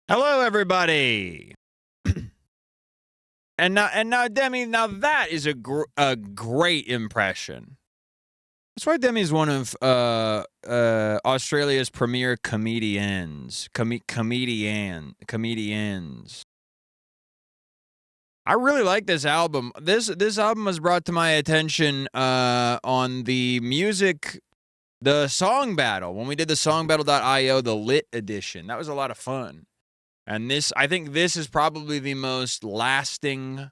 Hello, everybody. and now, Demi. Now that is a great impression. That's why Demi's one of Australia's premier comedians. Comedians. I really like this album. This album was brought to my attention on the song battle when we did the songbattle.io, the lit edition. That was a lot of fun. And I think this is probably the most lasting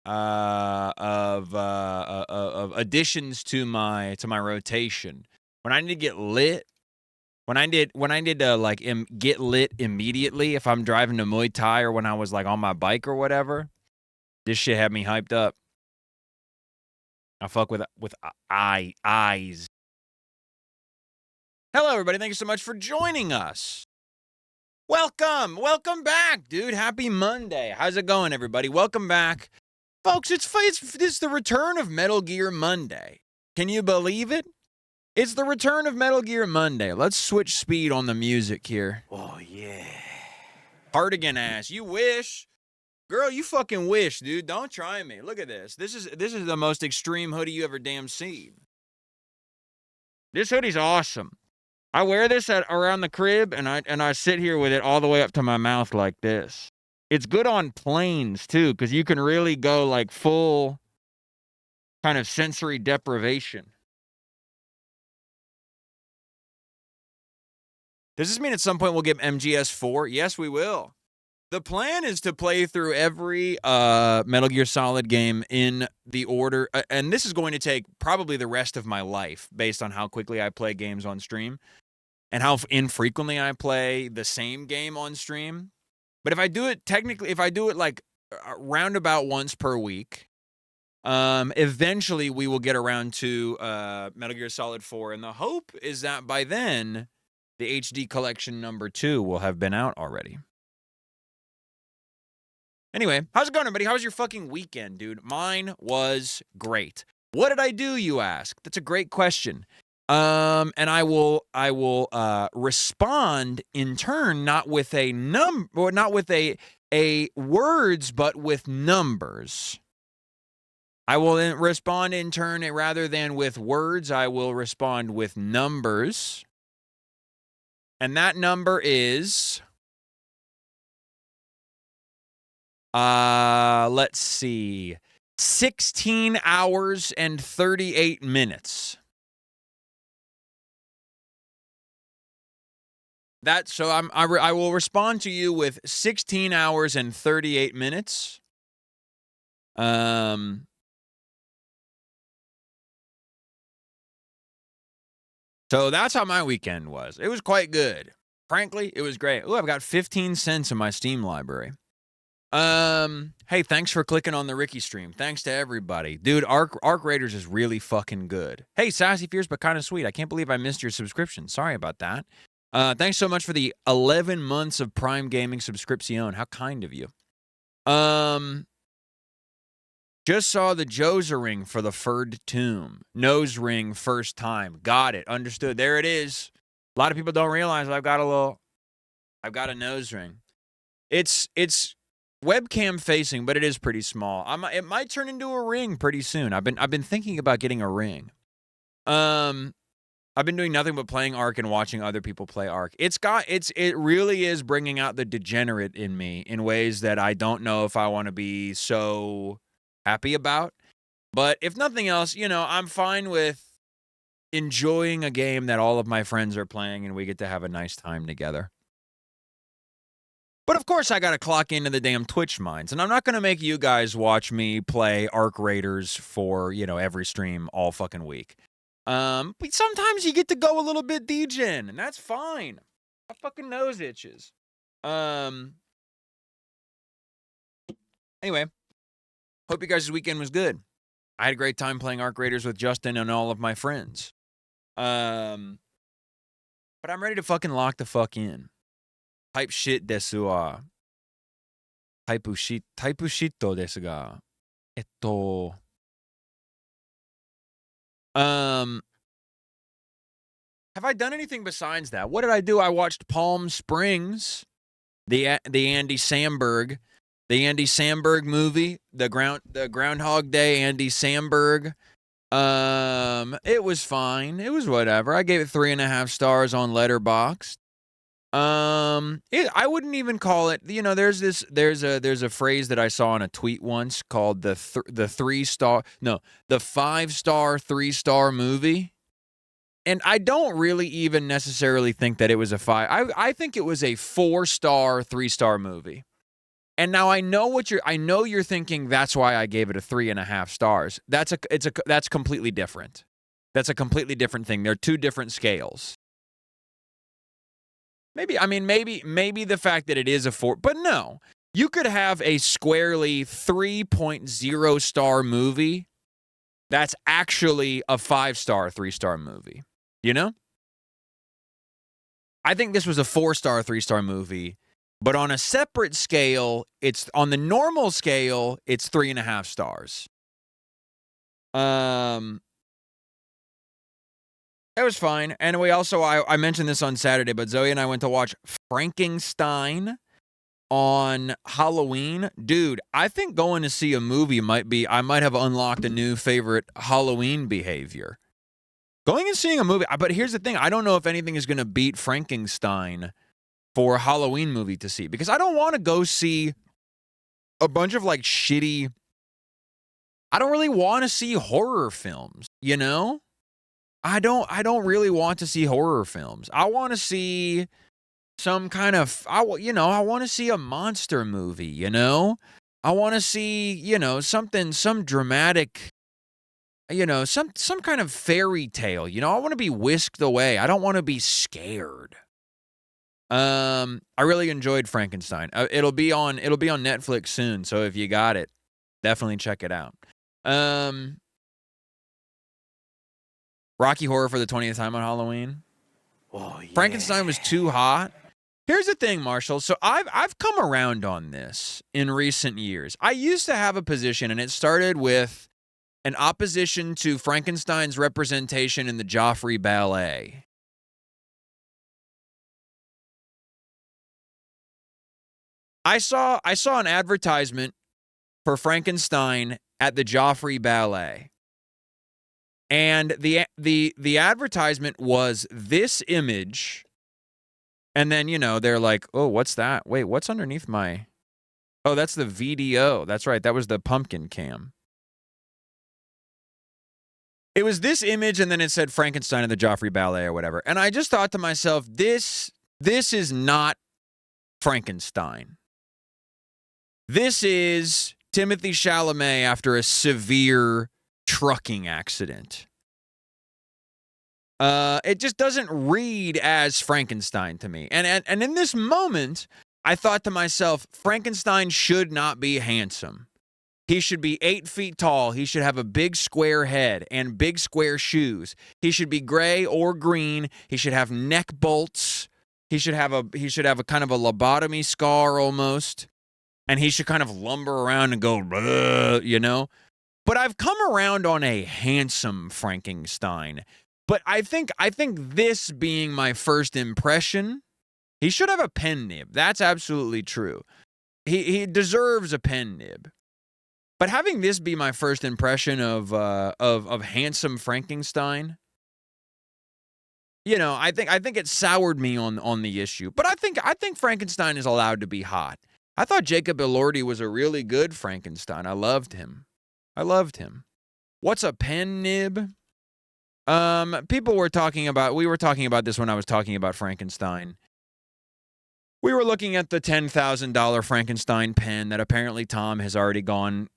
of additions to my rotation. When I need to get lit, when I need to get lit immediately, if I'm driving to Muay Thai or when I was like on my bike or whatever, this shit had me hyped up. I fuck with eyes. Hello, everybody. Thank you so much for joining us. Welcome back, dude. Happy Monday. How's it going, everybody? Welcome back. Folks, it's the return of Metal Gear Monday. Can you believe it? It's the return of Metal Gear Monday. Let's switch speed on the music here. Oh, yeah. Cardigan ass. You wish. Girl, you fucking wish, dude. Don't try me. Look at this. This is the most extreme hoodie you ever damn seen. This hoodie's awesome. I wear this around the crib, and I sit here with it all the way up to my mouth like this. It's good on planes, too, because you can really go, like, full kind of sensory deprivation. Does this mean at some point we'll get MGS4? Yes, we will. The plan is to play through every Metal Gear Solid game in the order, and this is going to take probably the rest of my life based on how quickly I play games on stream and how infrequently I play the same game on stream. But if I do it like roundabout once per week, eventually we will get around to Metal Gear Solid 4, and the hope is that by then the HD collection number 2 will have been out already. Anyway, how's it going, everybody? How was your fucking weekend, dude? Mine was great. What did I do, you ask? That's a great question. And I will respond in turn, not with a words, but with numbers. I will respond in turn rather than with words. I will respond with numbers, and that number is let's see, 16 hours and 38 minutes. I will respond to you with 16 hours and 38 minutes. So that's how my weekend was. It was quite good. Frankly, it was great. Ooh, I've got 15 cents in my Steam library. Hey, thanks for clicking on the Ricky stream. Thanks to everybody. Dude, Arc Raiders is really fucking good. Hey, sassy, fierce, but kind of sweet. I can't believe I missed your subscription. Sorry about that. Thanks so much for the 11 months of Prime Gaming subscription. How kind of you. Just saw the Joza ring for the Furred Tomb. Nose ring first time. Got it. Understood. There it is. A lot of people don't realize I've got a nose ring. It's webcam facing, but it is pretty small. It might turn into a ring pretty soon. I've been thinking about getting a ring. I've been doing nothing but playing Ark and watching other people play Ark. It really is bringing out the degenerate in me in ways that I don't know if I want to be so happy about. But if nothing else, I'm fine with enjoying a game that all of my friends are playing and we get to have a nice time together. But of course, I got to clock into the damn Twitch mines, and I'm not going to make you guys watch me play Arc Raiders for, every stream all fucking week. But sometimes you get to go a little bit DJing, and that's fine. My fucking nose itches. Anyway, hope you guys' weekend was good. I had a great time playing Arc Raiders with Justin and all of my friends. But I'm ready to fucking lock the fuck in. Type shit desu wa. Typushito desu ga. Have I done anything besides that? What did I do? I watched Palm Springs the Andy Samberg, movie, the Groundhog Day Andy Samberg. It was fine. It was whatever. I gave it 3.5 stars on Letterboxd. I wouldn't even call it. You know, there's a phrase that I saw in a tweet once called the 5-star 3-star movie. And I don't really even necessarily think that it was a 5. I think it was a 4-star, 3-star movie. And now I know you're thinking that's why I gave it a 3.5 stars. That's completely different. That's a completely different thing. They're two different scales. Maybe the fact that it is a 4, but no. You could have a squarely 3.0 star movie that's actually a 5-star, 3-star movie. You know? I think this was a 4-star, 3-star movie, but on a separate scale, it's on the normal scale, it's 3.5 stars. It was fine. And we also, I mentioned this on Saturday, but Zoe and I went to watch Frankenstein on Halloween. Dude, I think going to see a movie I might have unlocked a new favorite Halloween behavior. Going and seeing a movie, but here's the thing. I don't know if anything is going to beat Frankenstein for a Halloween movie to see, because I don't want to go see a bunch of like shitty, I don't really want to see horror films, you know? I don't really want to see horror films. I want to see some kind of, I want to see a monster movie, you know? I want to see, some dramatic, some kind of fairy tale, I want to be whisked away. I don't want to be scared. I really enjoyed Frankenstein. It'll be on Netflix soon, so if you got it, definitely check it out. Rocky Horror for the 20th time on Halloween. Oh, yeah. Frankenstein was too hot. Here's the thing, Marshall. So I've come around on this in recent years. I used to have a position, and it started with an opposition to Frankenstein's representation in the Joffrey Ballet. I saw an advertisement for Frankenstein at the Joffrey Ballet. And the advertisement was this image, and then, they're like, oh, what's that? Wait, what's underneath my... Oh, that's the VDO. That's right, that was the pumpkin cam. It was this image, and then it said Frankenstein and the Joffrey Ballet or whatever. And I just thought to myself, this is not Frankenstein. This is Timothée Chalamet after a severe trucking accident. It just doesn't read as Frankenstein to me. And in this moment, I thought to myself, Frankenstein should not be handsome. He should be 8 feet tall. He should have a big square head and big square shoes. He should be gray or green. He should have neck bolts. He should have a kind of a lobotomy scar almost. And he should kind of lumber around and go, But I've come around on a handsome Frankenstein. But I think this being my first impression, he should have a pen nib. That's absolutely true. He deserves a pen nib. But having this be my first impression of handsome Frankenstein, I think it soured me on the issue. But I think Frankenstein is allowed to be hot. I thought Jacob Elordi was a really good Frankenstein. I loved him. What's a pen nib? We were talking about this when I was talking about Frankenstein. We were looking at the $10,000 Frankenstein pen that apparently Tom has already gone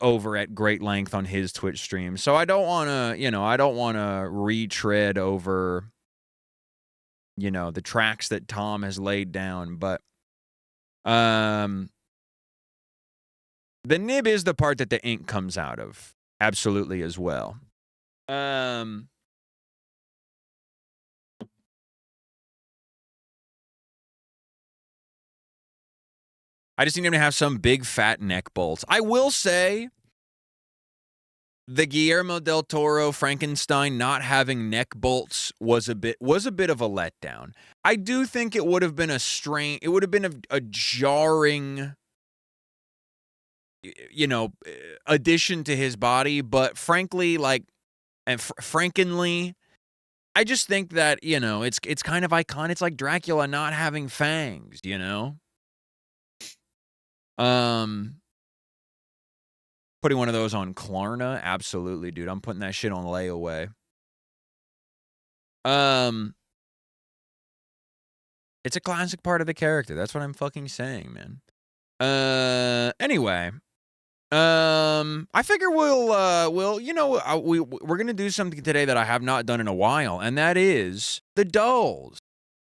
over at great length on his Twitch stream. So I don't want to retread over, the tracks that Tom has laid down, but the nib is the part that the ink comes out of, absolutely, as well. I just need him to have some big fat neck bolts. I will say the Guillermo del Toro Frankenstein not having neck bolts was a bit of a letdown. I do think it would have been it would have been a jarring, you know, addition to his body, but frankly, like, and frankenly, I just think that, you know, it's kind of iconic. It's like Dracula not having fangs, you know? Putting one of those on Klarna? Absolutely, dude. I'm putting that shit on layaway. It's a classic part of the character. That's what I'm fucking saying, man. Anyway. I figure we'll, you know, we're gonna do something today that I have not done in a while, and that is the dulls.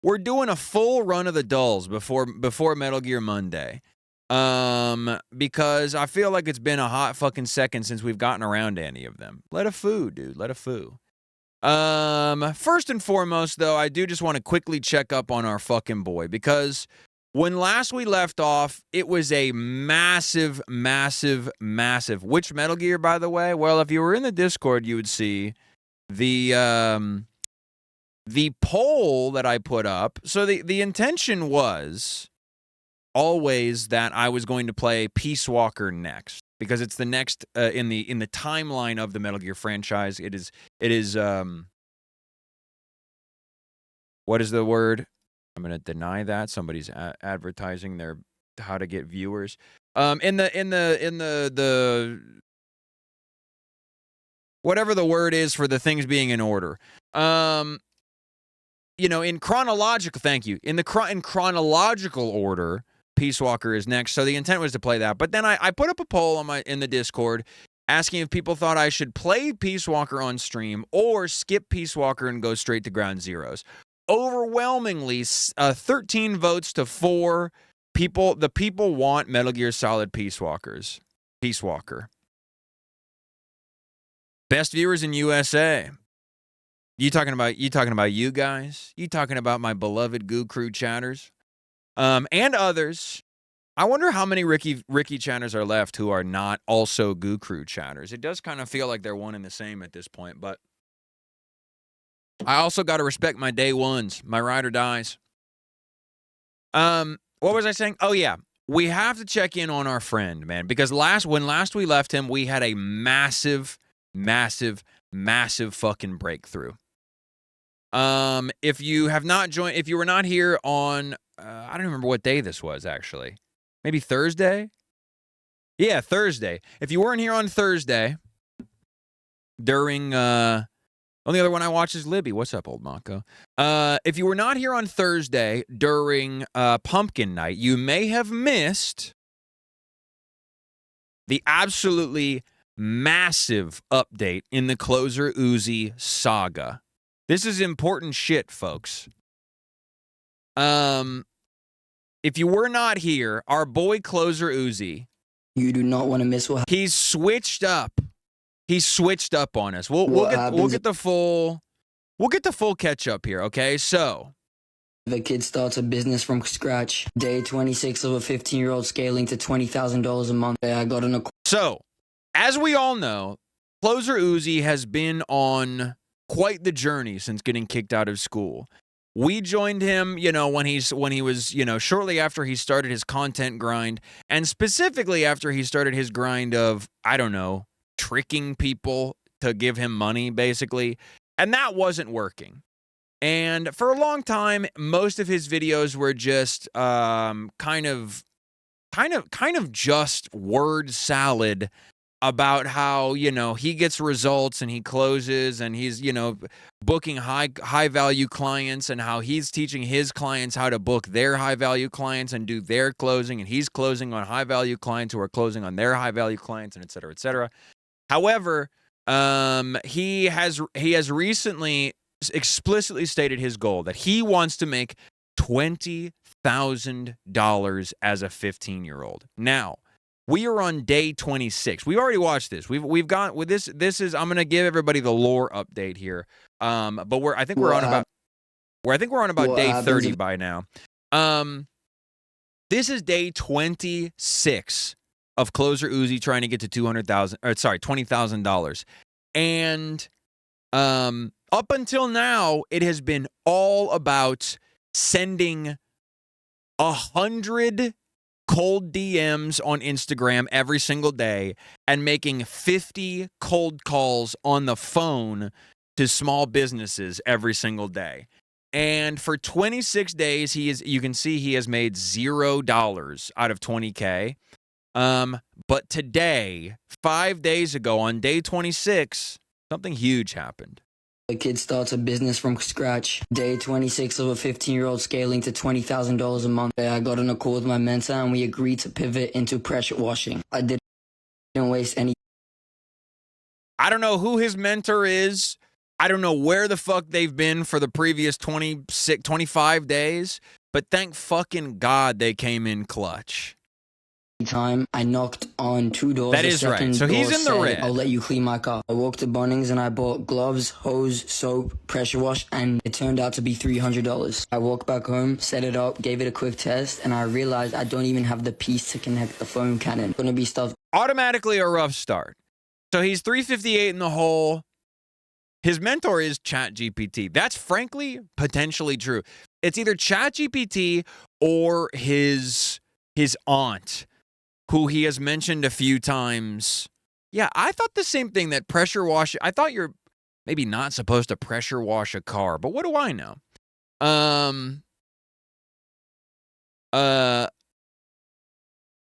We're doing a full run of the dulls before Metal Gear Monday. Because I feel like it's been a hot fucking second since we've gotten around to any of them. Let a foo, dude. Let a foo. First and foremost, though, I do just want to quickly check up on our fucking boy, because when last we left off, it was a massive, massive, massive. Which Metal Gear, by the way? Well, if you were in the Discord, you would see the poll that I put up. So the intention was always that I was going to play Peace Walker next, because it's the next in the timeline of the Metal Gear franchise. It is what is the word? I'm going to deny that. Somebody's advertising their how to get viewers. In the whatever the word is for the things being in order. You know, in chronological, thank you. In chronological order, Peace Walker is next. So the intent was to play that. But then I put up a poll in the Discord asking if people thought I should play Peace Walker on stream or skip Peace Walker and go straight to Ground Zeroes. Overwhelmingly, 13 votes to 4 people. The people want Metal Gear Solid Peace Walker. Best viewers in USA. You talking about you guys? You talking about my beloved Goo Crew chatters? And others. I wonder how many Ricky chatters are left who are not also Goo Crew chatters. It does kind of feel like they're one and the same at this point, but I also got to respect my day ones, my ride or dies. What was I saying? Oh yeah, we have to check in on our friend, man, because when last we left him, we had a massive, massive, massive fucking breakthrough. If you have not joined, if you were not here on, I don't remember what day this was actually. Maybe Thursday? Yeah, Thursday. If you weren't here on Thursday, during, only other one I watch is Libby. What's up, old Mako? If you were not here on Thursday during Pumpkin Night, you may have missed the absolutely massive update in the Closer Uzi saga. This is important shit, folks. If you were not here, our boy Closer Uzi, you do not want to miss what he's switched up. He switched up on us. We'll get the full catch up here, okay? So the kid starts a business from scratch. Day 26 of a 15-year-old scaling to $20,000 a month. I got an So, as we all know, Closer Uzi has been on quite the journey since getting kicked out of school. We joined him, you know, when he was, you know, shortly after he started his content grind, and specifically after he started his grind of, I don't know, tricking people to give him money, basically. And that wasn't working. And for a long time, most of his videos were just kind of just word salad about how, you know, he gets results and he closes and he's, you know, booking high value clients, and how he's teaching his clients how to book their high value clients and do their closing, and he's closing on high value clients who are closing on their high value clients, and et cetera, et cetera. However, he has recently explicitly stated his goal that he wants to make $20,000 as a 15-year-old. Now, we are on day 26. We already watched this. We've got with this. This is, I'm gonna give everybody the lore update here. But I think we're on about day 30 by now. This is day 26 of closer Uzi trying to get to $20,000. And up until now, it has been all about sending 100 cold DMs on Instagram every single day and making 50 cold calls on the phone to small businesses every single day. And for 26 days, you can see he has made $0 out of 20K. But today, 5 days ago, on day 26, something huge happened. A kid starts a business from scratch. Day 26 of a 15-year-old scaling to $20,000 a month. I got on a call with my mentor and we agreed to pivot into pressure washing. I didn't waste any. I don't know who his mentor is. I don't know where the fuck they've been for the previous 25 days, but thank fucking God they came in clutch. Time I knocked on 2 doors. That is right. So he's in the red. I'll let you clean my car. I walked to Bunnings and I bought gloves, hose, soap, pressure wash, and it turned out to be $300. I walked back home, set it up, gave it a quick test, and I realized I don't even have the piece to connect the phone cannon. Gonna be stuff. Automatically a rough start. So he's 358 in the hole. His mentor is ChatGPT. That's frankly potentially true. It's either ChatGPT or his aunt, who he has mentioned a few times. Yeah, I thought the same thing, that pressure wash. I thought you're maybe not supposed to pressure wash a car, but what do I know?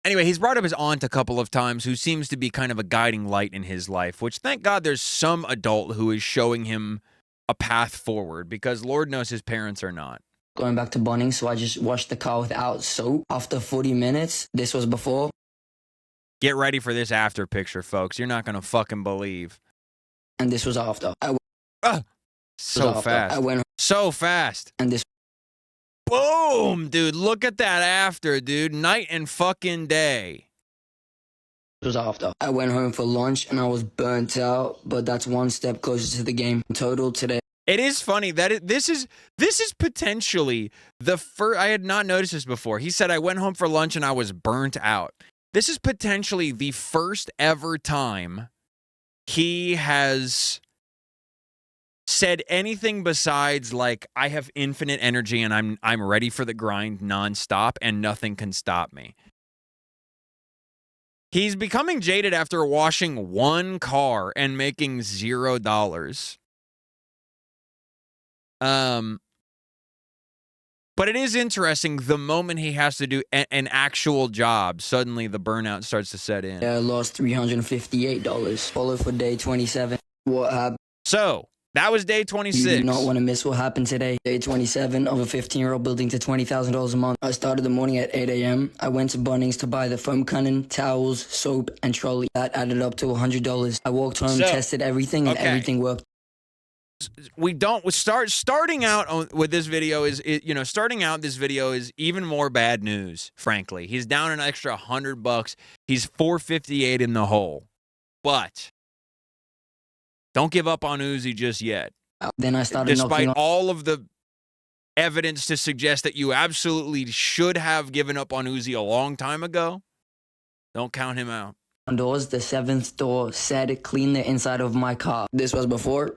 Anyway, he's brought up his aunt a couple of times, who seems to be kind of a guiding light in his life, which thank God there's some adult who is showing him a path forward, because Lord knows his parents are not. Going back to Bunnings, so I just washed the car without soap. After 40 minutes, this was before. Get ready for this after picture, folks. You're not going to fucking believe. And this was after. So fast. I went so fast. and this Boom, dude. Look at that after, dude. Night and fucking day. was after. I went home for lunch and I was burnt out, but that's one step closer to the game. In total today. It is funny that this is potentially the first. I had not noticed this before. He said, I went home for lunch and I was burnt out. This is potentially the first ever time he has said anything besides, like, I have infinite energy and I'm ready for the grind nonstop and nothing can stop me. He's becoming jaded after washing one car and making $0. But it is interesting, the moment he has to do an actual job, suddenly the burnout starts to set in. I lost $358. Follow for day 27. What happened? So, that was day 26. You do not want to miss what happened today. Day 27 of a 15-year-old building to $20,000 a month. I started the morning at 8 a.m. I went to Bunnings to buy the foam cannon, towels, soap, and trolley. That added up to $100. I walked home, tested everything, and everything worked. Starting out with this video is even more bad news, frankly. He's down an extra $100. He's 458 in the hole. But don't give up on Uzi just yet. Then I started despite all of the evidence to suggest that you absolutely should have given up on Uzi a long time ago. Don't count him out. Doors. The 7th door said, clean the inside of my car. This was before.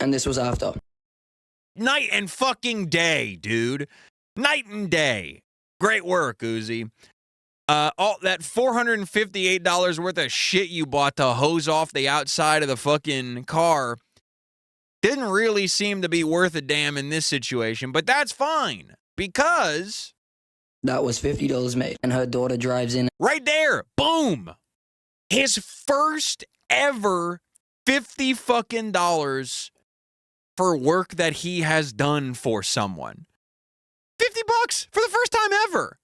And this was after. Night and fucking day, dude. Night and day. Great work, Uzi. All that $458 worth of shit you bought to hose off the outside of the fucking car didn't really seem to be worth a damn in this situation, but that's fine, because that was $50 made, and her daughter drives in. Right there, boom. His first ever $50 fucking dollars for work that he has done for someone. $50 for the first time ever.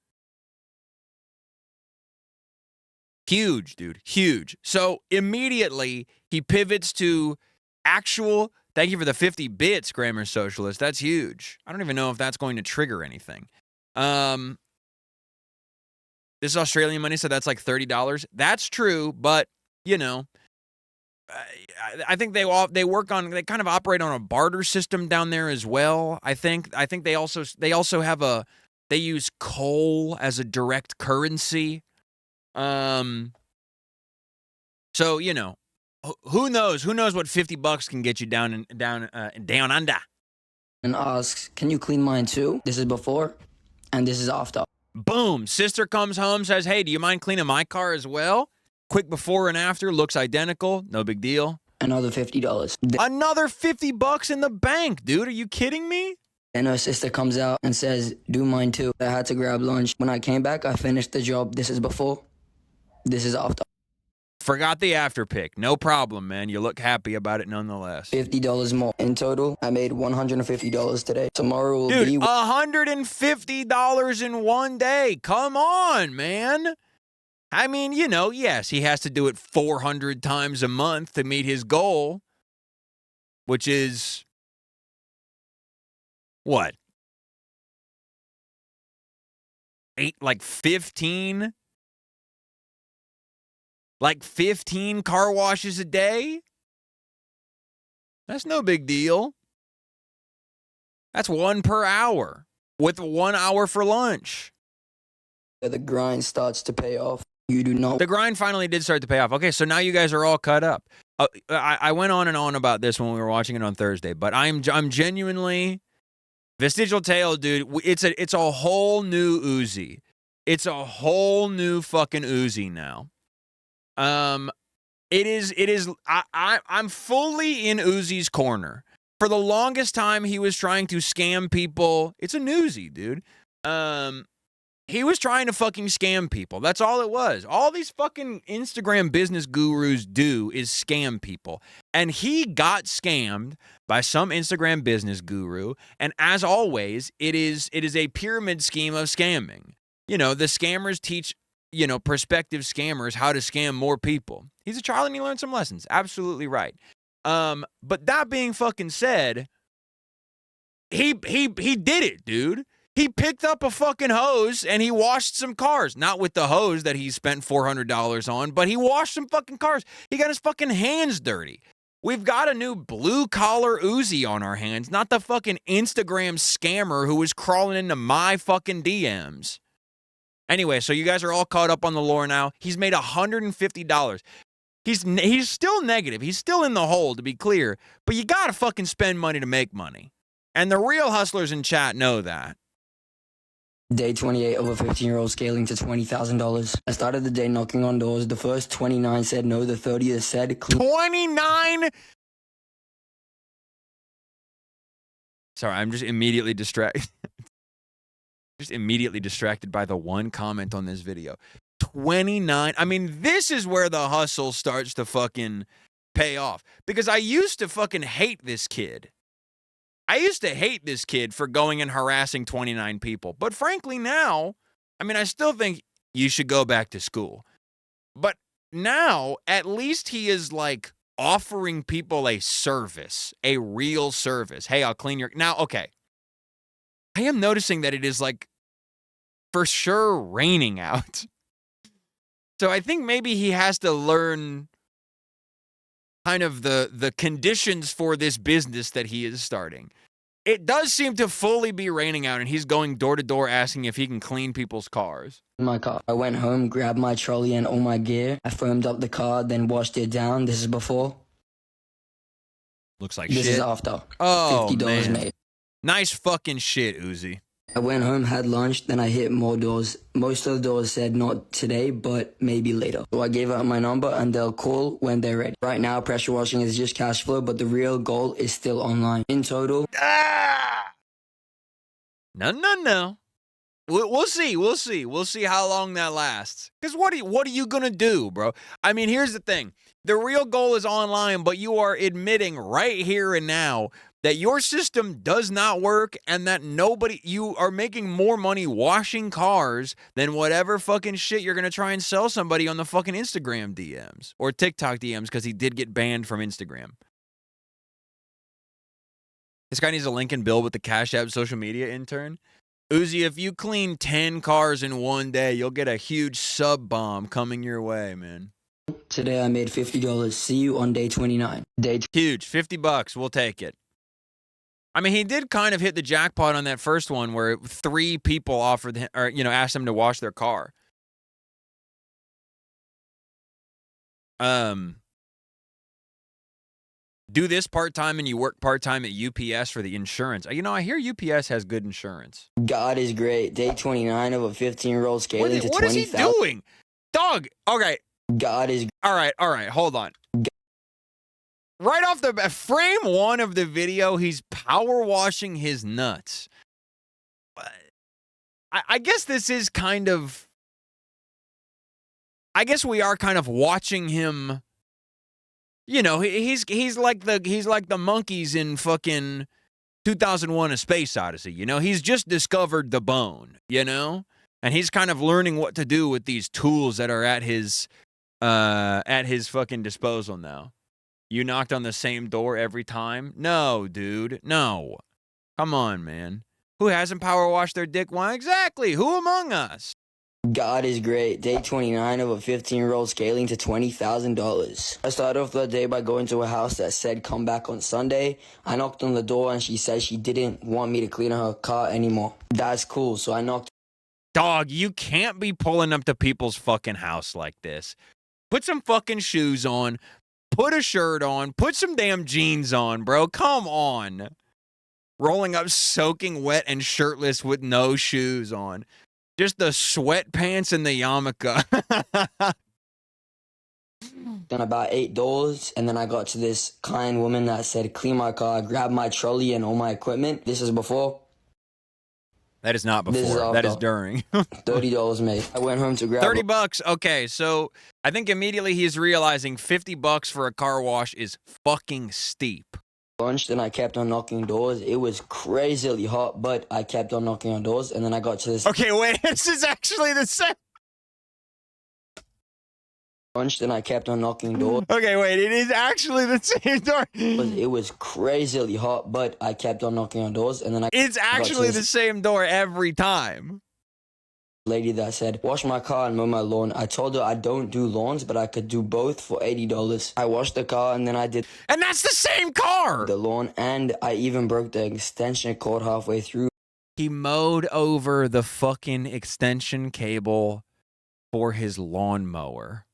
Huge, dude. Huge. So immediately he pivots to actual, thank you for the 50 bits, Grammar Socialist. That's huge. I don't even know if that's going to trigger anything. This is Australian money, so that's like $30. That's true, but, you know, I think they kind of operate on a barter system down there as well. I think they also have they use coal as a direct currency. So, you know, who knows? Who knows what $50 can get you down under? And asks, can you clean mine too? This is before, and this is after. Boom. Sister comes home, says, hey, do you mind cleaning my car as well? Quick before and after, looks identical. No big deal. Another $50. Another $50 in the bank, dude. Are you kidding me? And her sister comes out and says, do mine too. I had to grab lunch. When I came back, I finished the job. This is before, this is after. Forgot the after pick. No problem, man. You look happy about it nonetheless. $50 more. In total, I made $150 today. Tomorrow will Dude, be $150 in one day. Come on, man. I mean, you know, yes, he has to do it 400 times a month to meet his goal, which is what? 15? Like 15 car washes a day? That's no big deal. That's 1 per hour with 1 hour for lunch. the grind starts to pay off. You do not. The grind finally did start to pay off. Okay, so now you guys are all cut up. I went on and on about this when we were watching it on Thursday, but I'm genuinely Vestigial Tale, dude. It's a whole new Uzi. It's a whole new fucking Uzi now. It is. I'm fully in Uzi's corner. For the longest time, he was trying to scam people. It's a Uzi, dude. He was trying to fucking scam people. That's all it was. All these fucking Instagram business gurus do is scam people. And he got scammed by some Instagram business guru. And as always, it is a pyramid scheme of scamming. You know, the scammers teach, you know, prospective scammers how to scam more people. He's a child and he learned some lessons. Absolutely right. But that being fucking said, he did it, dude. He picked up a fucking hose and he washed some cars. Not with the hose that he spent $400 on, but he washed some fucking cars. He got his fucking hands dirty. We've got a new blue-collar Uzi on our hands, not the fucking Instagram scammer who was crawling into my fucking DMs. Anyway, so you guys are all caught up on the lore now. He's made $150. He's still negative. He's still in the hole, to be clear. But you gotta fucking spend money to make money. And the real hustlers in chat know that. Day 28 of a 15-year-old scaling to $20,000. I started the day knocking on doors. The first 29 said no. The 30th said 29? Sorry, I'm just immediately distracted. Just immediately distracted by the one comment on this video. 29. I mean, this is where the hustle starts to fucking pay off. Because I used to fucking hate this kid. I used to hate this kid for going and harassing 29 people. But frankly now, I mean, I still think you should go back to school. But now, at least he is like offering people a service, a real service. Hey, I'll clean your... Now, okay. I am noticing that it is like for sure raining out. So I think maybe he has to learn kind of the conditions for this business that he is starting. It does seem to fully be raining out, and he's going door to door asking if he can clean people's cars. my car. I went home, grabbed my trolley and all my gear. I foamed up the car, then washed it down. This is before. Looks like This shit. is after. Oh, $50 man. made. Nice fucking shit, Uzi. I went home, had lunch, then I hit more doors. Most of the doors said not today, but maybe later. So I gave out my number and they'll call when they're ready. Right now, pressure washing is just cash flow, but the real goal is still online. In total... No. We'll see. We'll see how long that lasts. Because what are you going to do, bro? I mean, here's the thing. The real goal is online, but you are admitting right here and now that your system does not work and that you are making more money washing cars than whatever fucking shit you're going to try and sell somebody on the fucking Instagram DMs or TikTok DMs because he did get banned from Instagram. This guy needs a Lincoln Bill with the Cash App social media intern. Uzi, if you clean 10 cars in one day, you'll get a huge sub bomb coming your way, man. Today I made $50. See you on day 29. Huge. $50. We'll take it. I mean, he did kind of hit the jackpot on that first one where 3 people offered him, or, you know, asked him to wash their car. Do this part-time and you work part-time at UPS for the insurance. You know, I hear UPS has good insurance. God is great. Day 29 of a 15-year-old scaling to 20,000. What is he doing? Dog, okay. God is... All right, hold on. Right off the frame one of the video, he's power washing his nuts. I guess this is kind of... I guess we are kind of watching him... You know, he's like the monkeys in fucking 2001: A Space Odyssey. You know, he's just discovered the bone. You know, and he's kind of learning what to do with these tools that are at his fucking disposal now. You knocked on the same door every time? No, dude, no. Come on, man. Who hasn't power washed their dick? Why exactly? Who among us? God is great. Day 29 of a 15-year-old scaling to $20,000. I started off the day by going to a house that said come back on Sunday. I knocked on the door and she said she didn't want me to clean her car anymore. That's cool, so I knocked. Dog, you can't be pulling up to people's fucking house like this. Put some fucking shoes on. Put a shirt on. Put some damn jeans on, bro. Come on. Rolling up soaking wet and shirtless with no shoes on. Just the sweatpants and the yarmulke. Done about 8 doors, and then I got to this kind woman that said clean my car, grab my trolley and all my equipment. This is before. That is not before. That is during. $30 made. I went home to grab $30. Okay, so I think immediately he's realizing $50 for a car wash is fucking steep. lunch. Then I kept on knocking doors. It was crazily hot, but I kept on knocking on doors, and then I got to this. Okay, wait. This is actually the same. Lunch. Then I kept on knocking doors. Okay, wait. It is actually the same door. It was crazily hot, but I kept on knocking on doors, and then It's actually the same door every time. Lady that said, wash my car and mow my lawn. I told her I don't do lawns, but I could do both for $80. I washed the car and then I did... And that's the same car! ...the lawn, and I even broke the extension cord halfway through. He mowed over the fucking extension cable for his lawnmower.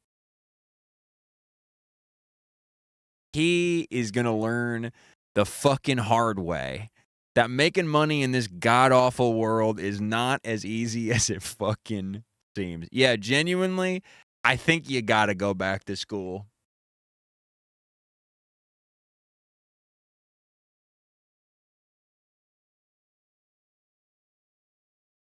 He is gonna learn the fucking hard way that making money in this god-awful world is not as easy as it fucking seems. Yeah, genuinely, I think you gotta go back to school.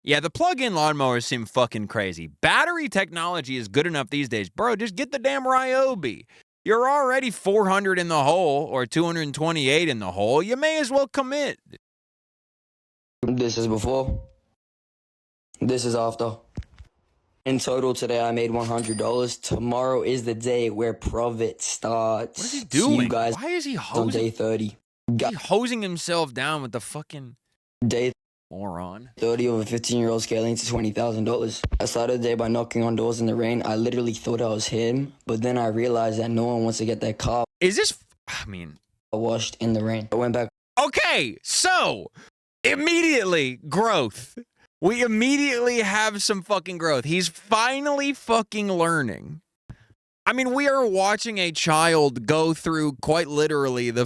Yeah, the plug-in lawnmowers seem fucking crazy. Battery technology is good enough these days. Bro, just get the damn Ryobi. You're already 400 in the hole or 228 in the hole. You may as well commit. This is before. This is after. In total today I made $100. Tomorrow is the day where profit starts. What is he doing? You guys, why is he on day 30? He hosing himself down with the fucking day moron. 30 of a 15-year-old scaling to $20,000. I started the day by knocking on doors in the rain. I literally thought I was him, but then I realized that no one wants to get their car washed in the rain. I went back. Okay, so immediately growth. We immediately have some fucking growth. He's finally fucking learning. I mean, we are watching a child go through quite literally the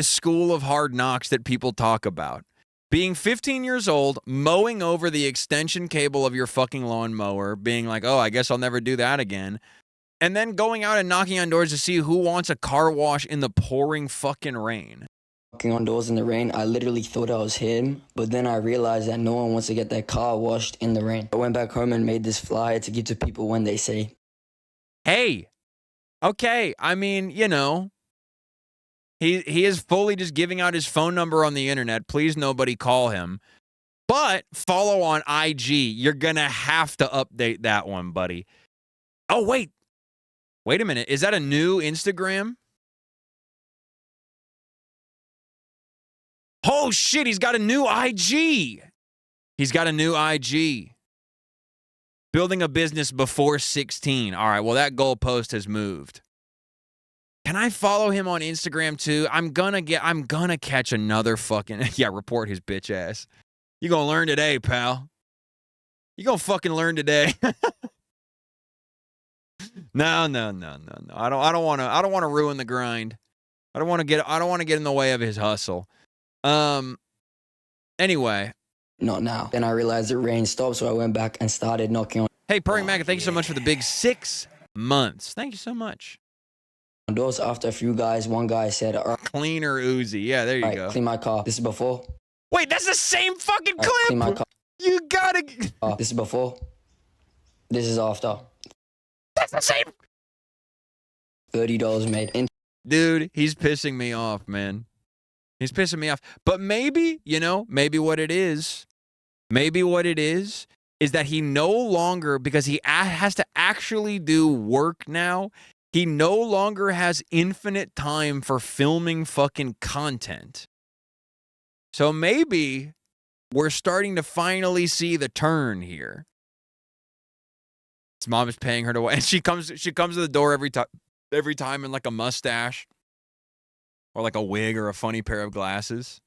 school of hard knocks that people talk about. Being 15 years old, mowing over the extension cable of your fucking lawnmower, being like, oh, I guess I'll never do that again. And then going out and knocking on doors to see who wants a car wash in the pouring fucking rain. Knocking on doors in the rain, I literally thought I was him, but then I realized that no one wants to get their car washed in the rain. I went back home and made this flyer to give to people when they say, hey, okay, I mean, you know, he is fully just giving out his phone number on the internet. Please nobody call him. But follow on IG. You're going to have to update that one, buddy. Oh, wait. Wait a minute. Is that a new Instagram? Oh, shit. He's got a new IG. He's got a new IG. Building a business before 16. All right. Well, that goalpost has moved. Can I follow him on Instagram too? I'm gonna catch another fucking report his bitch ass. You gonna learn today, pal. You gonna fucking learn today. No. I don't want to ruin the grind. I don't want to get in the way of his hustle. Anyway. Not now. Then I realized the rain stopped, so I went back and started knocking on Hey, Purring Mac, thank you so much for the big 6 months. Thank you so much. doors. After a few guys, one guy said, all right, Cleaner Uzi. Yeah, there you go. clean my car. This is before. Wait, that's the same fucking clip. Clean my car. You gotta. This is before. This is after. That's the same. $30 made. Dude, he's pissing me off, man. He's pissing me off. But maybe, maybe what it is that he no longer, because he has to actually do work now, he no longer has infinite time for filming fucking content. So maybe we're starting to finally see the turn here. His mom is paying her to, and she comes to the door every time in like a mustache or like a wig or a funny pair of glasses.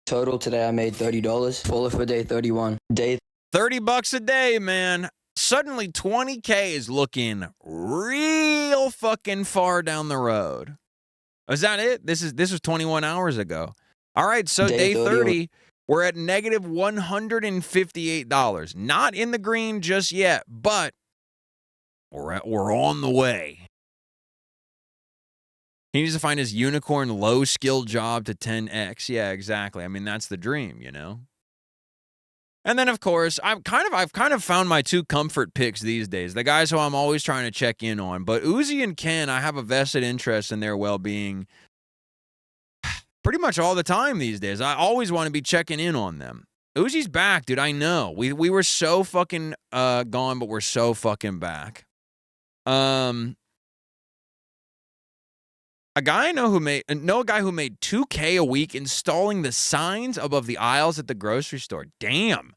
Total today I made $30. Full for day 31. Day $30 a day, man. Suddenly 20K is looking real fucking far down the road. Is that it? This was 21 hours ago. All right, so day 30, we're at negative $158. Not in the green just yet, but we're on the way. He needs to find his unicorn low-skill job to 10x. Yeah, exactly. I mean, that's the dream, And then, of course, I've kind of found my 2 comfort picks these days. The guys who I'm always trying to check in on. But Uzi and Ken, I have a vested interest in their well-being pretty much all the time these days. I always want to be checking in on them. Uzi's back, dude. I know. We were so fucking gone, but we're so fucking back. A guy I know a guy who made $2K a week installing the signs above the aisles at the grocery store. Damn.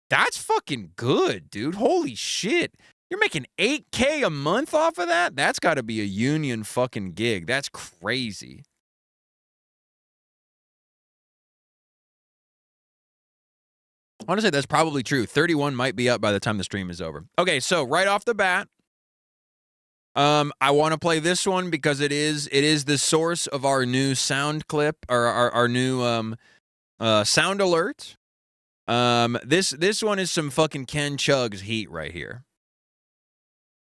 That's fucking good, dude. Holy shit. You're making $8K a month off of that? That's got to be a union fucking gig. That's crazy. I want to say that's probably true. 31 might be up by the time the stream is over. Okay, so right off the bat, I want to play this one because it is the source of our new sound clip, or our new sound alert. This one is some fucking Ken Chugg's heat right here.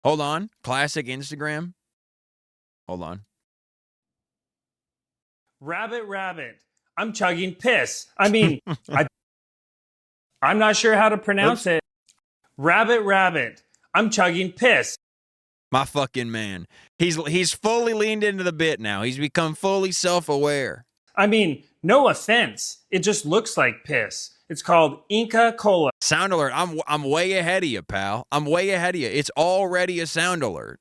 Hold on. Classic Instagram. Hold on. Rabbit. I'm chugging piss. I mean, I'm not sure how to pronounce it. Rabbit. I'm chugging piss. My fucking man. He's fully leaned into the bit now. He's become fully self-aware. I mean, no offense. It just looks like piss. It's called Inca Cola. Sound alert. I'm way ahead of you, pal. I'm way ahead of you. It's already a sound alert.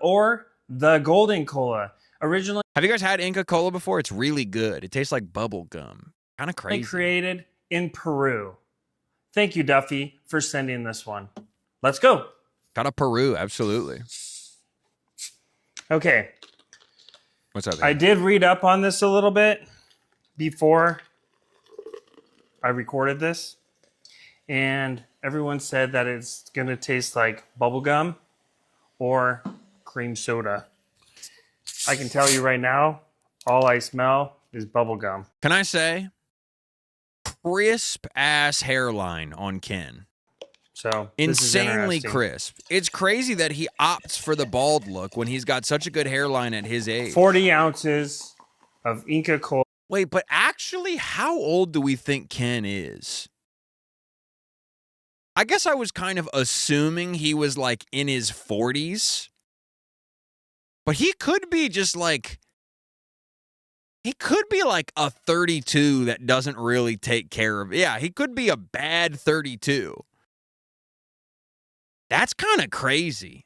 Or the Golden Cola. Originally, have you guys had Inca Cola before? It's really good. It tastes like bubble gum. Kind of crazy. Created in Peru. Thank you, Duffy, for sending this one. Let's go. Got a Peru, absolutely. Okay. What's up? I did read up on this a little bit before I recorded this, and everyone said that it's going to taste like bubblegum or cream soda. I can tell you right now, all I smell is bubblegum. Can I say? Crisp ass hairline on Ken. So insanely crisp. It's crazy that he opts for the bald look when he's got such a good hairline at his age. 40 ounces of Inca Cola. Wait, but actually, how old do we think Ken is? I guess I was kind of assuming he was like in his 40s. But he could be just like... He could be like a 32 that doesn't really take care of... Yeah, he could be a bad 32. That's kind of crazy.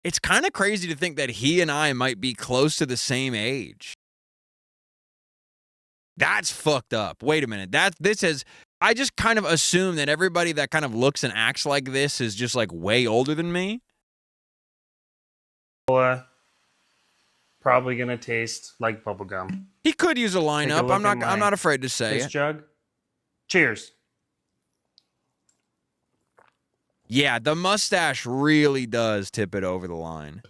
It's kind of crazy to think that he and I might be close to the same age. That's fucked up. Wait a minute. I just kind of assume that everybody that kind of looks and acts like this is just like way older than me. Probably gonna taste like bubblegum. He could use a lineup. I'm not afraid to say this it. Jug. Cheers. Yeah, the mustache really does tip it over the line.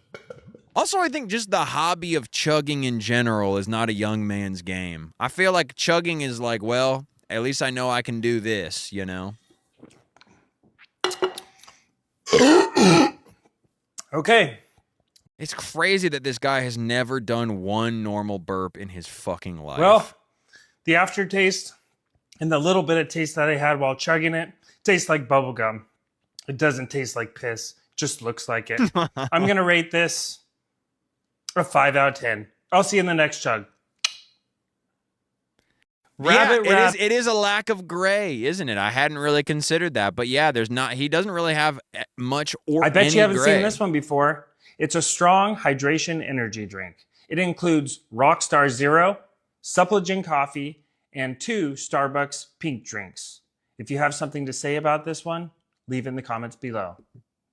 Also, I think just the hobby of chugging in general is not a young man's game. I feel like chugging is like, well, at least I know I can do this, you know? Okay. It's crazy that this guy has never done one normal burp in his fucking life. Well, the aftertaste and the little bit of taste that I had while chugging it tastes like bubble gum. It doesn't taste like piss. It just looks like it. I'm going to rate this a 5 out of 10. I'll see you in the next chug. Rabbit wrap. It is a lack of gray, isn't it? I hadn't really considered that, but yeah, he doesn't really have much or I bet any you haven't gray. seen this one before. It's a strong hydration energy drink. It includes Rockstar Zero, Supplegen coffee, and 2 Starbucks pink drinks. If you have something to say about this one, leave in the comments below.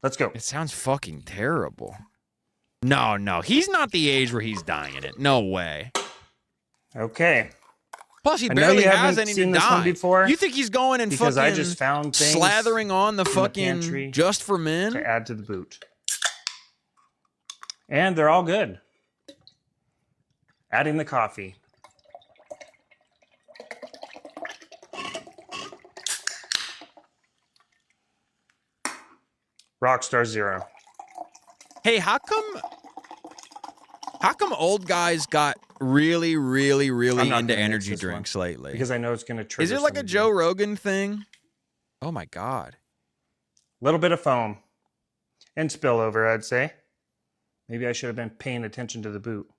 Let's go. It sounds fucking terrible. No, he's not the age where he's dying it. No way. Okay. Plus, he I know barely you has haven't any seen to this one die. before, You think he's going and because fucking I just found things slathering on the in the fucking pantry Just for Men? to add to the boot. And they're all good. Adding the coffee. Rockstar Zero. Hey, how come old guys got really, really, really I'm not into gonna mix energy this drinks one, lately? because I know it's going to trigger. Is it like a some of Joe you. Rogan thing? Oh my God. Little bit of foam and spillover, I'd say. Maybe I should have been paying attention to the boot.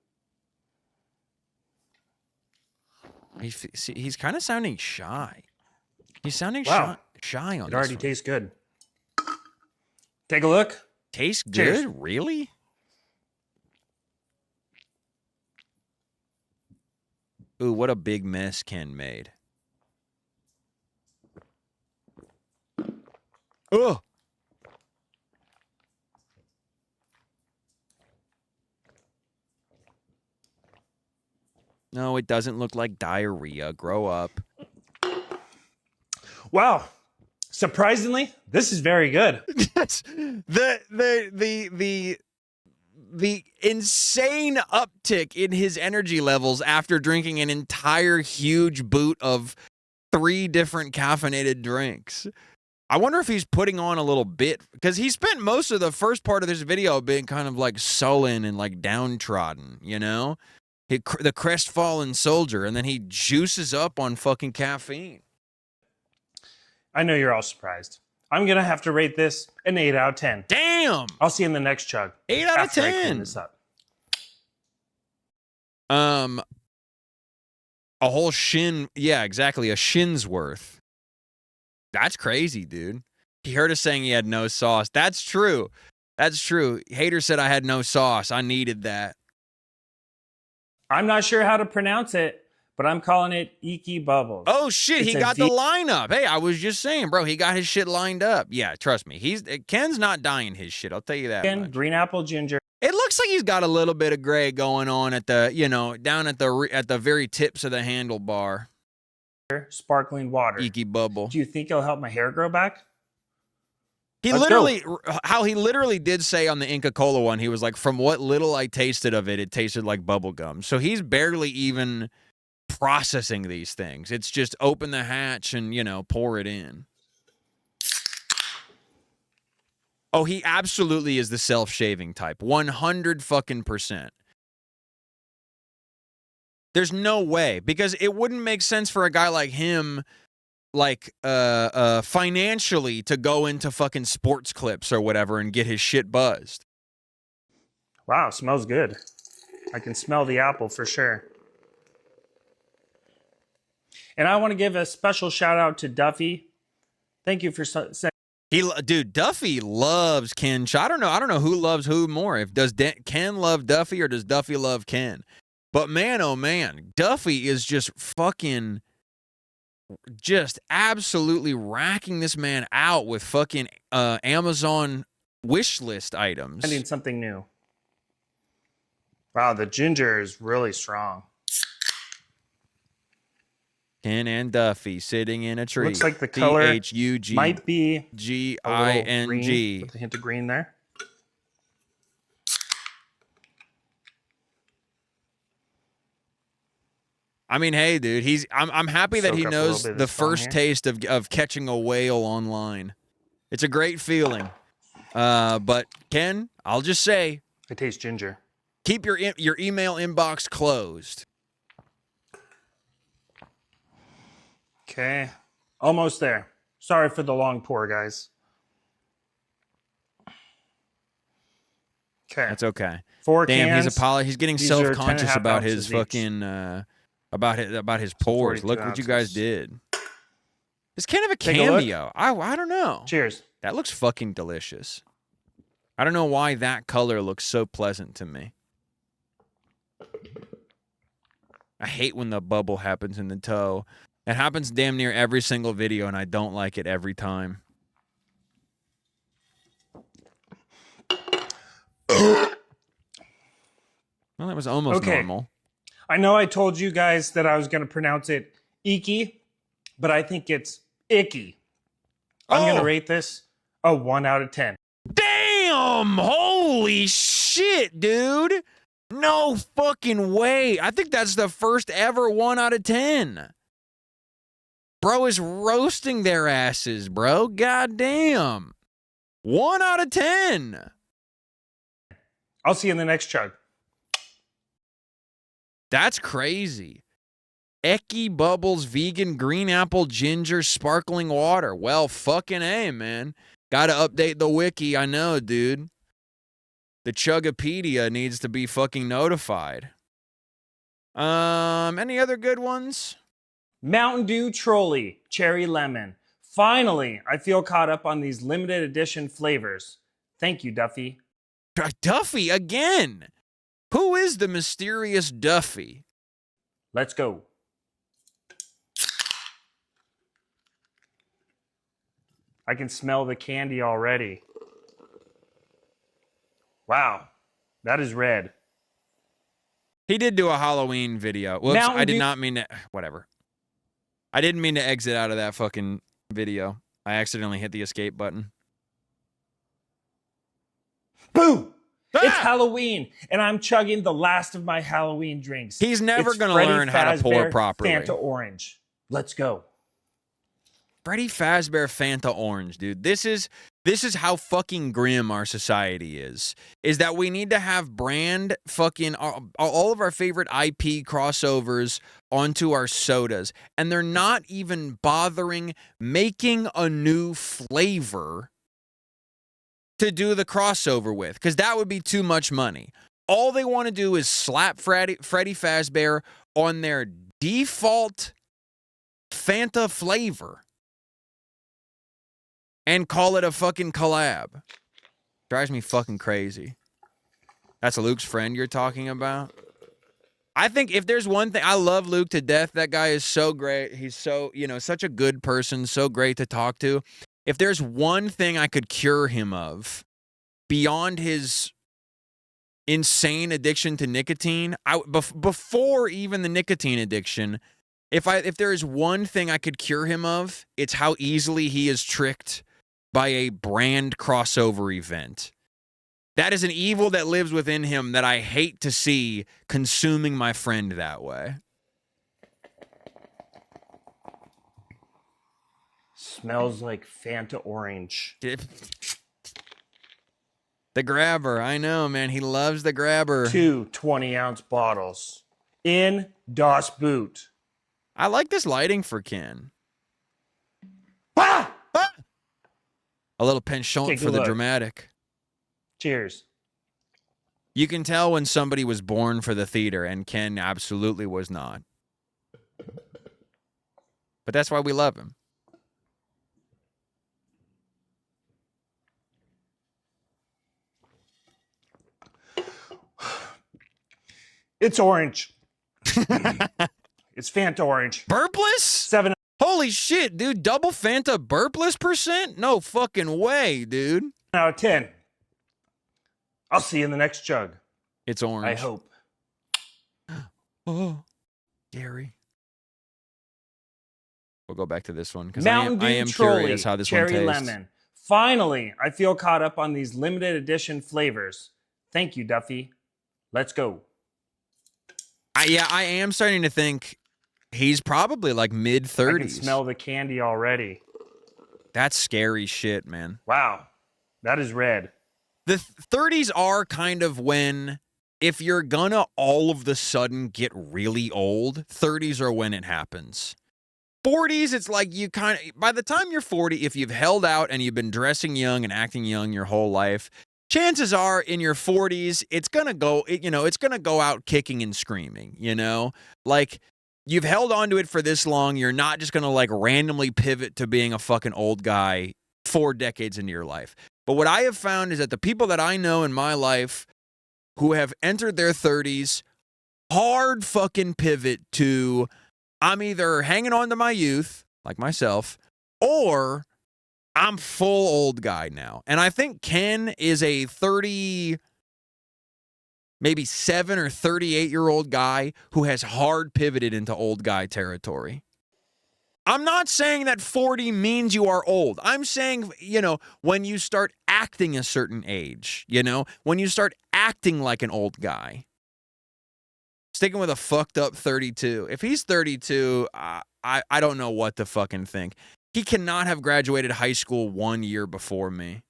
He's kind of sounding shy. He's sounding Wow. shy on It this already one. tastes good. Take a look. Tastes good? Cheers. Really? Ooh, what a big mess Ken made. Ugh. No, it doesn't look like diarrhea. Grow up. Wow. Surprisingly, this is very good. Yes. The insane uptick in his energy levels after drinking an entire huge boot of 3 different caffeinated drinks. I wonder if he's putting on a little bit, because he spent most of the first part of this video being kind of like sullen and like downtrodden, you know? The crestfallen soldier, and then he juices up on fucking caffeine. I know you're all surprised. I'm going to have to rate this an 8 out of 10. Damn! I'll see you in the next chug. 8 out of after I clean 10. this up. A whole shin, yeah, exactly, a shin's worth. That's crazy, dude. He heard us saying he had no sauce. That's true. That's true. Hater said I had no sauce. I needed that. I'm not sure how to pronounce it, but I'm calling it Iki Bubbles. Oh shit, It's he a got the lineup. Hey, I was just saying, bro, he got his shit lined up. Yeah, trust me. Ken's not dying his shit. I'll tell you that much. Green apple ginger. It looks like he's got a little bit of gray going on at the, down at the very tips of the handlebar. Sparkling water. Iki bubble. Do you think it'll help my hair grow back? He literally did say on the Inca Cola one, he was like, from what little I tasted of it, it tasted like bubble gum. So he's barely even processing these things. It's just open the hatch and, pour it in. Oh, he absolutely is the self-shaving type. 100 fucking %. There's no way, because it wouldn't make sense for a guy like him, like, financially to go into fucking sports clips or whatever and get his shit buzzed. Wow, smells good. I can smell the apple for sure. And I want to give a special shout out to Duffy. Thank you for sending. Dude, Duffy loves Ken. I don't know who loves who more. Does Ken love Duffy or does Duffy love Ken? But man, oh man, Duffy is just fucking, just absolutely racking this man out with fucking Amazon wish list items. Finding something new. Wow, the ginger is really strong. Ken and Duffy sitting in a tree. Looks like the color H-U-G might be G-I-N-G. with a hint of green there. I mean, hey, dude, I'm happy that he Soak up a little knows bit of the this foam first here. taste of catching a whale online. It's a great feeling. But Ken, I'll just say, I taste ginger. keep your email inbox closed. Okay. Almost there. Sorry for the long pour, guys. Okay. That's okay. 4 Damn, cans. he's getting These are 10 and a self-conscious half about his ounces each. fucking about his pores. 42 Look what you guys ounces. did. It's kind of a Take a look. cameo. I don't know. Cheers. That looks fucking delicious. I don't know why that color looks so pleasant to me. I hate when the bubble happens in the toe. It happens damn near every single video, and I don't like it every time. Well, that was almost normal. I know I told you guys that I was going to pronounce it icky, but I think it's icky. I'm going to rate this a 1 out of 10. Damn! Holy shit, dude! No fucking way. I think that's the first ever 1 out of 10. Bro is roasting their asses, bro. God damn. 1 out of 10. I'll see you in the next chug. That's crazy. Eki Bubbles Vegan Green Apple Ginger Sparkling Water. Well, fucking A, man. Gotta update the wiki, I know, dude. The Chugapedia needs to be fucking notified. Any other good ones? Mountain Dew Trolley Cherry Lemon. Finally, I feel caught up on these limited edition flavors. Thank you, Duffy. Duffy again. Who is the mysterious Duffy? Let's go. I can smell the candy already. Wow, that is red. He did do a Halloween video. Whoops, Mountain I did Dew- not mean to. Whatever. I didn't mean to exit out of that fucking video. I accidentally hit the escape button. Boo! Ah! It's Halloween, and I'm chugging the last of my Halloween drinks. He's never It's going to Freddy learn how to pour Fazbear properly. Fanta Orange. Let's go. Freddy Fazbear Fanta Orange, dude. This is how fucking grim our society is that we need to have brand fucking all of our favorite IP crossovers onto our sodas, and they're not even bothering making a new flavor to do the crossover with, because that would be too much money. All they want to do is slap Freddy Fazbear on their default Fanta flavor and call it a fucking collab. Drives me fucking crazy. That's Luke's friend you're talking about? I think if there's one thing, I love Luke to death. That guy is so great. He's so, such a good person, so great to talk to. If there's one thing I could cure him of, beyond his insane addiction to nicotine, before even the nicotine addiction, if there is one thing I could cure him of, it's how easily he is tricked by a brand crossover event. That is an evil that lives within him that I hate to see consuming my friend that way. Smells like Fanta Orange. The grabber, I know, man. He loves the grabber. 2 20-ounce bottles in Das Boot. I like this lighting for Ken. Ah! Ah! A little penchant Take a for the look. dramatic. Cheers. You can tell when somebody was born for the theater, and Ken absolutely was not. But that's why we love him. It's orange. It's Fanta Orange. Burpless? 7 Holy shit, dude. Double Fanta burpless percent? No fucking way, dude. out of 10. I'll see you in the next chug. It's orange. I hope. Oh, Gary. We'll go back to this one because Mountain Dew I am Trolley, curious how this cherry one tastes. lemon. Finally, I feel caught up on these limited edition flavors. Thank you, Duffy. Let's go. Yeah, I am starting to think he's probably like mid-30s. I can smell the candy already. That's scary shit, man. Wow, that is red. The 30s are kind of when, if you're gonna all of the sudden get really old, 30s are when it happens. 40s, it's like you kind of, by the time you're 40, if you've held out and you've been dressing young and acting young your whole life, chances are in your 40s, it's gonna go, it's gonna go out kicking and screaming, Like, you've held on to it for this long, you're not just gonna like randomly pivot to being a fucking old guy 4 decades into your life. But what I have found is that the people that I know in my life who have entered their 30s hard fucking pivot to, I'm either hanging on to my youth, like myself, or I'm full old guy now. And I think Ken is a 30, maybe 7 or 38-year-old guy who has hard pivoted into old guy territory. I'm not saying that 40 means you are old. I'm saying, when you start acting a certain age, when you start acting like an old guy. Sticking with a fucked up 32. If he's 32, I don't know what to fucking think. He cannot have graduated high school 1 year before me.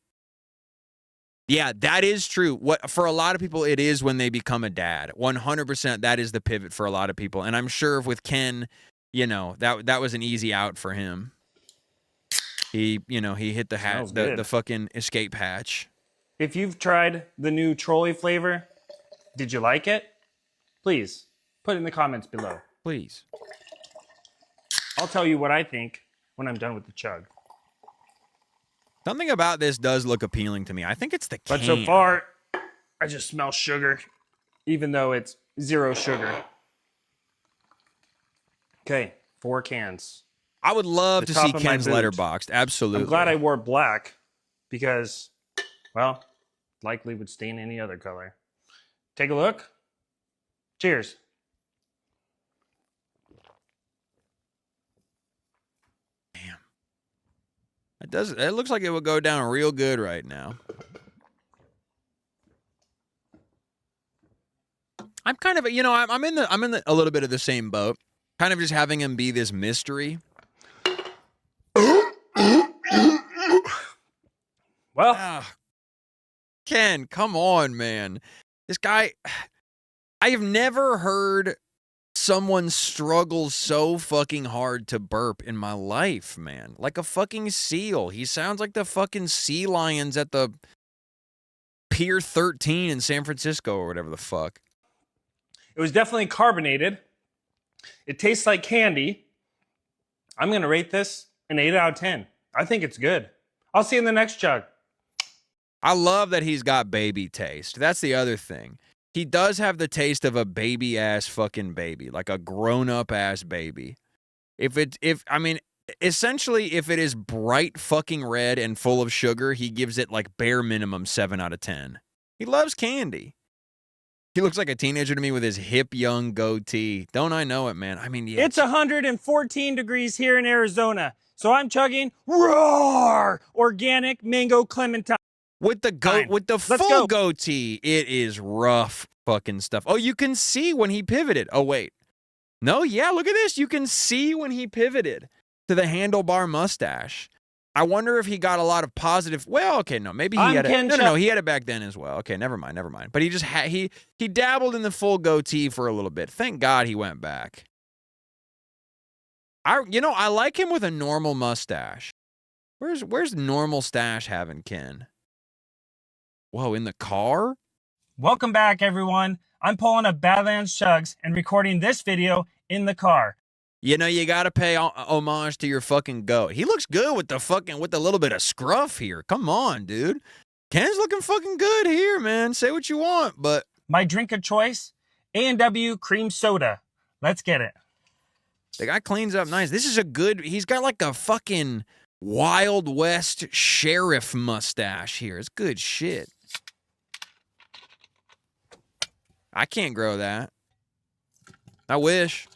Yeah, that is true. What for a lot of people, it is when they become a dad. 100%, that is the pivot for a lot of people. And I'm sure with Ken, that was an easy out for him. He hit the fucking escape hatch. If you've tried the new trolley flavor, did you like it? Please put it in the comments below. Please. I'll tell you what I think when I'm done with the chug. Something about this does look appealing to me. I think it's the can. But so far, I just smell sugar, even though it's 0 sugar. Okay, 4 cans. I would love to see Ken's letterboxed. Absolutely. I'm glad I wore black because, well, likely would stain any other color. Take a look. Cheers. Damn. It looks like it would go down real good right now. I'm kind of, I'm in a little bit of the same boat. Kind of just having him be this mystery. Well, Ken, come on, man. This guy, I have never heard someone struggle so fucking hard to burp in my life, man. Like a fucking seal. He sounds like the fucking sea lions at the Pier 13 in San Francisco or whatever the fuck. it was definitely carbonated. It tastes like candy. I'm going to rate this an 8 out of 10. I think it's good. I'll see you in the next chug. I love that he's got baby taste. That's the other thing. He does have the taste of a baby-ass fucking baby, like a grown-up-ass baby. Essentially, if it is bright fucking red and full of sugar, he gives it like bare minimum 7 out of 10. He loves candy. He looks like a teenager to me with his hip young goatee. Don't I know it, man? I mean, yeah. It's 114 degrees here in Arizona, so I'm chugging Roar Organic Mango Clementine. With the full goatee, it is rough fucking stuff. Oh, you can see when he pivoted. Oh, wait. No, yeah, look at this. You can see when he pivoted to the handlebar mustache. I wonder if he got a lot of positive. Well, okay, no, maybe he had it. No, he had it back then as well. Okay, never mind. But he just he dabbled in the full goatee for a little bit. Thank God he went back. I like him with a normal mustache. Where's normal stash having Ken? Whoa, in the car? Welcome back, everyone. I'm pulling up Badlands Chugs and recording this video in the car. You gotta pay homage to your fucking goat. He looks good with the little bit of scruff here. Come on, dude. Ken's looking fucking good here, man. Say what you want, but my drink of choice, A&W cream soda. Let's get it. The guy cleans up nice. This is he's got like a fucking Wild West sheriff mustache here. It's good shit. I can't grow that. I wish.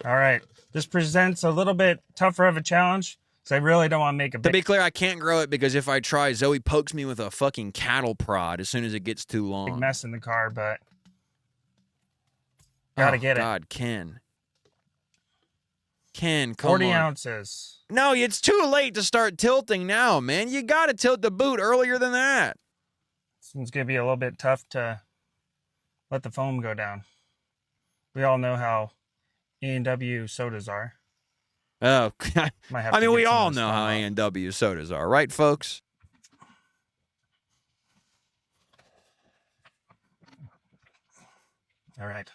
All right. This presents a little bit tougher of a challenge because I really don't want to make a To big be clear, I can't grow it because if I try, Zoe pokes me with a fucking cattle prod as soon as it gets too long. mess in the car, but gotta get God, Ken. Ken, it. come 40 on. ounces. No, it's too late to start tilting now, man. You got to tilt the boot earlier than that. This one's gonna be a little bit tough to let the foam go down. We all know how A&W sodas are. Oh, Might have I to mean, get we some of all this know foam how off. A&W sodas are, right, folks? All right.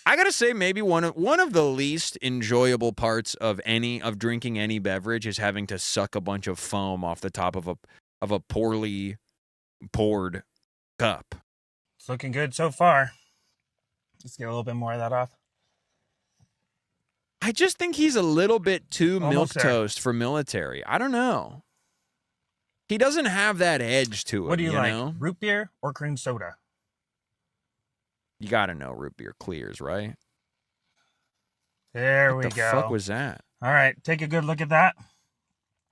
I gotta say, maybe one of the least enjoyable parts of drinking any beverage is having to suck a bunch of foam off the top of a poorly poured cup. It's looking good so far. Let's get a little bit more of that off. I just think he's a little bit too Almost there. milquetoast for military. I don't know. He doesn't have that edge to him. What do you like? Know? Root beer or cream soda? You gotta know root beer clears, right? There What we the go. fuck was that? All right, take a good look at that.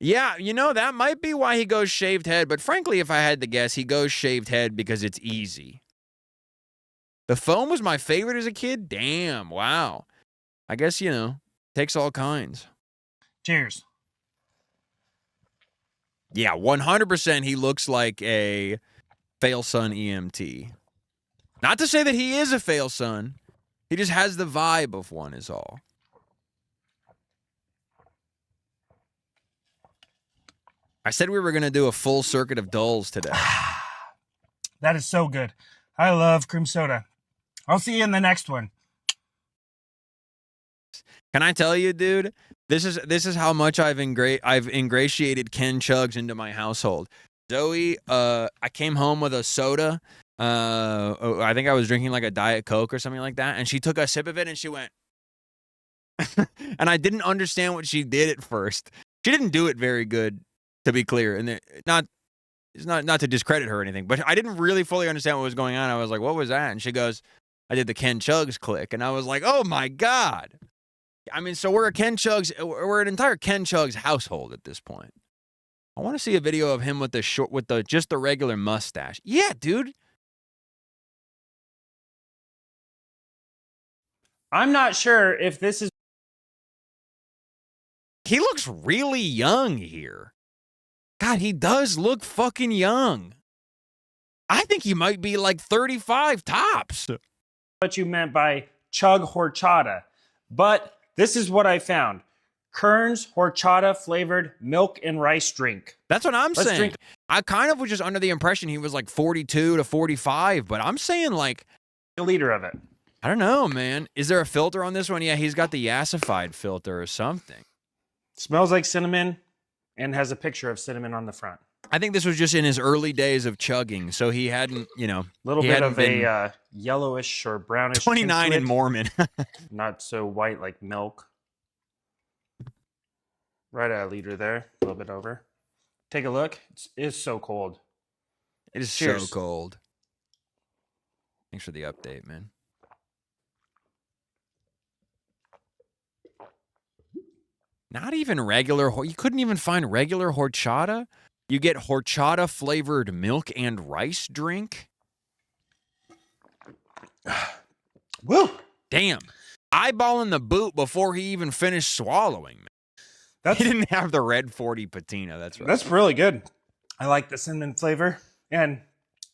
Yeah, that might be why he goes shaved head, but frankly, if I had to guess, he goes shaved head because it's easy. The foam was my favorite as a kid? Damn, wow. I guess, takes all kinds. Cheers. Yeah, 100% he looks like a fail son EMT. Not to say that he is a fail son. He just has the vibe of one is all. I said we were going to do a full circuit of dulls today. That is so good. I love cream soda. I'll see you in the next one. Can I tell you, dude? This is how much I've ingratiated Ken Chugs into my household. Zoe, I came home with a soda. I think I was drinking like a Diet Coke or something like that, and she took a sip of it and she went, and I didn't understand what she did at first. She didn't do it very good, to be clear, and it's not to discredit her or anything, but I didn't really fully understand what was going on. I was like, "What was that?" And she goes, "I did the Ken Chugs click," and I was like, "Oh my god!" I mean, so we're an entire Ken Chugs household at this point. I want to see a video of him with just the regular mustache. Yeah, dude. I'm not sure if this is... He looks really young here. God, he does look fucking young. I think he might be like 35 tops. what you meant by chug horchata, but this is what I found. Kern's horchata flavored milk and rice drink. That's what I'm Let's saying. drink. I kind of was just under the impression he was like 42 to 45, but I'm saying like, A liter of it. I don't know, man. Is there a filter on this one? Yeah, he's got the yassified filter or something. Smells like cinnamon and has a picture of cinnamon on the front. I think this was just in his early days of chugging, so he hadn't, A little he bit hadn't of been a yellowish or brownish. 29 tint to and it. Mormon. Not so white like milk. Right at a liter there, a little bit over. Take a look. It is so cold. It is Cheers. so cold. Thanks for the update, man. Not even regular. You couldn't even find regular horchata? You get horchata flavored milk and rice drink? Woo! Damn. Eyeballing the boot before he even finished swallowing. That's He didn't have the red 40 patina. That's right. That's really good. I like the cinnamon flavor, and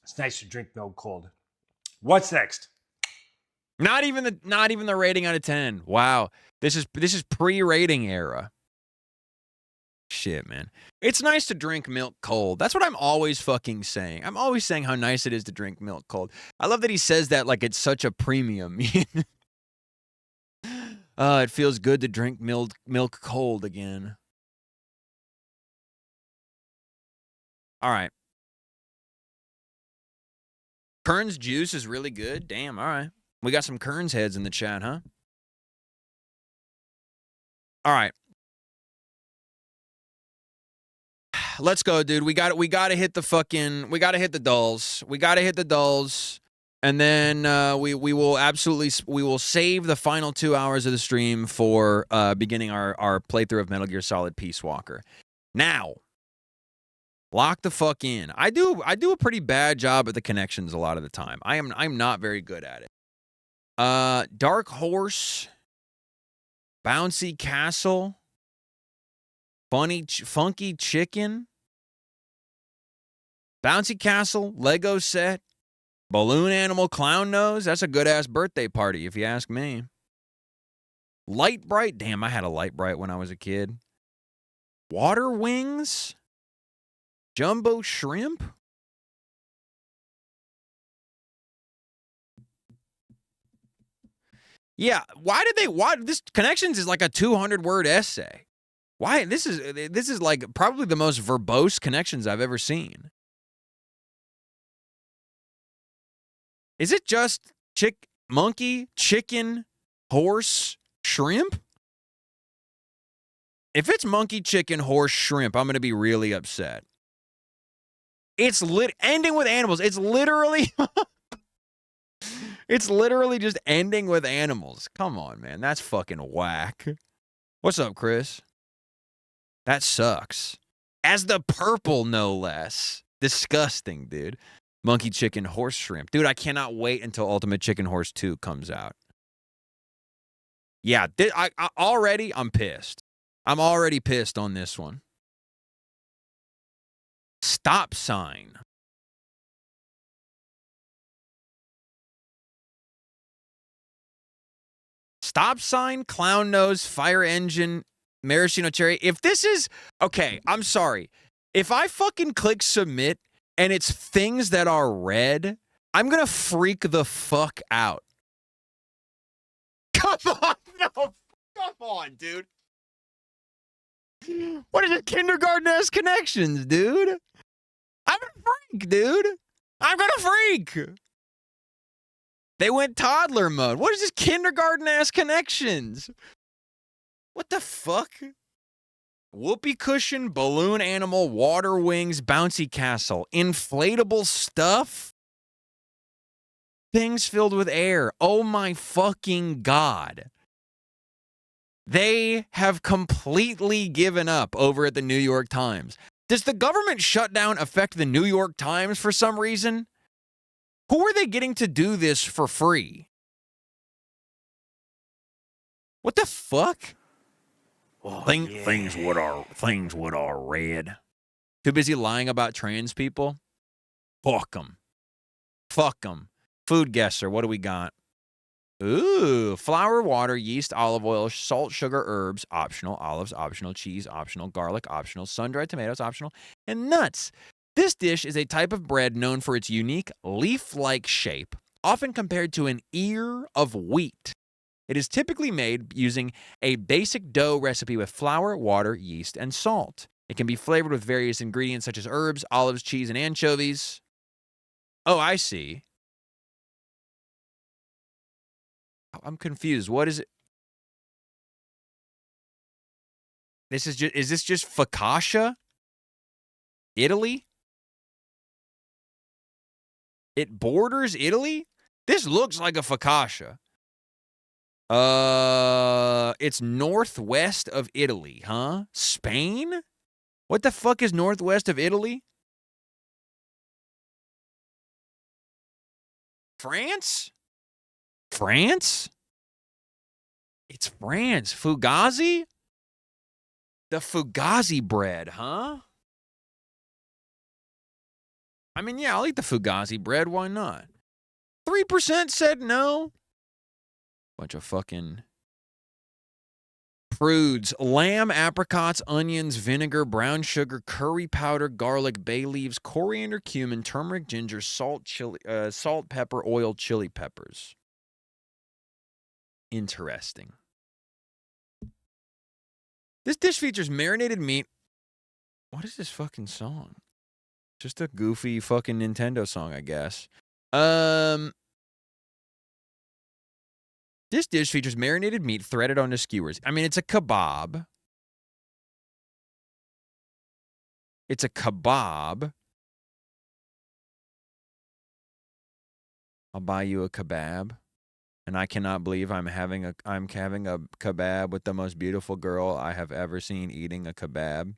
it's nice to drink milk cold. What's next? Not even the rating out of 10. Wow. This is pre-rating era. Shit, man. It's nice to drink milk cold. That's what I'm always fucking saying. I'm always saying how nice it is to drink milk cold. I love that he says that like it's such a premium. It feels good to drink milk cold again. All right. Kern's juice is really good. Damn, all right. We got some Kern's heads in the chat, huh? All right. Let's go, dude. We got to hit the dulls. We got to hit the dulls. And then we will absolutely we will save the final 2 hours of the stream for beginning our playthrough of Metal Gear Solid Peace Walker. Now, lock the fuck in. I do a pretty bad job at the connections a lot of the time. I'm not very good at it. Dark Horse, Bouncy Castle, Funky Chicken, Bouncy Castle, Lego set, Balloon Animal Clown Nose. That's a good-ass birthday party, if you ask me. Light Bright. Damn, I had a Light Bright when I was a kid. Water Wings. Jumbo Shrimp. Yeah, why this Connections is like a 200-word essay. Why? This is like probably the most verbose Connections I've ever seen. Is it just monkey, chicken, horse, shrimp? If it's monkey, chicken, horse, shrimp, I'm going to be really upset. It's ending with animals. It's literally it's literally just ending with animals. Come on, man. That's fucking whack. What's up, Chris? That sucks. As the purple, no less. Disgusting, dude. Monkey, chicken, horse, shrimp. Dude, I cannot wait until Ultimate Chicken Horse 2 comes out. Yeah, I'm pissed. I'm already pissed on this one. Stop sign. Stop sign, clown nose, fire engine, maraschino cherry. If this is... Okay, I'm sorry. If I fucking click submit and it's things that are red, I'm going to freak the fuck out. Come on. No. Come on, dude. What is it? Kindergarten-esque Connections, dude. I'm a freak, dude. I'm going to freak. They went toddler mode. What is this kindergarten-ass Connections? What the fuck? Whoopee cushion, balloon animal, water wings, bouncy castle, inflatable stuff, things filled with air. Oh my fucking God. They have completely given up over at the New York Times. Does the government shutdown affect the New York Times for some reason? Who are they getting to do this for free? What the fuck? Oh, things what are red. Too busy lying about trans people? Fuck them. Fuck them. Food guesser, what do we got? Ooh, flour, water, yeast, olive oil, salt, sugar, herbs, optional, olives, optional, cheese, optional, garlic, optional, sun-dried tomatoes, optional, and nuts. This dish is a type of bread known for its unique leaf-like shape, often compared to an ear of wheat. It is typically made using a basic dough recipe with flour, water, yeast, and salt. It can be flavored with various ingredients such as herbs, olives, cheese, and anchovies. Oh, I see. I'm confused. What is it? Is this just focaccia? Italy? It borders Italy? This looks like a focaccia. It's northwest of Italy, huh? Spain? What the fuck is northwest of Italy? France? France? It's France. Fugazi? The Fugazi bread, huh? I mean, yeah, I'll eat the Fugazi bread. Why not? 3% said no. Bunch of fucking prudes. Lamb, apricots, onions, vinegar, brown sugar, curry powder, garlic, bay leaves, coriander, cumin, turmeric, ginger, salt, pepper, oil, chili peppers. Interesting. This dish features marinated meat. What is this fucking song? Just a goofy fucking Nintendo song, I guess. This dish features marinated meat threaded onto skewers. I mean, it's a kebab. It's a kebab. I'll buy you a kebab. And I cannot believe I'm having a kebab with the most beautiful girl I have ever seen eating a kebab.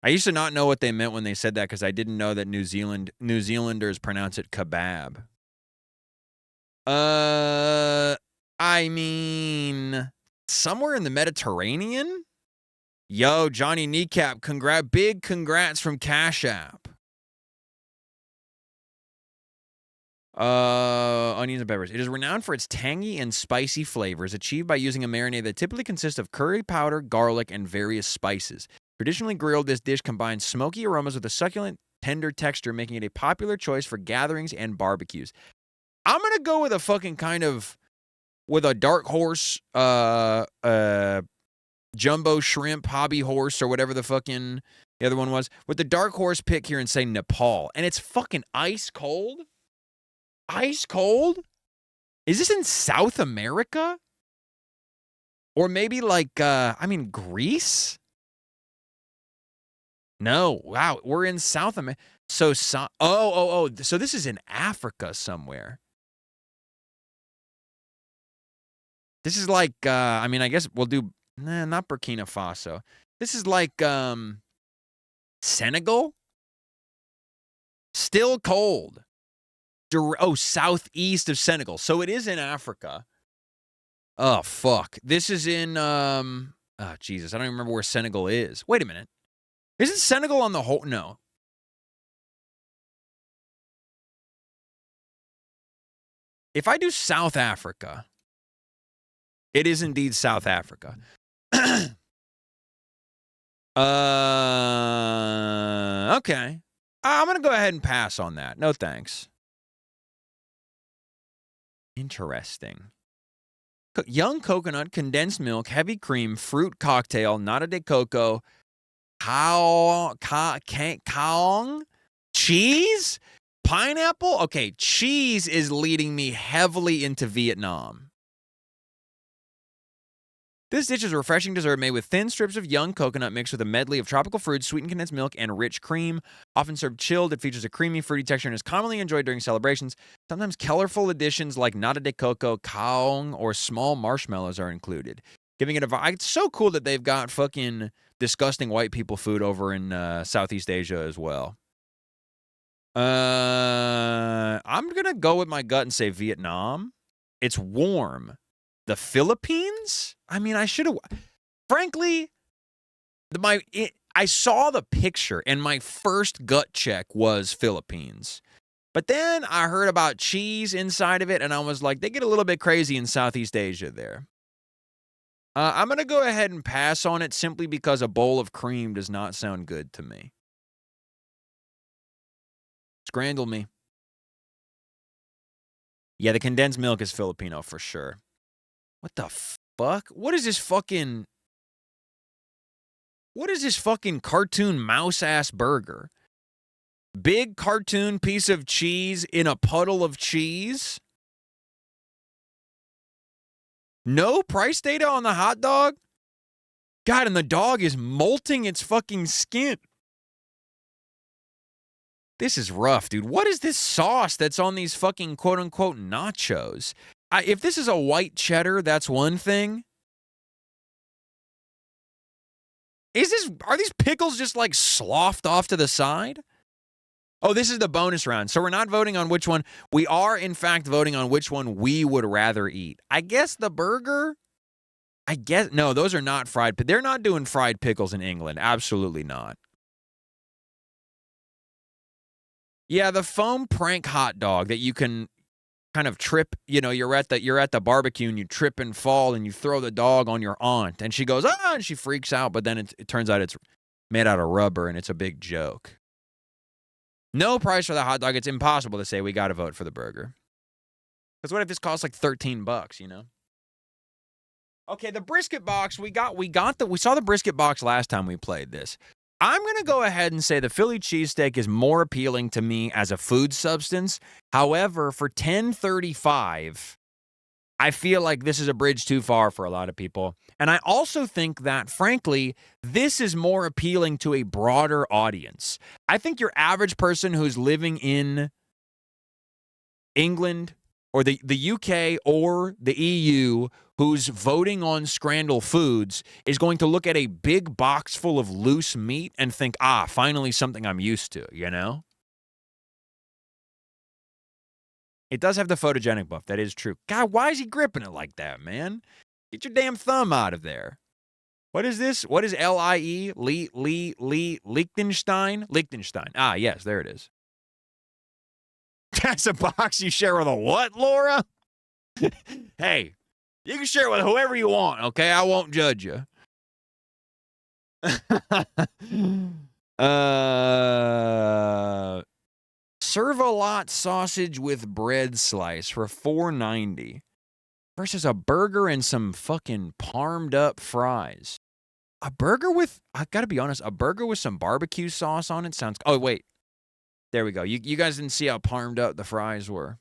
I used to not know what they meant when they said that because I didn't know that New Zealanders pronounce it kebab. I mean, somewhere in the Mediterranean? Yo, Johnny Kneecap, big congrats from Cash App. Onions and peppers. It is renowned for its tangy and spicy flavors, achieved by using a marinade that typically consists of curry powder, garlic, and various spices. Traditionally grilled, this dish combines smoky aromas with a succulent, tender texture, making it a popular choice for gatherings and barbecues. I'm gonna go with a fucking with a dark horse, jumbo shrimp, hobby horse, or whatever the fucking the other one was, with the dark horse pick here and say Nepal. And it's fucking ice cold? Ice cold? Is this in South America? Or maybe Greece? No. Wow, we're in South America. So this is in Africa somewhere. This is I guess we'll do, not Burkina Faso. This is Senegal? Still cold. Southeast of Senegal. So it is in Africa. Oh, fuck. This is in, Jesus. I don't even remember where Senegal is. Wait a minute. Isn't Senegal on the whole? No. If I do South Africa, it is indeed South Africa. Okay. I'm going to go ahead and pass on that. No thanks. Interesting. Young coconut, condensed milk, heavy cream, fruit cocktail, nata de coco, kaong, cheese, pineapple. Okay, cheese is leading me heavily into Vietnam. This dish is a refreshing dessert made with thin strips of young coconut mixed with a medley of tropical fruits, sweetened condensed milk, and rich cream. Often served chilled, it features a creamy, fruity texture and is commonly enjoyed during celebrations. Sometimes colorful additions like nata de coco, kaong, or small marshmallows are included, giving it a vibe. It's so cool that they've got fucking disgusting white people food over in Southeast Asia as well. I'm going to go with my gut and say Vietnam. It's warm. The Philippines? I mean, I should have. Frankly, I saw the picture and my first gut check was Philippines. But then I heard about cheese inside of it and I was like, they get a little bit crazy in Southeast Asia there. I'm going to go ahead and pass on it simply because a bowl of cream does not sound good to me. Scrandle me. Yeah, the condensed milk is Filipino for sure. What the fuck? What is this fucking cartoon mouse-ass burger? Big cartoon piece of cheese in a puddle of cheese? No price data on the hot dog? God, and the dog is molting its fucking skin. This is rough, dude. What is this sauce that's on these fucking quote-unquote nachos? If this is a white cheddar, that's one thing. Are these pickles just like sloughed off to the side? Oh, this is the bonus round. So we're not voting on which one. We are, in fact, voting on which one we would rather eat. I guess the burger? No, those are not fried. They're not doing fried pickles in England. Absolutely not. Yeah, the foam prank hot dog that you can kind of trip, you're at the barbecue and you trip and fall and you throw the dog on your aunt and she goes, and she freaks out, but then it turns out it's made out of rubber and it's a big joke. No price for the hot dog. It's impossible to say we got to vote for the burger. Because what if this costs like $13, Okay, the brisket box, we saw the brisket box last time we played this. I'm going to go ahead and say the Philly cheesesteak is more appealing to me as a food substance. However, for $10.35, I feel like this is a bridge too far for a lot of people. And I also think that, frankly, this is more appealing to a broader audience. I think your average person who's living in England or the UK or the EU who's voting on Scrandal Foods is going to look at a big box full of loose meat and think, finally something I'm used to, you know? It does have the photogenic buff. That is true. God, why is he gripping it like that, man? Get your damn thumb out of there. What is this? What is Liechtenstein? Liechtenstein. Ah, yes, there it is. That's a box you share with a what, Laura? Hey, you can share it with whoever you want, okay? I won't judge you. Serve-a-lot sausage with bread slice for $4.90 versus a burger and some fucking parmed up fries. A burger with, I gotta be honest, a burger with some barbecue sauce on it sounds, oh, wait. There we go. You guys didn't see how parmed up the fries were.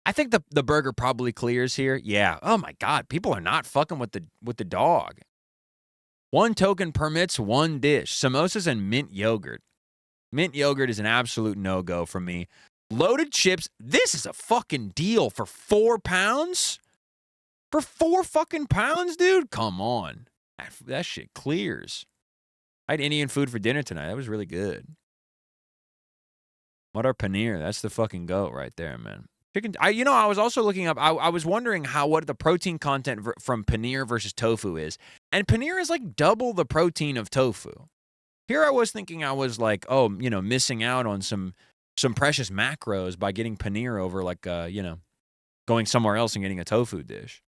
I think the burger probably clears here. Yeah. Oh my God. People are not fucking with the dog. One token permits one dish. Samosas and mint yogurt. Mint yogurt is an absolute no-go for me. Loaded chips. This is a fucking deal for £4? For 4 fucking pounds, dude? Come on. That shit clears. I had Indian food for dinner tonight. That was really good. Madar paneer. That's the fucking goat right there, man. Chicken. I was also looking up. I was wondering what the protein content from paneer versus tofu is, and paneer is like double the protein of tofu. Here I was thinking I was like, missing out on some precious macros by getting paneer over like going somewhere else and getting a tofu dish.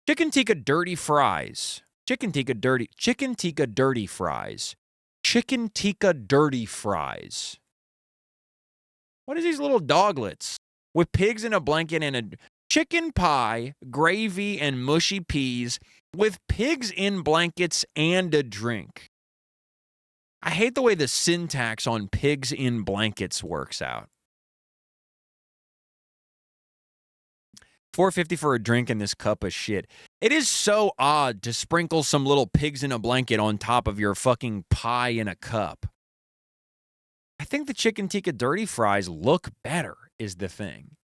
Chicken tikka dirty fries. Chicken tikka dirty fries. Chicken tikka dirty fries. What is these little doglets? With pigs in a blanket and a chicken pie, gravy, and mushy peas with pigs in blankets and a drink. I hate the way the syntax on pigs in blankets works out. $4.50 for a drink in this cup of shit. It is so odd to sprinkle some little pigs in a blanket on top of your fucking pie in a cup. I think the chicken tikka dirty fries look better is the thing.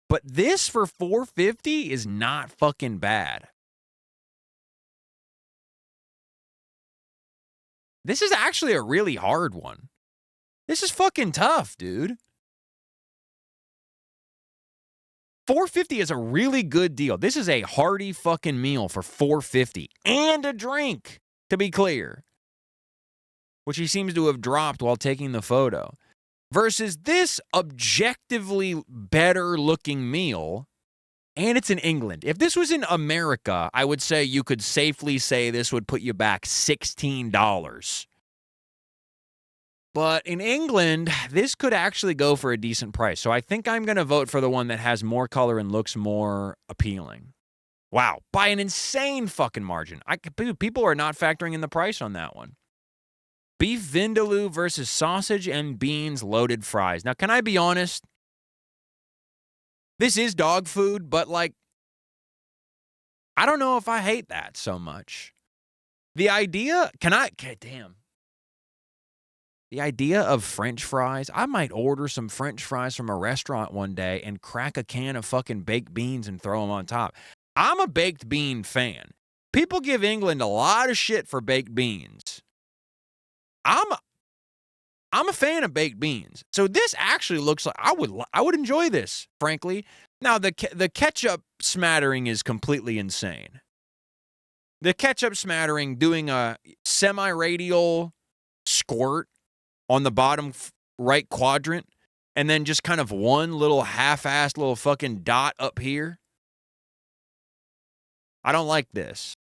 But this for $4.50 is not fucking bad. This is actually a really hard one. This is fucking tough, dude. $4.50 is a really good deal. This is a hearty fucking meal for $4.50 and a drink, to be clear, which he seems to have dropped while taking the photo, versus this objectively better looking meal, and it's in England. If this was in America, I would say you could safely say this would put you back $16. But in England, this could actually go for a decent price. So I think I'm going to vote for the one that has more color and looks more appealing. Wow, by an insane fucking margin. People are not factoring in the price on that one. Beef vindaloo versus sausage and beans loaded fries. Now, can I be honest? This is dog food, but like, I don't know if I hate that so much. The idea, the idea of French fries, I might order some French fries from a restaurant one day and crack a can of fucking baked beans and throw them on top. I'm a baked bean fan. People give England a lot of shit for baked beans. I'm a fan of baked beans. So this actually looks like I would enjoy this, frankly. Now the ketchup smattering is completely insane. The ketchup smattering doing a semi-radial squirt on the bottom right quadrant and then just kind of one little half-assed little fucking dot up here. I don't like this.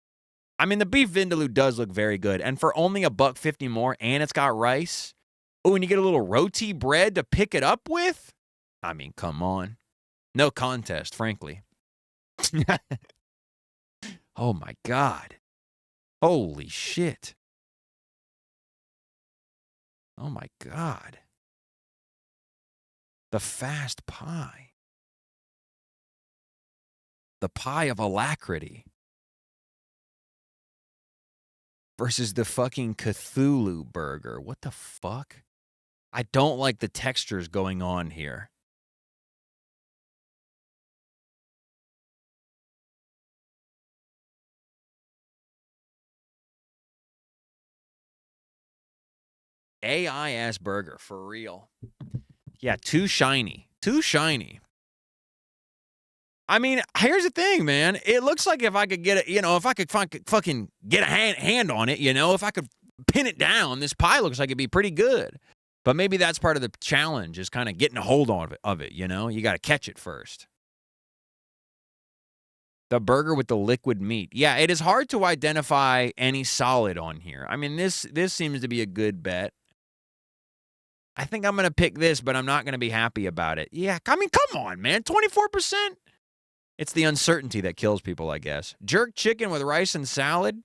I mean, the beef vindaloo does look very good, and for only $1.50 more, and it's got rice. Oh, and you get a little roti bread to pick it up with? I mean, come on. No contest, frankly. Oh, my God. Holy shit. Oh, my God. The fast pie. The pie of alacrity. Versus the fucking Cthulhu burger. What the fuck? I don't like the textures going on here. AI ass burger for real. Yeah, too shiny. Too shiny. I mean, here's the thing, man. It looks like if I could get it, you know, if I could fucking get a hand on it, you know, if I could pin it down, this pie looks like it'd be pretty good. But maybe that's part of the challenge, is kind of getting a hold of it, you know? You got to catch it first. The burger with the liquid meat. Yeah, it is hard to identify any solid on here. I mean, this seems to be a good bet. I think I'm going to pick this, but I'm not going to be happy about it. Yeah, I mean, come on, man. 24%? It's the uncertainty that kills people, I guess. Jerk chicken with rice and salad.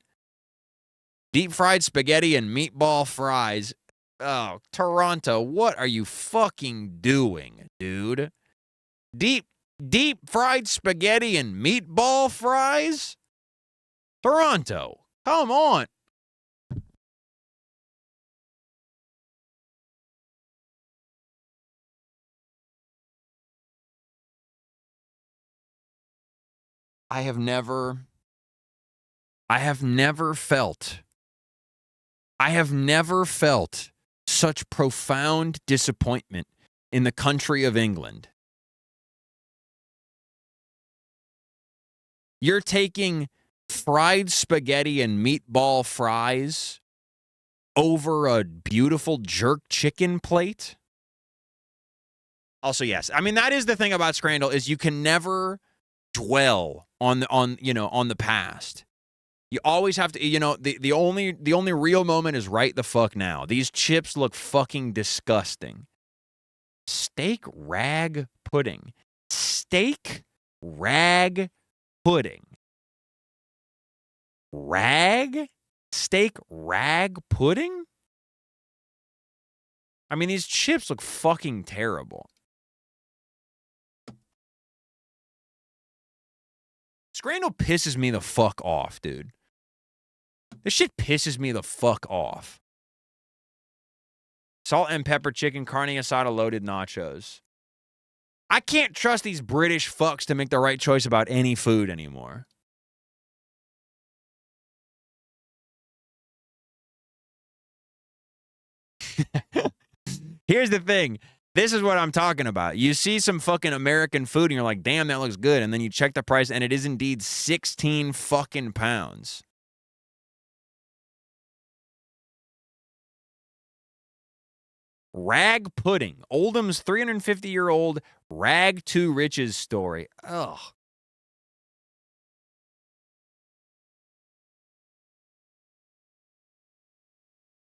Deep fried spaghetti and meatball fries. Oh, Toronto, what are you fucking doing, dude? Deep fried spaghetti and meatball fries? Toronto, come on. I have never felt such profound disappointment in the country of England. You're taking fried spaghetti and meatball fries over a beautiful jerk chicken plate? Also, yes. I mean, that is the thing about Scrandal, is you can never dwell on the past. You always have to, you know, the only real moment is right the fuck now. These chips look fucking disgusting. Steak rag pudding. Steak rag pudding. Rag? Steak rag pudding? I mean, these chips look fucking terrible. Scrandal pisses me the fuck off, dude. This shit pisses me the fuck off. Salt and pepper chicken, carne asada loaded nachos. I can't trust these British fucks to make the right choice about any food anymore. Here's the thing. This is what I'm talking about. You see some fucking American food and you're like, damn, that looks good. And then you check the price and it is indeed 16 fucking pounds. Rag pudding. Oldham's 350-year-old rag to riches story. Ugh.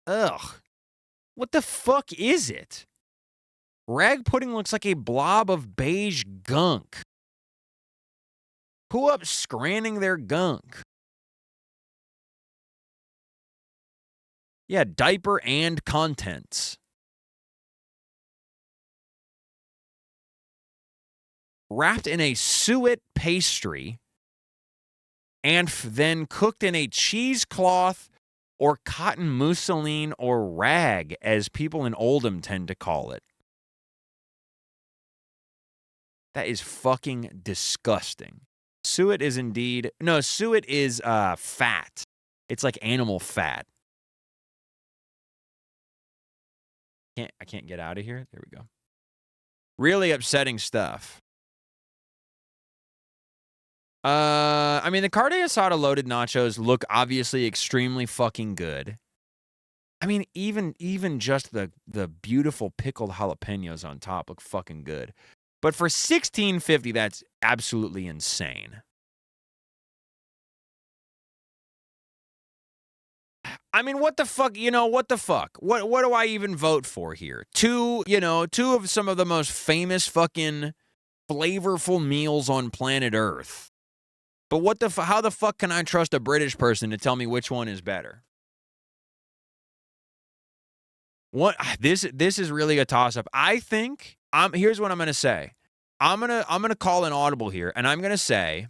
Ugh. What the fuck is it? Rag pudding looks like a blob of beige gunk. Who up scranning their gunk? Yeah, diaper and contents. Wrapped in a suet pastry and then cooked in a cheesecloth or cotton mousseline or rag, as people in Oldham tend to call it. That is fucking disgusting. Suet is indeed... No, suet is fat. It's like animal fat. I can't get out of here. There we go. Really upsetting stuff. I mean, the carne asada loaded nachos look obviously extremely fucking good. I mean, even just the beautiful pickled jalapenos on top look fucking good. But for $16.50, that's absolutely insane. I mean, what the fuck? You know, what the fuck? What do I even vote for here? Two of some of the most famous fucking flavorful meals on planet Earth. But how the fuck can I trust a British person to tell me which one is better? This is really a toss-up. I think here's what I'm gonna say. I'm gonna call an audible here, and I'm gonna say,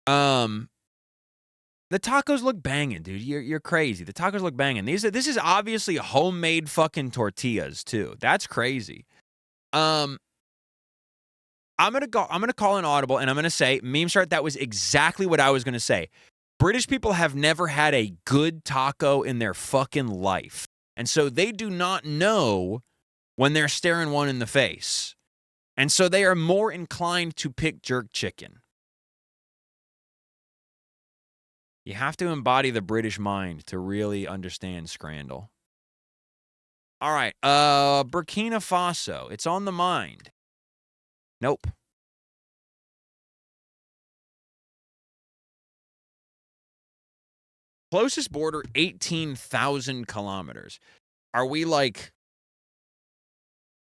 the tacos look banging, dude. You're crazy. The tacos look banging. This is obviously homemade fucking tortillas too. That's crazy. I'm gonna call an audible, and I'm gonna say, Meme Start, that was exactly what I was gonna say. British people have never had a good taco in their fucking life. And so they do not know when they're staring one in the face. And so they are more inclined to pick jerk chicken. You have to embody the British mind to really understand Scrandle. All right, Burkina Faso. It's on the mind. Nope. Closest border, 18,000 kilometers. Are we like...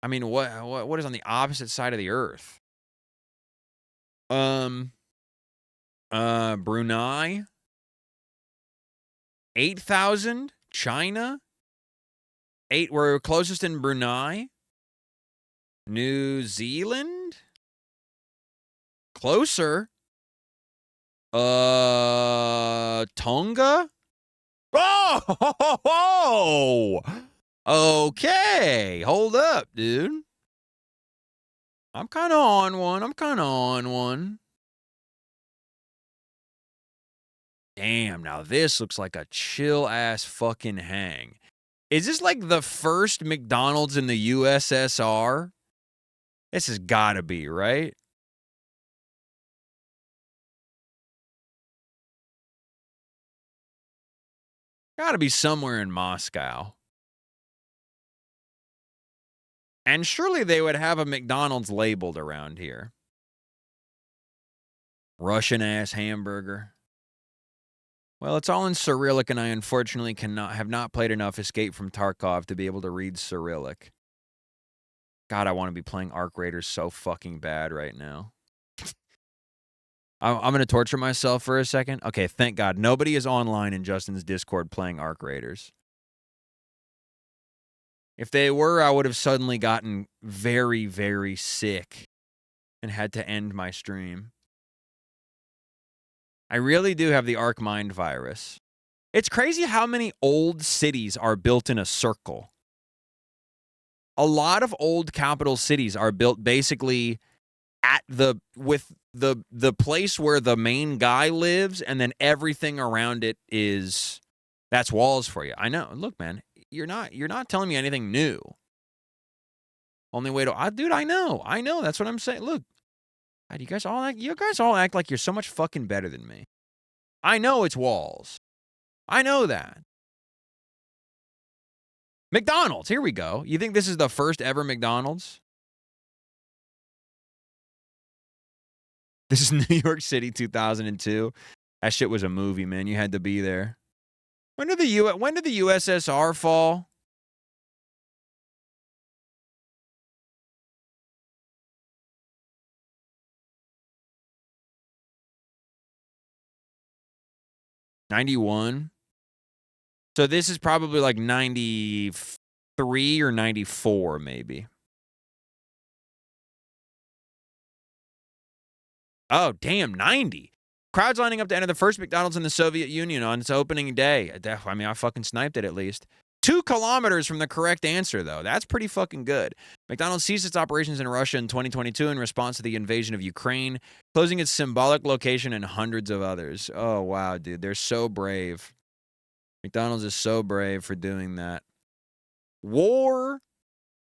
I mean, what is on the opposite side of the earth? Brunei? 8,000? China? We're closest in Brunei? New Zealand? Closer? Tonga? Oh! Okay. Hold up, dude. I'm kind of on one. Damn, now this looks like a chill-ass fucking hang. Is this like the first McDonald's in the USSR? This has gotta be, right? Gotta be somewhere in Moscow. And surely they would have a McDonald's labeled around here. Russian-ass hamburger. Well, it's all in Cyrillic, and I unfortunately have not played enough Escape from Tarkov to be able to read Cyrillic. God, I want to be playing Arc Raiders so fucking bad right now. I'm going to torture myself for a second. Okay, thank God. Nobody is online in Justin's Discord playing Arc Raiders. If they were, I would have suddenly gotten very, very sick and had to end my stream. I really do have the Arc Mind virus. It's crazy how many old cities are built in a circle. A lot of old capital cities are built basically at the place where the main guy lives, and then everything around it that's walls for you. I know. Look, man, you're not telling me anything new. Only way to dude, I know. That's what I'm saying. Look. God, you guys all act like you're so much fucking better than me. I know it's walls. I know that. McDonald's, here we go. You think this is the first ever McDonald's? This is New York City, 2002. That shit was a movie, man. You had to be there. When did the USSR fall? '91. So this is probably like 93 or 94, maybe. Oh, damn, 90. Crowds lining up to enter the first McDonald's in the Soviet Union on its opening day. I mean, I fucking sniped it at least. 2 kilometers from the correct answer, though. That's pretty fucking good. McDonald's ceased its operations in Russia in 2022 in response to the invasion of Ukraine, closing its symbolic location and hundreds of others. Oh, wow, dude. They're so brave. McDonald's is so brave for doing that. War.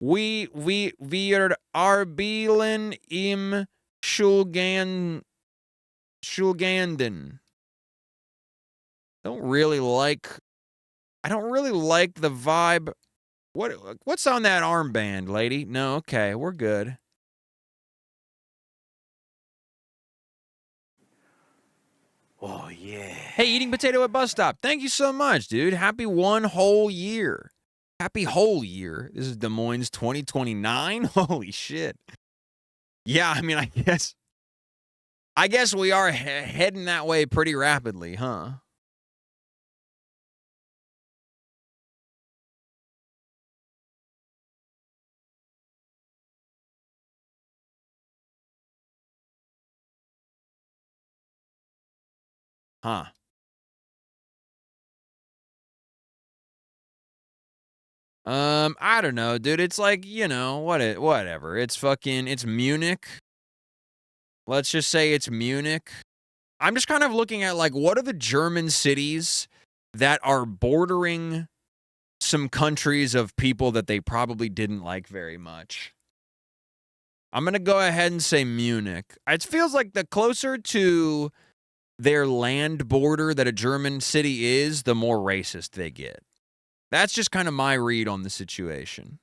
Wir arbeiten im Schulganden. I don't really like the vibe. What's on that armband, lady? No, okay, we're good. Oh, yeah. Hey, eating potato at bus stop. Thank you so much, dude. Happy one whole year. Happy whole year. This is Des Moines 2029. Holy shit. Yeah, I mean, I guess we are heading that way pretty rapidly, huh? Huh. I don't know, dude. It's like, whatever. It's Munich. Let's just say it's Munich. I'm just kind of looking at, like, what are the German cities that are bordering some countries of people that they probably didn't like very much? I'm going to go ahead and say Munich. It feels like the closer to their land border that a German city is, the more racist they get. That's just kind of my read on the situation.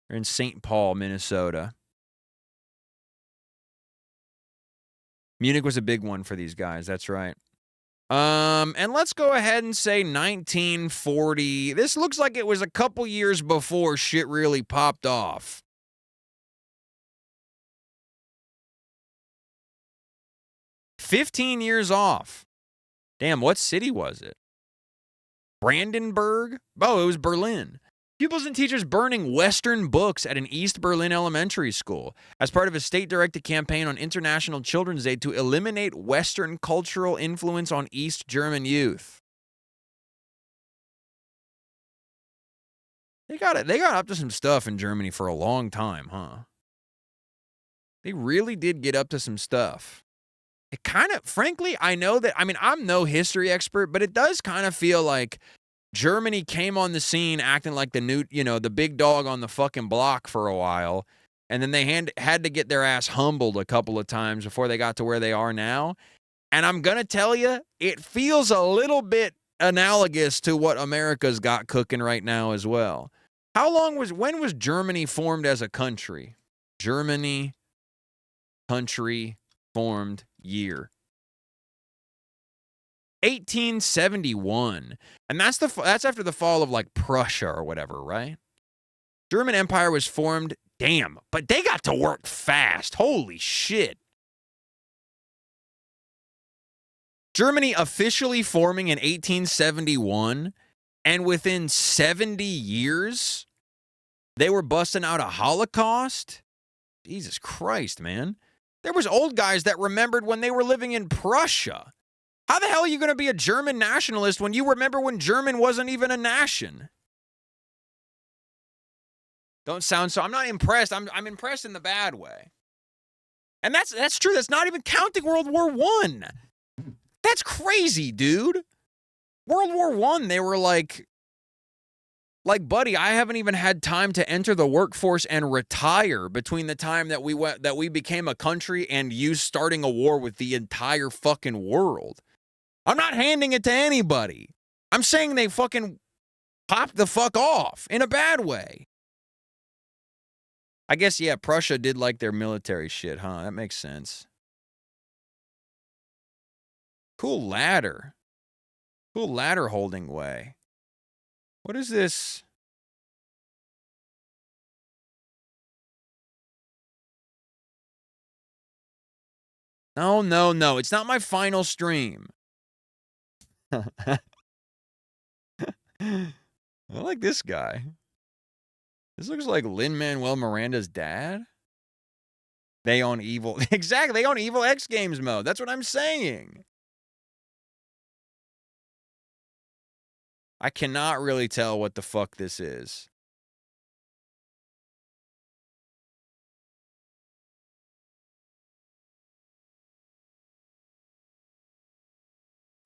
They're in St. Paul, Minnesota. Munich was a big one for these guys. That's right. And let's go ahead and say 1940. This looks like it was a couple years before shit really popped off. $15 off. Damn, what city was it? Brandenburg? Oh, it was Berlin. Pupils and teachers burning Western books at an East Berlin elementary school as part of a state-directed campaign on International Children's Day to eliminate Western cultural influence on East German youth. They got up to some stuff in Germany for a long time, huh? They really did get up to some stuff. It kind of, frankly, I know that, I mean, I'm no history expert, but it does kind of feel like Germany came on the scene acting like the new, the big dog on the fucking block for a while, and then they had to get their ass humbled a couple of times before they got to where they are now. And I'm going to tell you, it feels a little bit analogous to what America's got cooking right now as well. When was Germany formed as a country? Germany, country, formed, year. 1871. And that's after the fall of, like, Prussia or whatever, right? German Empire was formed, damn, but they got to work fast. Holy shit. Germany officially forming in 1871, and within 70 years, they were busting out a Holocaust? Jesus Christ, man. There was old guys that remembered when they were living in Prussia. How the hell are you going to be a German nationalist when you remember when German wasn't even a nation? Don't sound so. I'm not impressed. I'm impressed in the bad way. And that's true. That's not even counting World War I. That's crazy, dude. World War I, they were like, buddy, I haven't even had time to enter the workforce and retire between the time that we became a country and you starting a war with the entire fucking world. I'm not handing it to anybody. I'm saying they fucking popped the fuck off in a bad way. I guess, yeah, Prussia did like their military shit, huh? That makes sense. Cool ladder. Cool ladder holding way. What is this? No. It's not my final stream. I like this guy. This looks like Lin-Manuel Miranda's dad. They own evil. Exactly. They own evil X Games mode. That's what I'm saying. I cannot really tell what the fuck this is.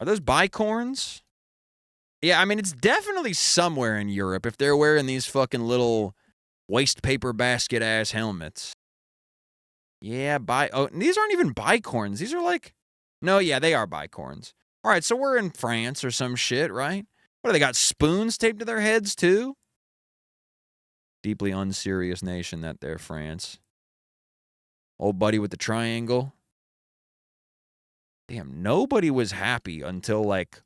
Are those bicorns? Yeah, I mean, it's definitely somewhere in Europe if they're wearing these fucking little waste paper basket ass helmets. Yeah, these aren't even bicorns. These are like, no, yeah, they are bicorns. All right, so we're in France or some shit, right? What, do they got spoons taped to their heads too? Deeply unserious nation that they're, France. Old buddy with the triangle. Damn, nobody was happy until like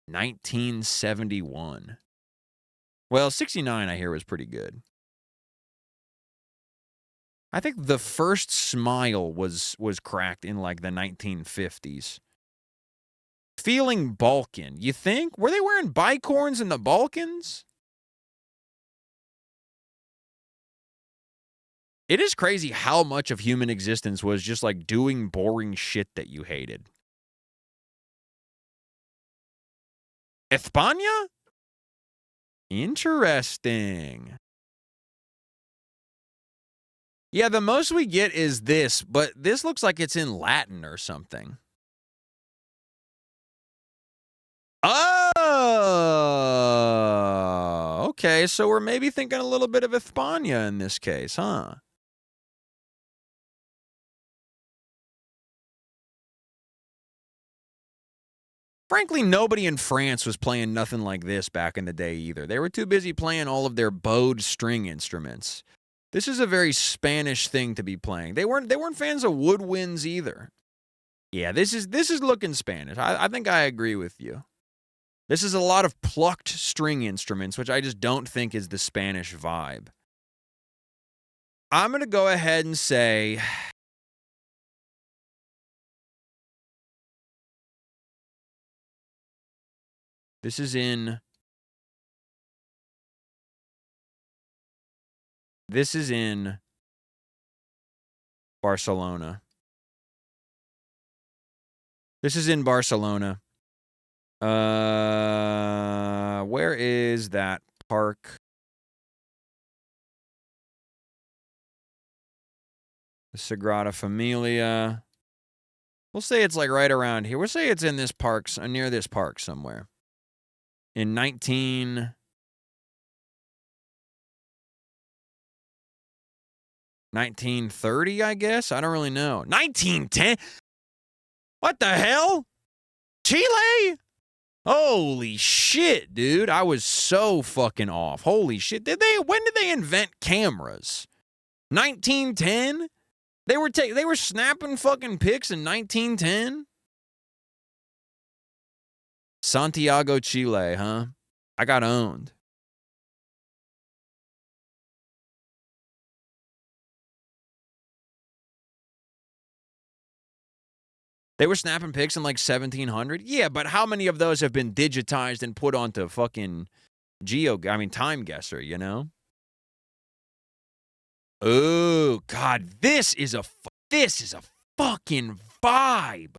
1971. Well, 69 I hear was pretty good. I think the first smile was cracked in like the 1950s. Feeling Balkan, you think? Were they wearing bicorns in the Balkans? It is crazy how much of human existence was just like doing boring shit that you hated. España? Interesting. Yeah, the most we get is this, but this looks like it's in Latin or something. Oh, okay. So we're maybe thinking a little bit of España in this case, huh? Frankly, nobody in France was playing nothing like this back in the day either. They were too busy playing all of their bowed string instruments. This is a very Spanish thing to be playing. They weren't fans of woodwinds either. Yeah, this is looking Spanish. I think I agree with you. This is a lot of plucked string instruments, which I just don't think is the Spanish vibe. I'm going to go ahead and say this is in Barcelona. This is in Barcelona. Where is that park? The Sagrada Familia. We'll say it's like right around here. We'll say it's in this park, near this park somewhere. In 1930, I guess? I don't really know. 1910? What the hell? Chile? Holy shit, dude. I was so fucking off. Holy shit. When did they invent cameras? 1910? They were snapping fucking pics in 1910? Santiago, Chile, huh? I got owned. They were snapping pics in like 1700? Yeah, but how many of those have been digitized and put onto fucking time guesser, you know? Oh, God, this is a fucking vibe.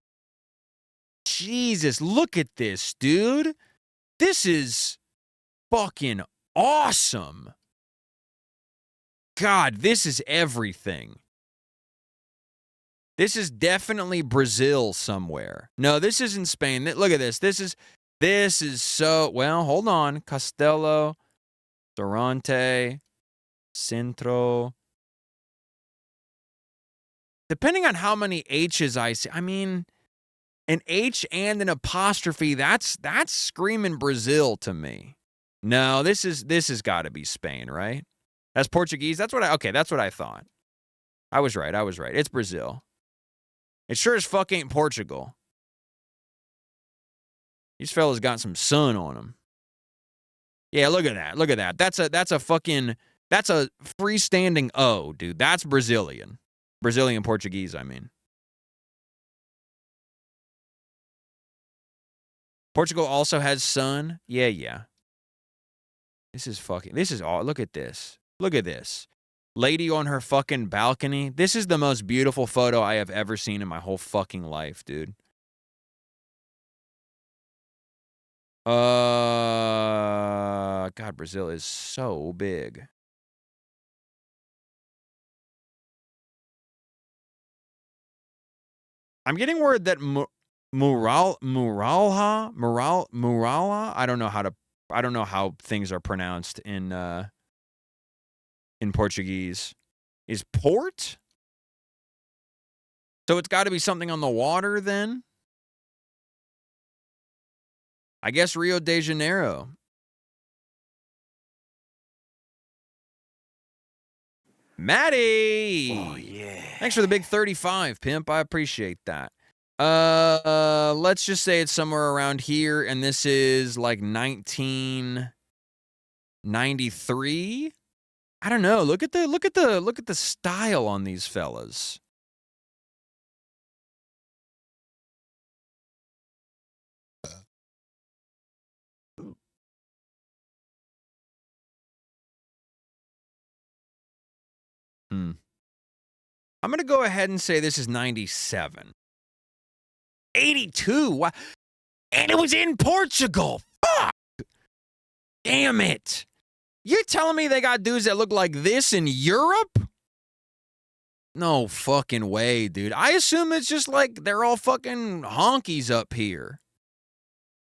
Jesus, look at this, dude. This is fucking awesome. God, this is everything. This is definitely Brazil somewhere. No, this isn't Spain. Look at this. This is so, well, hold on. Castelo, Durante, Centro. Depending on how many H's I see, I mean, an H and an apostrophe, that's screaming Brazil to me. No, this has got to be Spain, right? That's Portuguese. That's what I thought. I was right. It's Brazil. It sure as fuck ain't Portugal. These fellas got some sun on them. Yeah, look at that. That's a freestanding O, dude. That's Brazilian. Brazilian Portuguese, I mean. Portugal also has sun. Yeah. This is all. Look at this. Lady on her fucking balcony. This is the most beautiful photo I have ever seen in my whole fucking life, dude. God, Brazil is so big. I'm getting word that Muralha. I don't know how things are pronounced in Portuguese. Is port? So it's got to be something on the water then? I guess Rio de Janeiro. Maddie! Oh, yeah. Thanks for the big 35, pimp. I appreciate that. Let's just say it's somewhere around here, and this is like 1993. I don't know. Look at the style on these fellas. I'm going to go ahead and say this is 97. 82? What? And it was in Portugal. Fuck! Damn it. You're telling me they got dudes that look like this in Europe? No fucking way, dude. I assume it's just like they're all fucking honkies up here.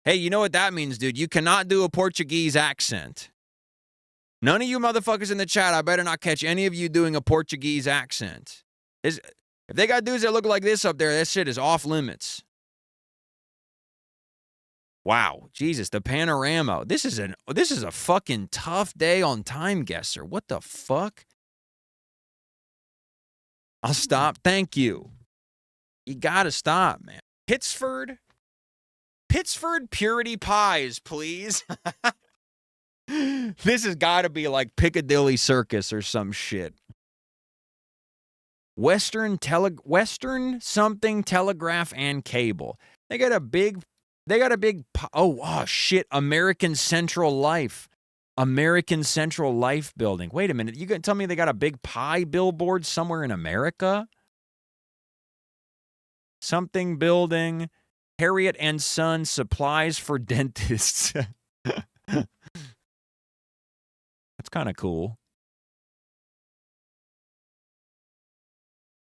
Hey, you know what that means, dude? You cannot do a Portuguese accent. None of you motherfuckers in the chat, I better not catch any of you doing a Portuguese accent. If they got dudes that look like this up there, that shit is off limits. Wow, Jesus, the panorama. This is a fucking tough day on Time Guesser. What the fuck? I'll stop. Thank you. You gotta stop, man. Pittsford Purity Pies, please. This has got to be like Piccadilly Circus or some shit. Western something telegraph and cable. They got a big oh shit, American Central Life building. Wait a minute, you gonna tell me they got a big pie billboard somewhere in America? Something building, Harriet and Son supplies for dentists. That's kind of cool.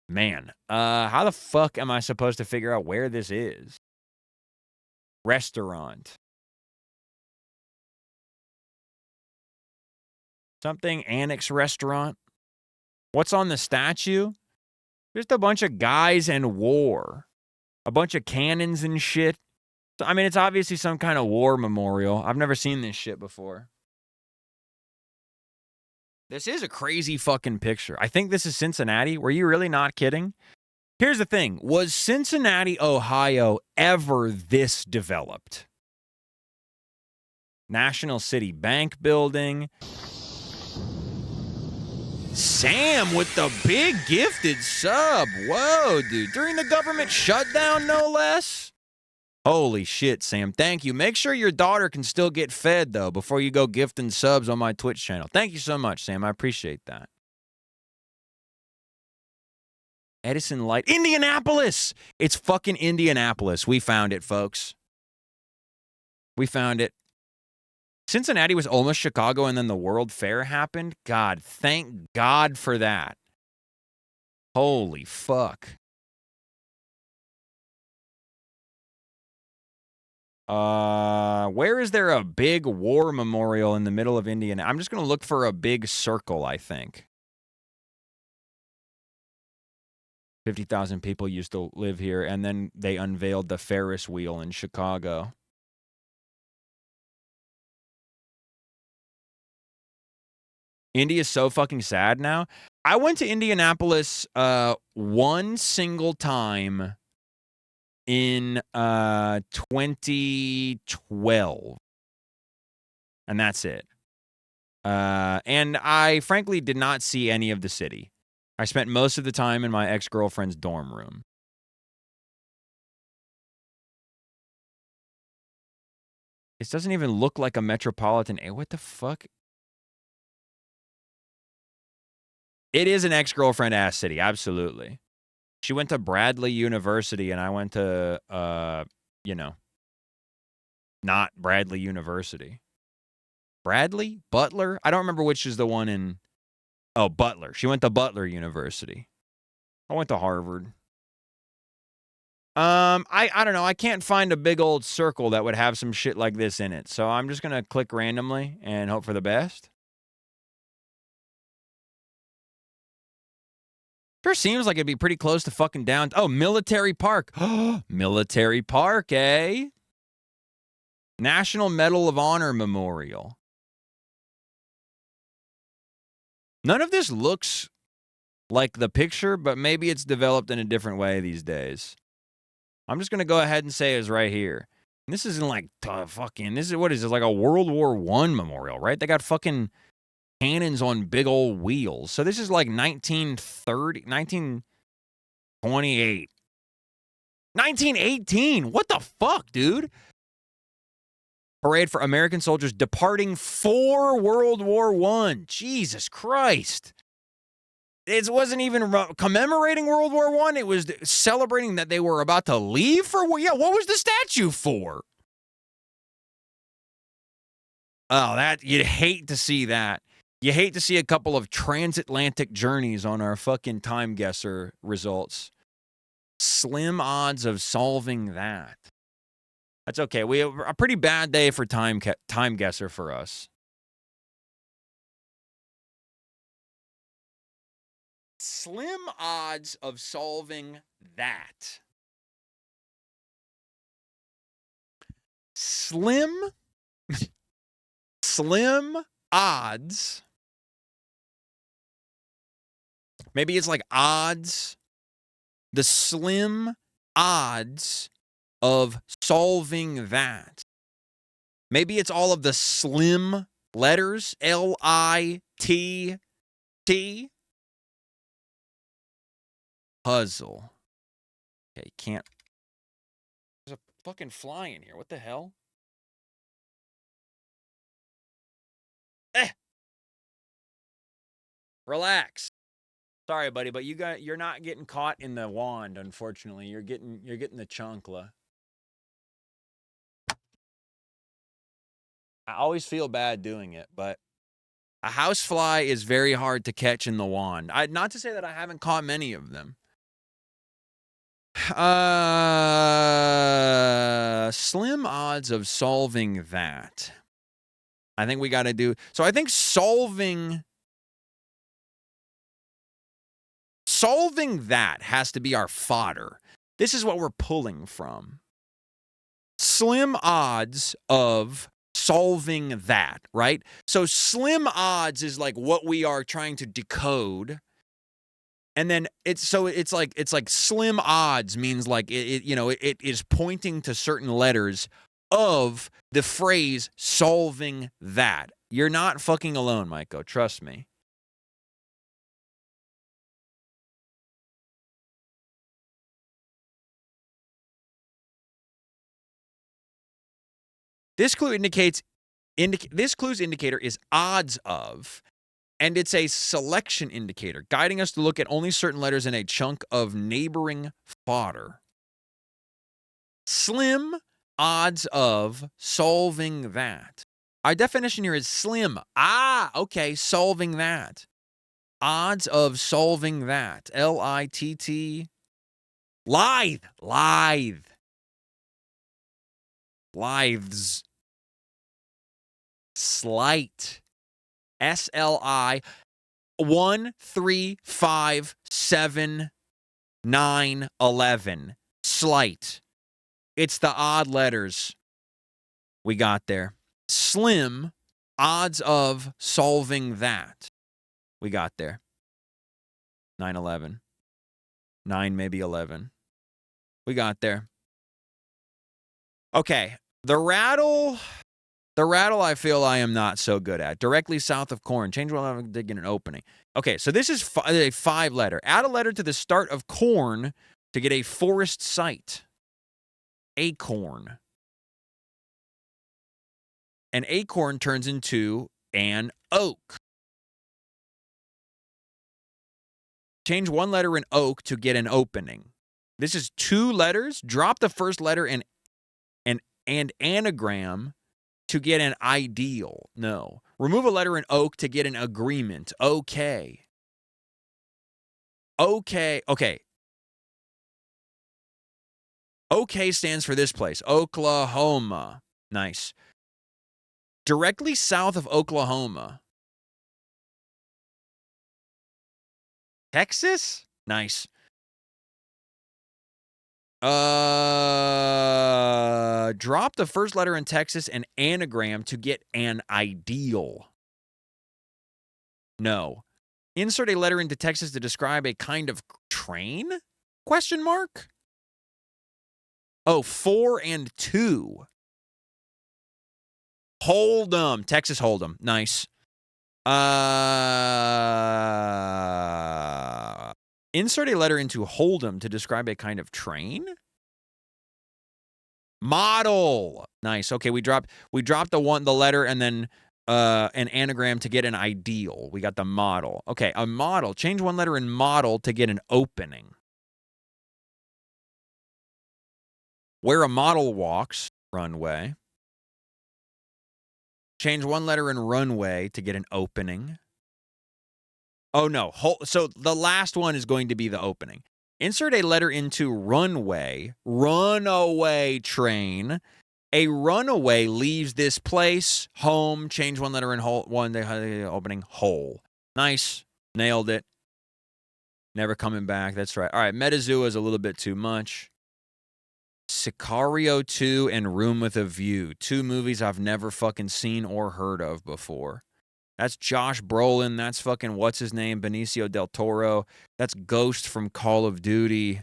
Man, how the fuck am I supposed to figure out where this is? Restaurant. Something annex restaurant. What's on the statue? Just a bunch of guys and war. A bunch of cannons and shit. I mean, it's obviously some kind of war memorial. I've never seen this shit before. This is a crazy fucking picture. I think this is Cincinnati. Were you really not kidding? Here's the thing. Was Cincinnati, Ohio ever this developed? National City Bank building. Sam with the big gifted sub. Whoa, dude. During the government shutdown, no less? Holy shit, Sam. Thank you. Make sure your daughter can still get fed, though, before you go gifting subs on my Twitch channel. Thank you so much, Sam. I appreciate that. Edison Light. Indianapolis! It's fucking Indianapolis. We found it, folks. We found it. Cincinnati was almost Chicago, and then the World Fair happened. God, thank God for that. Holy fuck. Where is there a big war memorial in the middle of Indiana? I'm just going to look for a big circle, I think. 50,000 people used to live here, and then they unveiled the Ferris wheel in Chicago. India's so fucking sad now. I went to Indianapolis one single time in 2012. And that's it. And I frankly did not see any of the city. I spent most of the time in my ex-girlfriend's dorm room. This doesn't even look like a metropolitan. What the fuck? It is an ex-girlfriend ass city, absolutely. She went to Bradley University, and I went to, not Bradley University. Bradley? Butler? I don't remember which is the one in... Oh, Butler. She went to Butler University. I went to Harvard. I don't know. I can't find a big old circle that would have some shit like this in it. So I'm just going to click randomly and hope for the best. Sure seems like it'd be pretty close to fucking down. Oh, Military Park. Military Park, eh? National Medal of Honor Memorial. None of this looks like the picture, but maybe it's developed in a different way these days. I'm just going to go ahead and say it's right here. And this isn't like what is it, like a World War I memorial, right? They got fucking cannons on big old wheels. So this is like 1928. 1918. What the fuck, dude? Parade for American soldiers departing for World War I. Jesus Christ. It wasn't even commemorating World War I. It was celebrating that they were about to leave for war. Yeah, what was the statue for? Oh, that you'd hate to see that. You hate to see a couple of transatlantic journeys on our fucking time guesser results. Slim odds of solving that. That's okay. We have a pretty bad day for time guesser for us. Slim odds of solving that. Slim odds. Maybe it's like odds. The slim odds of solving that. Maybe it's all of the slim letters. L-I-T-T. Puzzle. Okay, can't. There's a fucking fly in here. What the hell? Relax. Sorry, buddy, but you're not getting caught in the wand, unfortunately. You're getting the chunkla. I always feel bad doing it, but a housefly is very hard to catch in the wand. Not to say that I haven't caught many of them. Slim odds of solving that. I think we got to do. So I think solving that has to be our fodder. This is what we're pulling from. Slim odds of solving that, right? So slim odds is like what we are trying to decode. And then it's like slim odds means like it is pointing to certain letters of the phrase solving that. You're not fucking alone, Maiko. Trust me. This clue this clue's indicator is odds of, and it's a selection indicator, guiding us to look at only certain letters in a chunk of neighboring fodder. Slim odds of solving that. Our definition here is slim. Okay, solving that. Odds of solving that. L-I-T-T. Lithe. Lithes. Slight. S-L-I 1, 3, 5, 7, 9, 11. Slight. It's the odd letters we got there. Slim, odds of solving that. We got there. 9, 11. 9, maybe 11. We got there. Okay. The rattle, I feel I am not so good at. Directly south of corn. Change one to get an opening. Okay, so this is a 5-letter. Add a letter to the start of corn to get a forest site. Acorn. An acorn turns into an oak. Change one letter in oak to get an opening. This is 2 letters. Drop the first letter and anagram to get an ideal. No. Remove a letter in oak to get an agreement. Okay. Okay. OK stands for this place. Oklahoma. Nice. Directly south of Oklahoma. Texas? Nice. Drop the first letter in Texas and anagram to get an ideal. No. Insert a letter into Texas to describe a kind of train? Question mark? Oh, 4 and 2. Hold'em. Texas Hold'em. Nice. Insert a letter into Hold'em to describe a kind of train? Model. Nice. Okay, we dropped the letter and then an anagram to get an ideal. We got the model. Okay, a model. Change one letter in model to get an opening. Where a model walks, runway. Change one letter in runway to get an opening. Oh, no. So the last one is going to be the opening. Insert a letter into runway, runaway train. A runaway leaves this place, home, change one letter in whole, opening, whole. Nice. Nailed it. Never coming back. That's right. All right, Metazoo is a little bit too much. Sicario 2 and Room with a View. 2 movies I've never fucking seen or heard of before. That's Josh Brolin. That's fucking, what's his name? Benicio del Toro. That's Ghost from Call of Duty.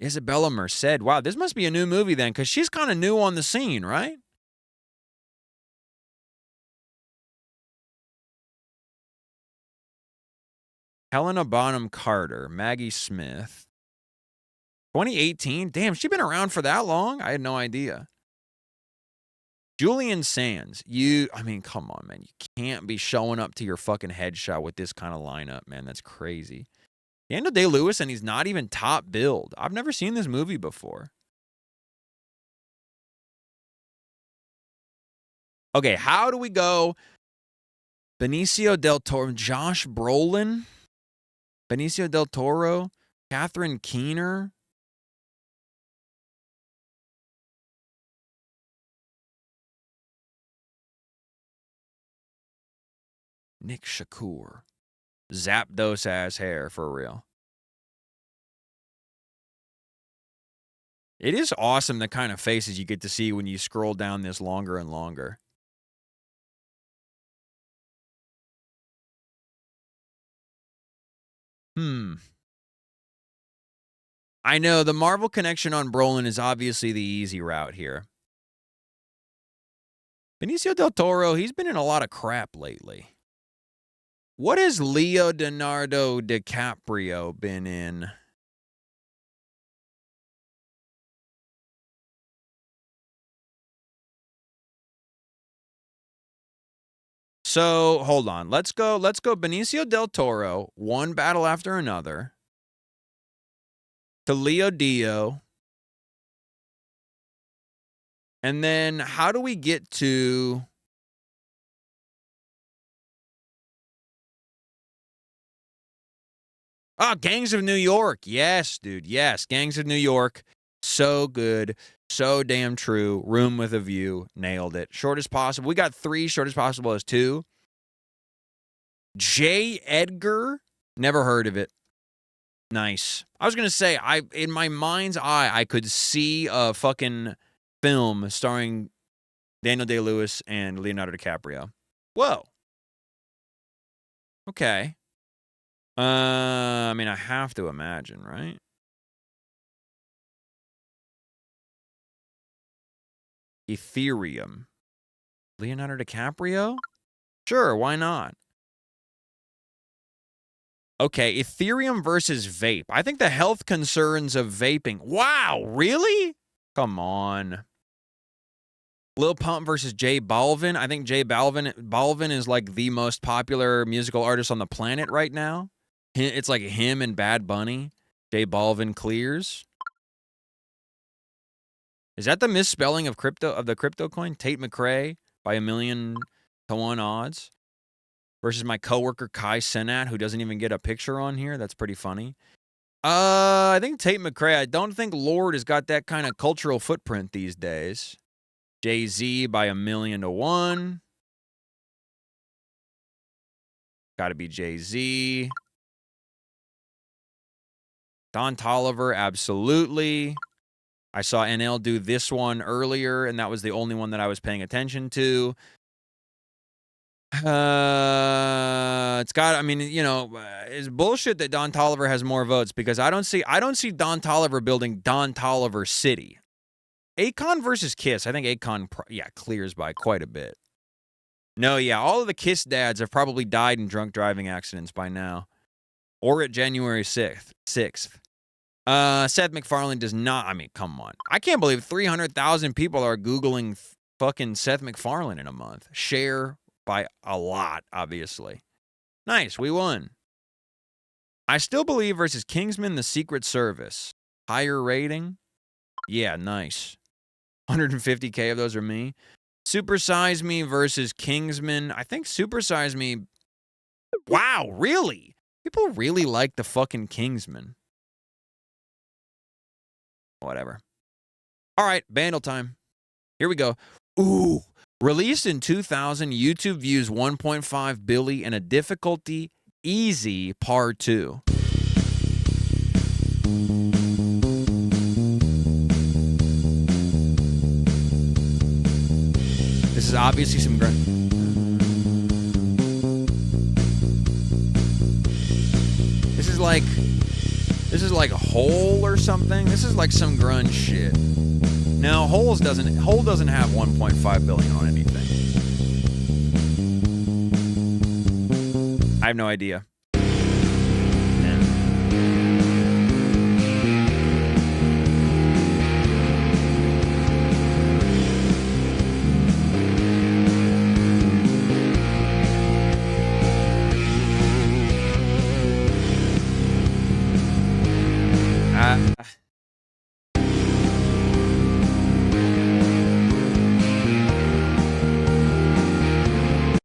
Isabella Merced. Wow, this must be a new movie then, because she's kind of new on the scene, right? Helena Bonham Carter. Maggie Smith. 2018? Damn, she been around for that long? I had no idea. Julian Sands. I mean, come on, man. You can't be showing up to your fucking headshot with this kind of lineup, man. That's crazy. Daniel Day-Lewis, and he's not even top billed. I've never seen this movie before. Okay, how do we go? Benicio del Toro, Josh Brolin, Benicio del Toro, Catherine Keener. Nick Shakur. Zapdos ass hair, for real. It is awesome the kind of faces you get to see when you scroll down this longer and longer. I know, the Marvel connection on Brolin is obviously the easy route here. Benicio del Toro, he's been in a lot of crap lately. What has Leonardo DiCaprio been in? So, hold on. Let's go Benicio del Toro, one battle after another. To Leo Dio. And then how do we get to... Ah, Gangs of New York. Yes, dude. Yes, Gangs of New York. So good. So damn true. Room with a View. Nailed it. Shortest possible. We got 3. Shortest possible is 2. J. Edgar. Never heard of it. Nice. I was going to say, in my mind's eye, I could see a fucking film starring Daniel Day-Lewis and Leonardo DiCaprio. Whoa. Okay. I mean, I have to imagine, right? Ethereum. Leonardo DiCaprio? Sure, why not? Okay, Ethereum versus vape. I think the health concerns of vaping. Wow, really? Come on. Lil Pump versus J Balvin. I think J Balvin is like the most popular musical artist on the planet right now. It's like him and Bad Bunny. J Balvin clears. Is that the misspelling of the crypto coin? Tate McRae by 1,000,000 to 1 odds. Versus my coworker Kai Cenat, who doesn't even get a picture on here. That's pretty funny. I think Tate McRae. I don't think Lord has got that kind of cultural footprint these days. Jay-Z by 1,000,000 to 1. Got to be Jay-Z. Don Toliver, absolutely. I saw NL do this one earlier, and that was the only one that I was paying attention to. It's got, I mean, you know, it's bullshit that Don Toliver has more votes because I don't see Don Toliver building Don Toliver City. Akon versus Kiss. I think Akon, clears by quite a bit. No, yeah, all of the Kiss dads have probably died in drunk driving accidents by now. Or at January 6th. Seth MacFarlane does not, I mean, come on. I can't believe 300,000 people are Googling fucking Seth MacFarlane in a month. Share by a lot, obviously. Nice, we won. I Still Believe versus Kingsman: The Secret Service. Higher rating? Yeah, nice. 150K of those are me. Super Size Me versus Kingsman. I think Super Size Me. Wow, really? People really like the fucking Kingsman. Whatever. All right, Vandal time. Here we go. Ooh. Released in 2000, YouTube views 1.5 billion and a difficulty easy par 2. This is obviously some grunt. This is like a Hole or something. This is like some grunge shit. No, Hole doesn't have 1.5 billion on anything. I have no idea.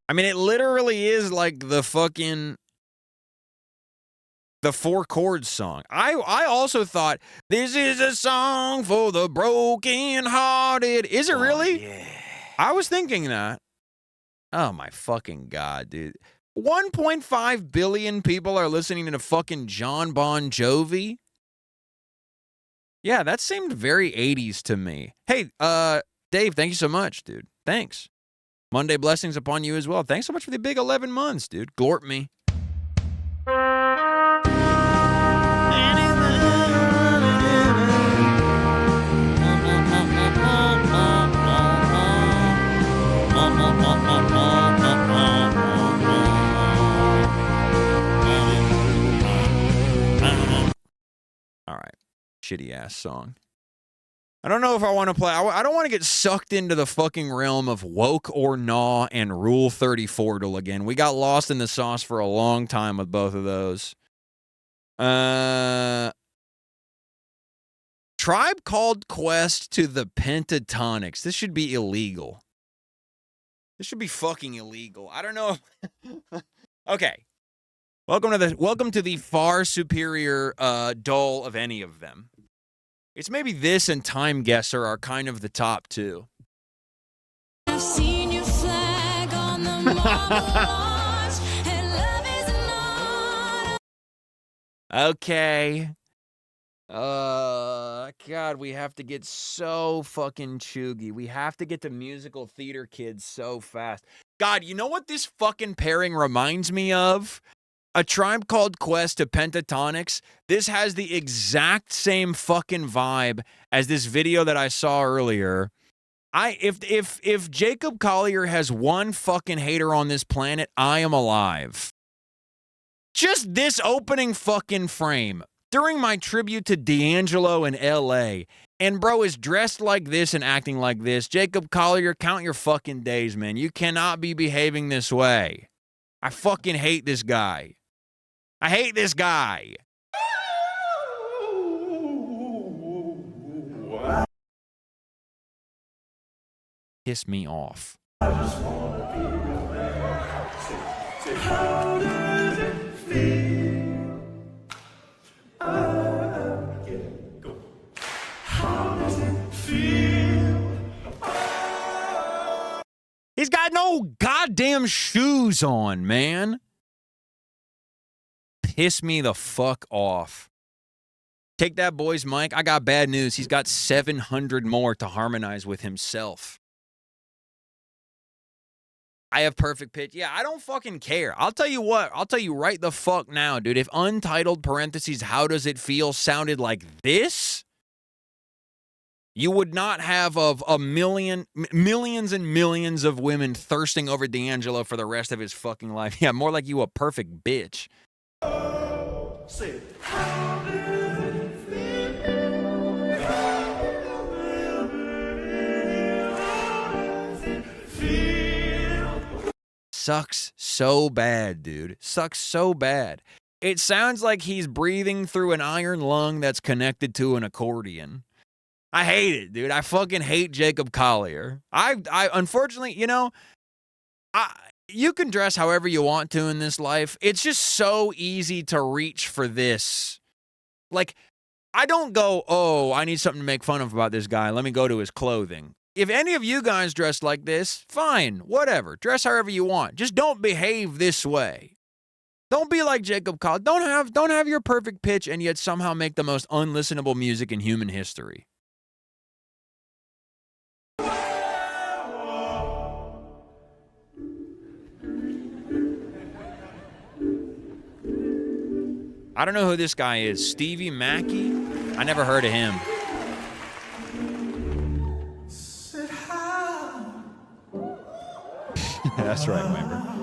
I mean, it literally is like the 4 chords song. I also thought, this is a song for the broken hearted. Is it really? Yeah. I was thinking that. Oh my fucking God, dude. 1.5 billion people are listening to fucking John Bon Jovi. Yeah, that seemed very 80s to me. Hey, Dave, thank you so much, dude. Thanks. Monday blessings upon you as well. Thanks so much for the big 11 months, dude. Glort me. All right. Shitty ass song. I don't know if I want to play. I don't want to get sucked into the fucking realm of Woke or Nah and Rule 34 again. We got lost in the sauce for a long time with both of those. Tribe Called Quest to the Pentatonics. This should be illegal. This should be fucking illegal. I don't know. Okay. Welcome to the far superior dull of any of them. It's maybe this and Time Guesser are kind of the top two. I've seen your flag on the march, and love is not. Okay. God, we have to get so fucking chuggy. We have to get to musical theater kids so fast. God, you know what this fucking pairing reminds me of? A Tribe Called Quest to Pentatonics. This has the exact same fucking vibe as this video that I saw earlier. If Jacob Collier has one fucking hater on this planet, I am alive. Just this opening fucking frame during my tribute to D'Angelo in LA. And bro is dressed like this and acting like this. Jacob Collier, count your fucking days, man. You cannot be behaving this way. I fucking hate this guy. I hate this guy. Piss me off. I just wanna be your man. Say, how does it feel? Go. How does it feel? He's got no goddamn shoes on, man. Piss me the fuck off. Take that boy's mic. I got bad news. He's got 700 more to harmonize with himself. I have perfect pitch. Yeah, I don't fucking care. I'll tell you what. I'll tell you right the fuck now, dude. If Untitled parentheses, how does it feel sounded like this, you would not have millions and millions of women thirsting over D'Angelo for the rest of his fucking life. Yeah, more like you a perfect bitch. Say, how does it feel? Sucks so bad, dude. Sucks so bad. It sounds like he's breathing through an iron lung that's connected to an accordion. I hate it, dude. I fucking hate Jacob Collier. I unfortunately, you know, you can dress however you want to in this life. It's just so easy to reach for this. Like, I don't go, oh, I need something to make fun of about this guy. Let me go to his clothing. If any of you guys dress like this, fine, whatever. Dress however you want. Just don't behave this way. Don't be like Jacob Collier. Don't have your perfect pitch and yet somehow make the most unlistenable music in human history. I don't know who this guy is. Stevie Mackey? I never heard of him. That's right, Wimber.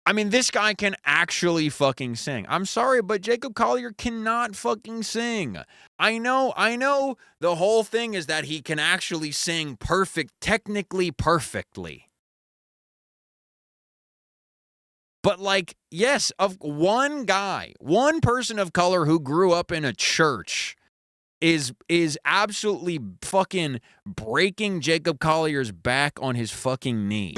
I mean, this guy can actually fucking sing. I'm sorry, but Jacob Collier cannot fucking sing. I know the whole thing is that he can actually sing technically perfectly. But like, yes, of one person of color who grew up in a church is absolutely fucking breaking Jacob Collier's back on his fucking knee.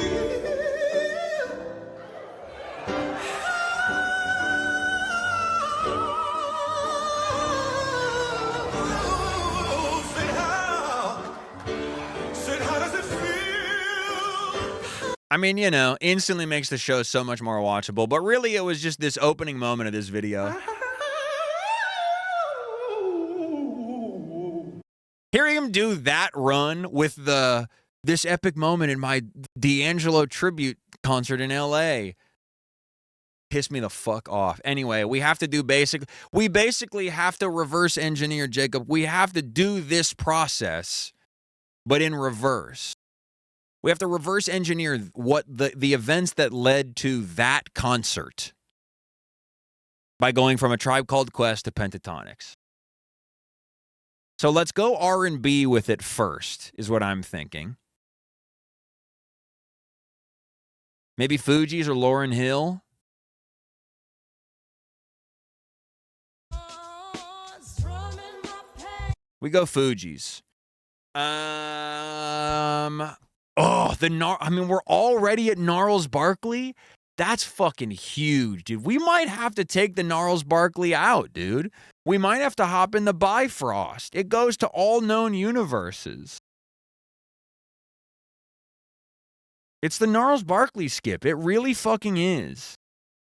I mean, you know, instantly makes the show so much more watchable, but really it was just this opening moment of this video. Hearing him do that run with this epic moment in my D'Angelo tribute concert in LA pissed me the fuck off. Anyway, we basically have to reverse engineer Jacob. We have to do this process, but in reverse. We have to reverse engineer what the events that led to that concert by going from A Tribe Called Quest to Pentatonics. So let's go R&B with it first, is what I'm thinking. Maybe Fugees or Lauryn Hill. We go Fugees. I mean, we're already at Gnarls Barkley. That's fucking huge, dude. We might have to take the Gnarls Barkley out, dude. We might have to hop in the Bifrost. It goes to all known universes. It's the Gnarls Barkley skip. It really fucking is.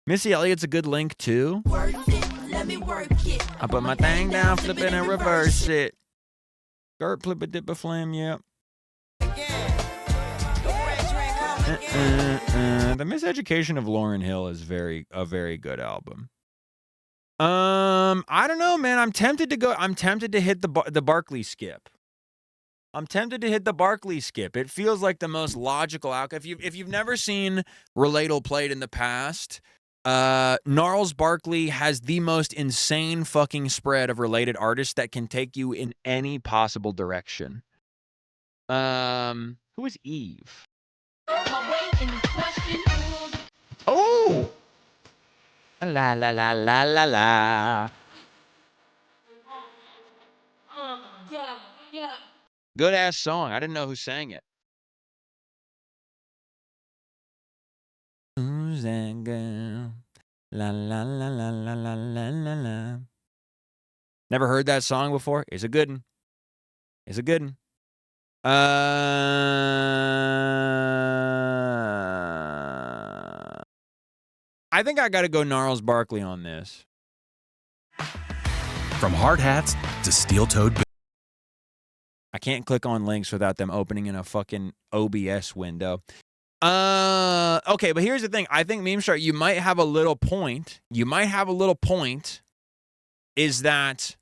Missy Elliott's a good link, too. Work it, let me work it. I put my thing down, flip it, and reverse it. Gert, flip it, dip a flame, yep. The Miseducation of Lauryn Hill is a very good album. I don't know, man. I'm tempted to hit the Barkley skip. It feels like the most logical outcome. If you've never seen Relatal played in the past, Gnarls Barkley has the most insane fucking spread of related artists that can take you in any possible direction. Who is Eve? Oh! La la la la la la. Good ass song. I didn't know who sang it. Who's that girl? La la la la la la la la la. Never heard that song before? It's a good one. I think I gotta go Gnarls Barkley on this. From hard hats to steel-toed. I can't click on links without them opening in a fucking OBS window. Okay, but here's the thing. I think Meme Shark, you might have a little point. Is that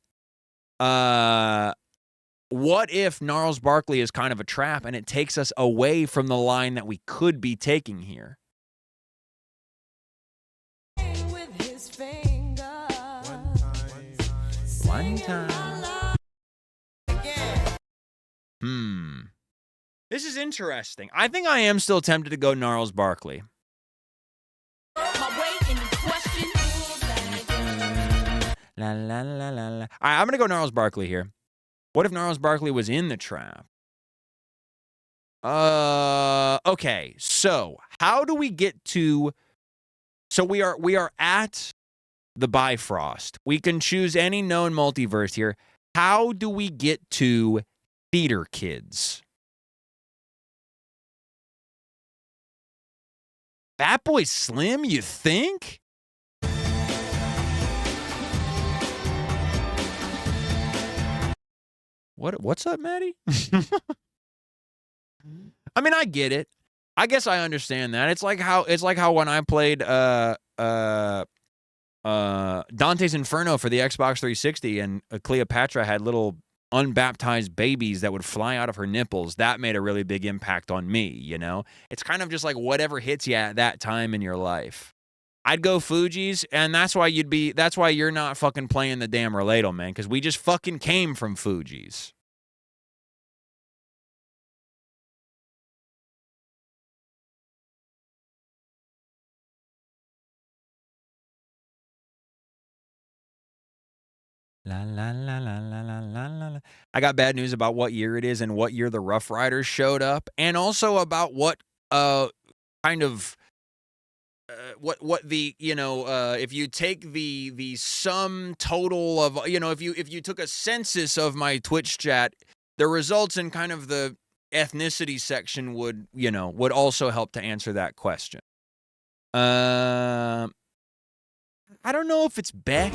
what if Gnarls Barkley is kind of a trap and it takes us away from the line that we could be taking here? One time. This is interesting. I think I am still tempted to go Gnarls Barkley. My way La la la la la. I'm gonna go Gnarls Barkley here. What if Gnarls Barkley was in the trap? Okay. So how do we get to? So we are at the Bifrost. We can choose any known multiverse here. How do we get to Theater Kids? Fatboy Slim, you think? What's up, Maddie? I mean, I get it. I guess I understand that. It's like how when I played Dante's Inferno for the Xbox 360 and Cleopatra had little unbaptized babies that would fly out of her nipples. That made a really big impact on me, you know? It's kind of just like whatever hits you at that time in your life. I'd go Fuji's, and that's why you're not fucking playing the damn Relato, man, because we just fucking came from Fuji's. La la la la la la la la. I got bad news about what year it is and what year the Rough Riders showed up, and also about what kind of what the if you take the sum total of if you took a census of my Twitch chat, the results in kind of the ethnicity section would also help to answer that question. I don't know if it's Beck.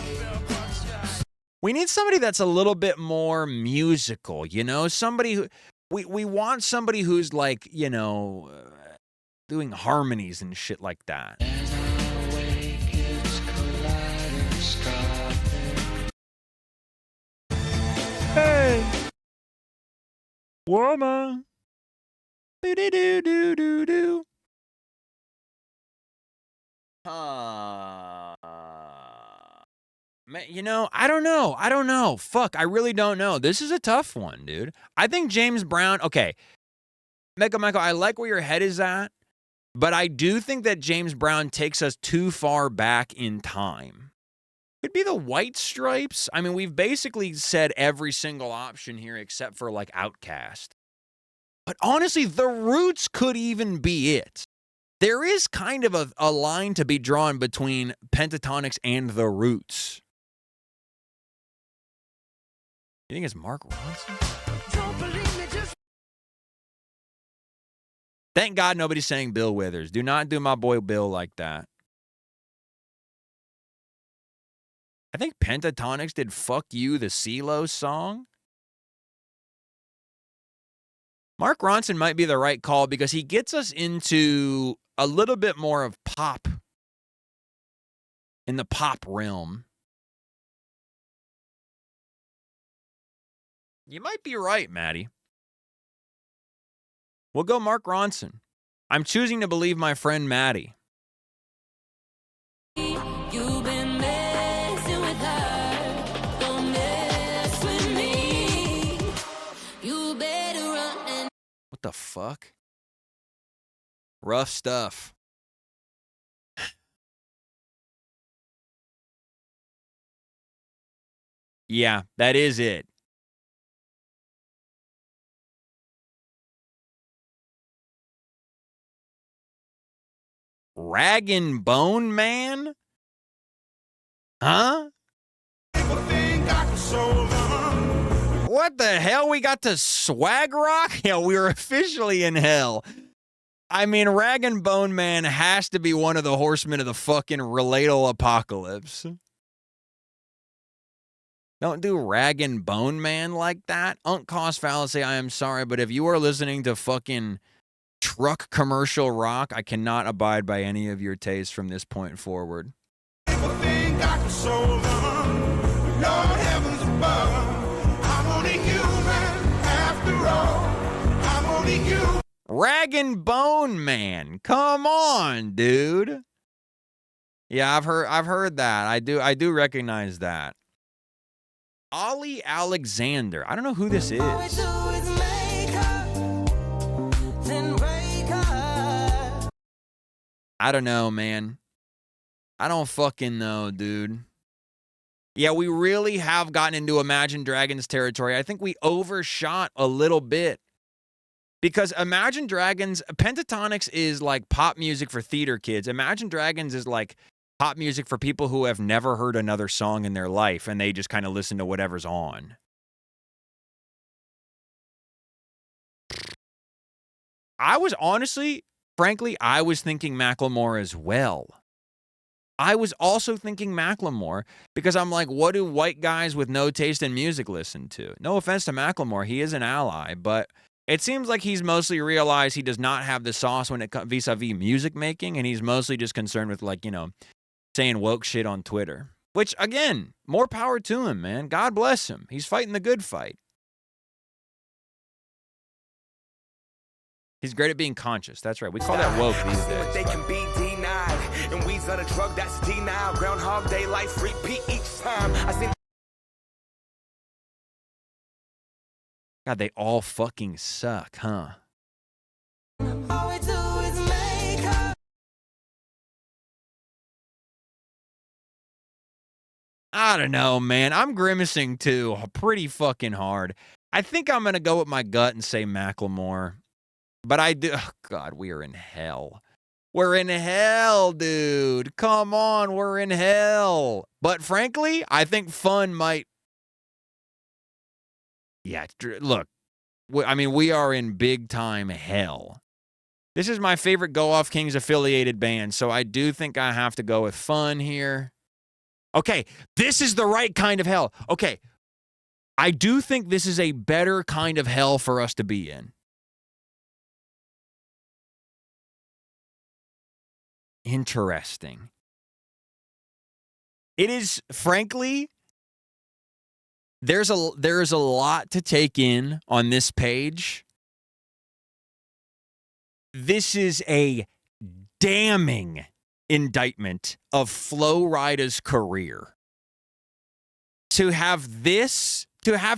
We need somebody that's a little bit more musical, somebody who we want somebody who's like, doing harmonies and shit like that. Hey, woman. Do do do do do do. Man, I don't know. Fuck, I really don't know. This is a tough one, dude. I think James Brown. Okay, Mecha Michael, I like where your head is at. But I do think that James Brown takes us too far back in time. Could be the White Stripes. I mean, we've basically said every single option here except for like Outkast. But honestly, the Roots could even be it. There is kind of a line to be drawn between Pentatonix and the Roots. You think it's Mark Ronson? Don't believe me, just... Thank God nobody's saying Bill Withers. Do not do my boy Bill like that. I think Pentatonix did Fuck You, the CeeLo song. Mark Ronson might be the right call because he gets us into a little bit more of pop in the pop realm. You might be right, Maddie. We'll go Mark Ronson. I'm choosing to believe my friend Maddie. You've been messing with her. Don't mess with me. You better run and... What the fuck? Rough stuff. Yeah, that is it. Rag and Bone Man? Huh? What the hell? We got to Swag Rock? Yeah, we were officially in hell. I mean, Rag and Bone Man has to be one of the horsemen of the fucking Relato apocalypse. Don't do Rag and Bone Man like that. Unk Cost Fallacy, I am sorry, but if you are listening to fucking truck commercial rock, I cannot abide by any of your tastes from this point forward. Rag and Bone Man, come on, dude. Yeah, I've heard that. I do recognize that. Ollie Alexander. I don't know who this is. I don't know, man. I don't fucking know, dude. Yeah, we really have gotten into Imagine Dragons territory. I think we overshot a little bit. Because Imagine Dragons, Pentatonics is like pop music for theater kids. Imagine Dragons is like pop music for people who have never heard another song in their life and they just kind of listen to whatever's on. I was honestly, frankly, I was thinking Macklemore as well. I was also thinking Macklemore because I'm like, what do white guys with no taste in music listen to? No offense to Macklemore, he is an ally, but it seems like he's mostly realized he does not have the sauce when it comes vis-a-vis music making, and he's mostly just concerned with, like, you know, saying woke shit on Twitter. Which, again, more power to him, man. God bless him. He's fighting the good fight. He's great at being conscious. That's right. We call that woke these days. They can be denied. And weeds on a drug that's denial. Groundhog Day life repeat each time. I seen. God, they all fucking suck, huh? All we do is make up. I don't know, man. I'm grimacing too pretty fucking hard. I think I'm going to go with my gut and say Macklemore. But I do. Oh, God, we are in hell. We're in hell, dude. Come on, we're in hell. But frankly, I think Fun might. Yeah, look. I mean, we are in big time hell. This is my favorite Go Off Kings affiliated band, so I do think I have to go with Fun here. Okay, this is the right kind of hell. Okay, I do think this is a better kind of hell for us to be in. Interesting. It is, frankly, there's a lot to take in on this page. This is a damning indictment of Flo Rida's career. To have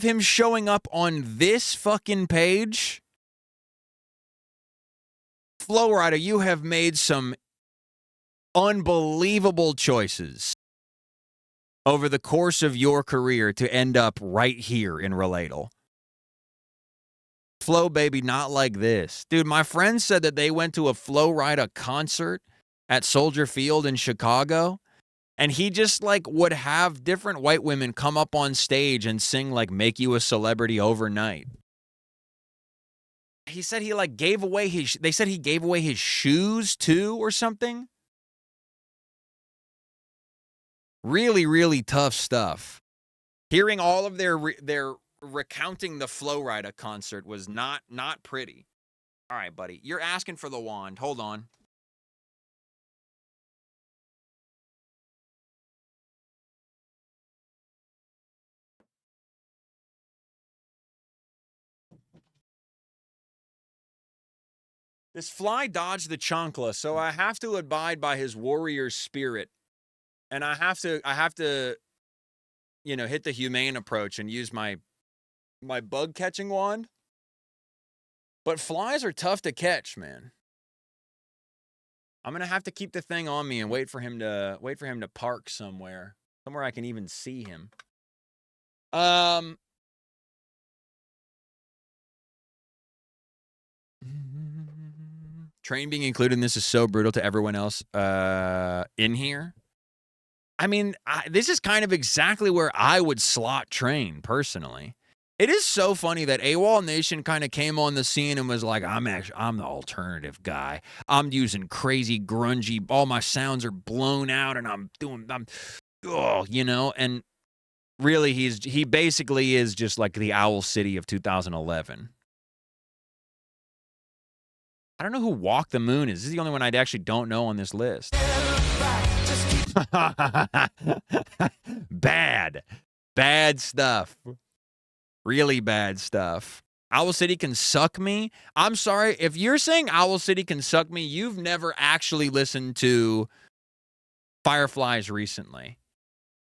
him showing up on this fucking page, Flo Rida, you have made some unbelievable choices over the course of your career to end up right here in Relatal. Flo, baby, not like this. Dude, my friend said that they went to a Flo Rida concert at Soldier Field in Chicago, and he just, like, would have different white women come up on stage and sing, like, Make You a Celebrity Overnight. He said he, like, they said he gave away his shoes, too, or something. Really, really tough stuff. Hearing all of their recounting the Flo Rida concert was not pretty. All right, buddy. You're asking for the wand. Hold on. This fly dodged the chancla, so I have to abide by his warrior spirit. And I have to, you know, hit the humane approach and use my bug catching wand. But flies are tough to catch, man. I'm gonna have to keep the thing on me and wait for him to park somewhere I can even see him. Train being included in this is so brutal to everyone else in here. I mean, this is kind of exactly where I would slot Train, personally. It is so funny that AWOL Nation kind of came on the scene and was like, I'm the alternative guy. I'm using crazy, grungy, all my sounds are blown out and you know, and really he basically is just like the Owl City of 2011. I don't know who Walk the Moon is. This is the only one I actually don't know on this list. Bad stuff. Really bad stuff. Owl City Can Suck Me. I'm sorry. If you're saying Owl City Can Suck Me, you've never actually listened to Fireflies recently.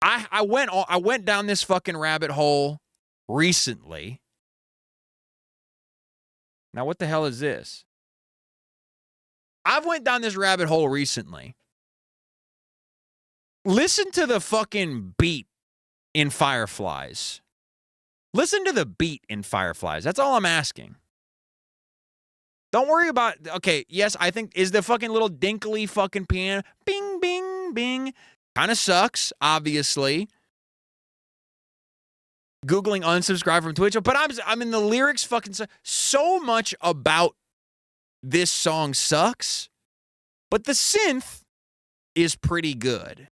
I went down this fucking rabbit hole recently. Now, what the hell is this? I've went down this rabbit hole recently. Listen to the fucking beat in Fireflies. Listen to the beat in Fireflies. That's all I'm asking. Don't worry about, okay, yes, I think, is the fucking little dinkly fucking piano, bing, bing, bing, kind of sucks, obviously. Googling unsubscribe from Twitch, but I'm in the lyrics fucking, so much about this song sucks, but the synth is pretty good.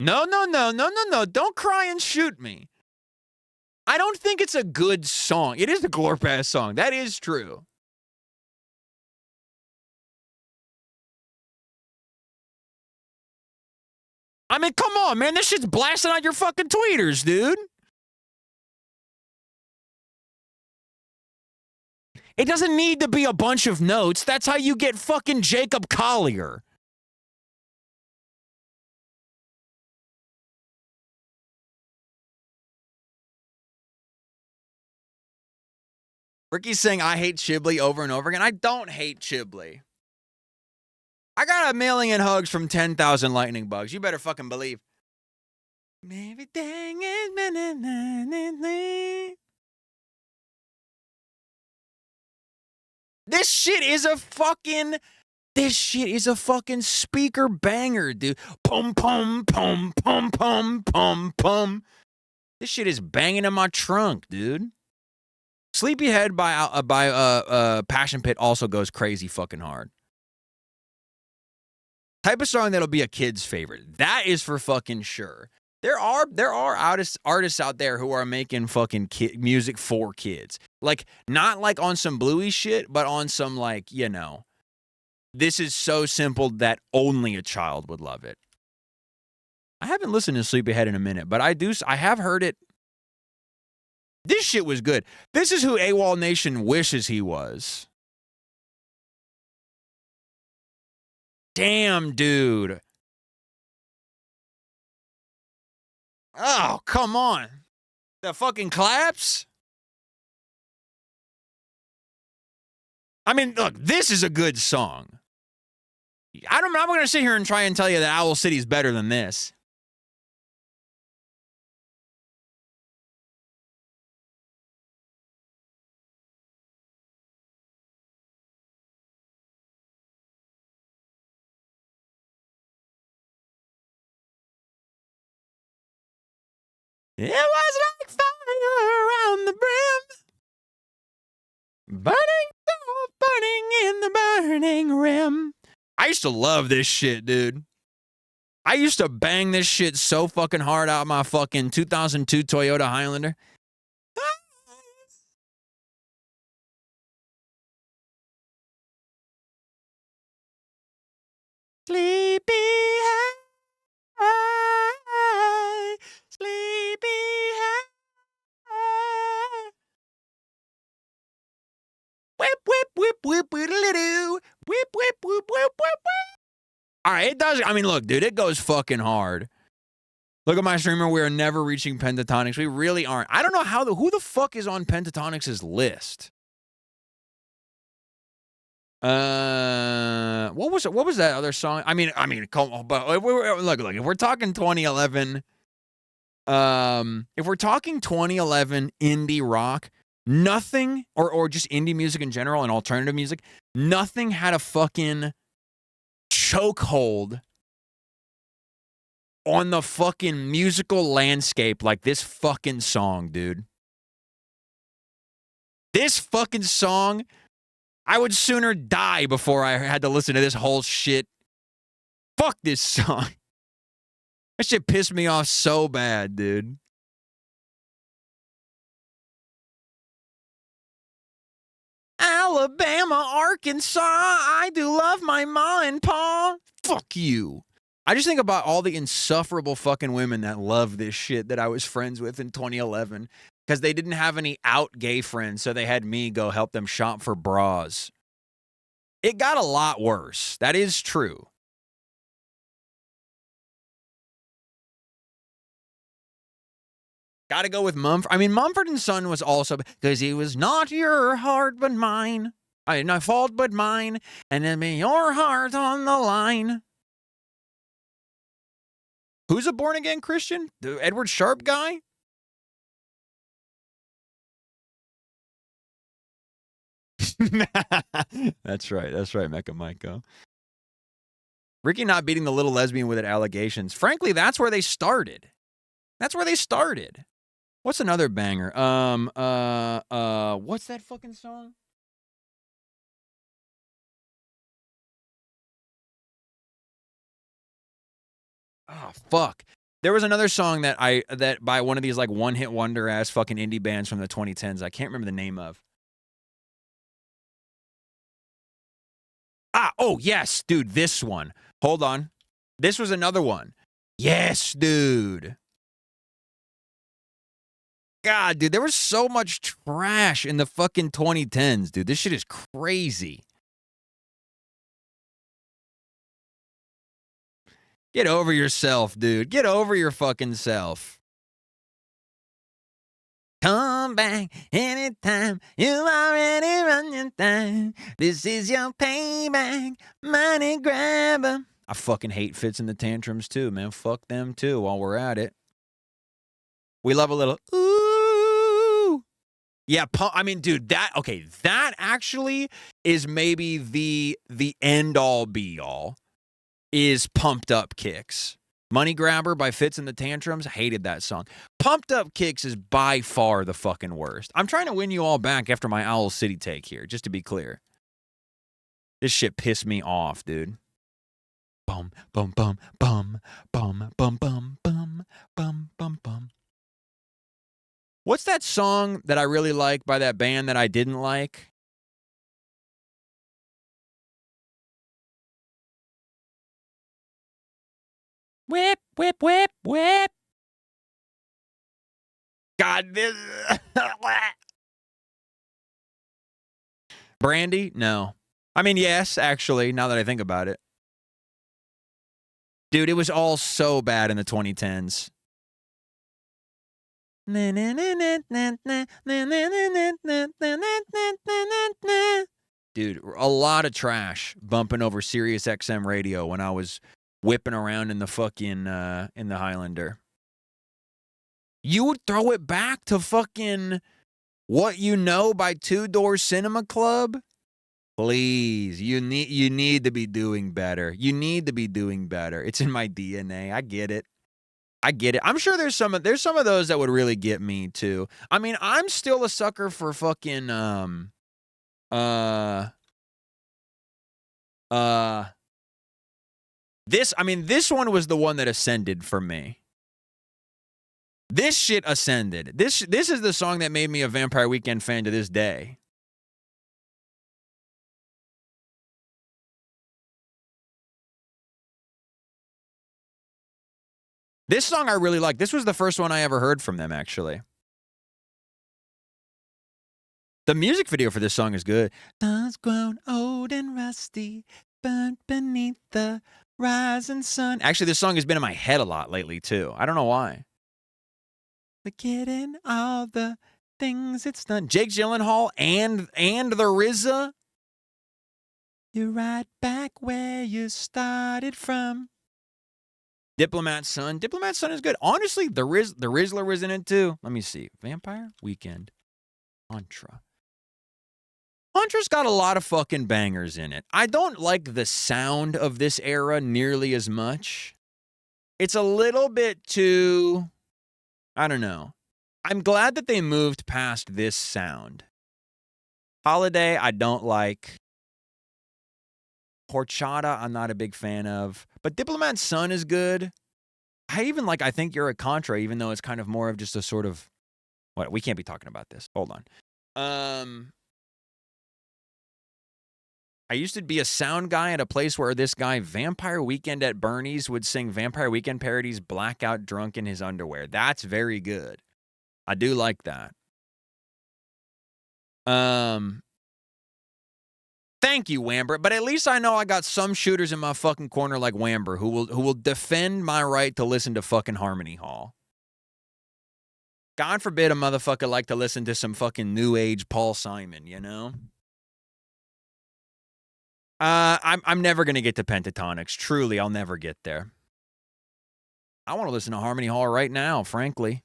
No. Don't cry and shoot me. I don't think it's a good song. It is a glorp-ass song. That is true. I mean, come on, man. This shit's blasting out your fucking tweeters, dude. It doesn't need to be a bunch of notes. That's how you get fucking Jacob Collier. Ricky's saying, I hate Chiblee over and over again. I don't hate Chiblee. I got 1 million hugs from 10,000 lightning bugs. You better fucking believe. Everything is... This shit is a fucking speaker banger, dude. Pum, pum, pum, pum, pum, pum, pum. This shit is banging in my trunk, dude. Sleepyhead by Passion Pit also goes crazy fucking hard. Type of song that'll be a kid's favorite. That is for fucking sure. There are artists out there who are making fucking music for kids. Like, not like on some Bluey shit, but on some, like, you know, this is so simple that only a child would love it. I haven't listened to Sleepyhead in a minute, but I have heard it. This shit was good. This is who AWOL Nation wishes he was. Damn, dude. Oh, come on. The fucking claps? I mean, look, this is a good song. I'm not going to sit here and try and tell you that Owl City's better than this. It was like fire around the brim, burning in the burning rim. I used to love this shit, dude. I used to bang this shit so fucking hard out of my fucking 2002 Toyota Highlander. Sleepy high, sleepy high. Whip, whip, whip, whip, whip, whip, whip, whip, whip, whip. All right, it does. I mean, look, dude, it goes fucking hard. Look at my streamer. We are never reaching Pentatonics. We really aren't. I don't know who the fuck is on Pentatonics' list. What was that other song? I mean, come on, but look, if we're talking 2011, if we're talking 2011 indie rock, nothing, or just indie music in general and alternative music, nothing had a fucking chokehold on the fucking musical landscape like this fucking song, dude. This fucking song, I would sooner die before I had to listen to this whole shit. Fuck this song. That shit pissed me off so bad, dude. Alabama, Arkansas, I do love my ma and pa. Fuck you. I just think about all the insufferable fucking women that love this shit that I was friends with in 2011 because they didn't have any out gay friends, so they had me go help them shop for bras. It got a lot worse. That is true. Gotta go with Mumford. I mean, Mumford & Son was also, because he was not your heart but mine. No fault but mine, and then be your heart on the line. Who's a born-again Christian? The Edward Sharpe guy? That's right, Mecha Miko. Ricky not beating the little lesbian with it allegations. Frankly, that's where they started. What's another banger? What's that fucking song? Oh, fuck. There was another song that by one of these like one-hit wonder ass fucking indie bands from the 2010s. I can't remember the name of. Oh, yes, dude, this one. Hold on. This was another one. Yes, dude. God, dude, there was so much trash in the fucking 2010s, dude. This shit is crazy. Get over yourself, dude. Get over your fucking self. Come back anytime. You already run your time. This is your payback. Money grabber. I fucking hate Fits and the Tantrums too, man. Fuck them too while we're at it. We love a little ooh. Yeah, I mean, dude, that actually is maybe the end all be all. Is Pumped Up Kicks. Money Grabber by Fits and the Tantrums. Hated that song. Pumped Up Kicks is by far the fucking worst. I'm trying to win you all back after my Owl City take here, just to be clear. This shit pissed me off, dude. Bum, bum, bum, bum, bum, bum, bum, bum, bum, bum, bum. What's that song that I really like by that band that I didn't like? Whip, whip, whip, whip. God, this. Brandy? No. I mean, yes, actually, now that I think about it. Dude, it was all so bad in the 2010s. Dude, a lot of trash bumping over Sirius XM radio when I was whipping around in the fucking in the Highlander. You would throw it back to fucking What You Know by Two Door Cinema Club? Please, you need to be doing better. You need to be doing better. It's in my DNA. I get it. I'm sure there's some of those that would really get me too. I mean, I'm still a sucker for fucking this one was the one that ascended for me. This shit ascended. This is the song that made me a Vampire Weekend fan to this day. This song I really like. This was the first one I ever heard from them, actually. The music video for this song is good. Sun's grown old and rusty, burnt beneath the rising sun. Actually, this song has been in my head a lot lately, too. I don't know why. Forgetting all the things it's done. Jake Gyllenhaal and the RZA. You're right back where you started from. Diplomat Son. Diplomat Son is good. Honestly, the Rizzler was in it too. Let me see. Vampire Weekend. Contra. Contra's got a lot of fucking bangers in it. I don't like the sound of this era nearly as much. It's a little bit too... I don't know. I'm glad that they moved past this sound. Holiday, I don't like. Horchata, I'm not a big fan of. But Diplomat Son is good. I even like I Think You're a Contra, even though it's kind of more of just a sort of... What? We can't be talking about this. Hold on. I used to be a sound guy at a place where this guy, Vampire Weekend at Bernie's, would sing Vampire Weekend parodies blackout drunk in his underwear. That's very good. I do like that. Thank you, Wamber. But at least I know I got some shooters in my fucking corner like Wamber who will defend my right to listen to fucking Harmony Hall. God forbid a motherfucker like to listen to some fucking new age Paul Simon, you know? I'm never gonna get to pentatonics. Truly, I'll never get there. I want to listen to Harmony Hall right now, frankly.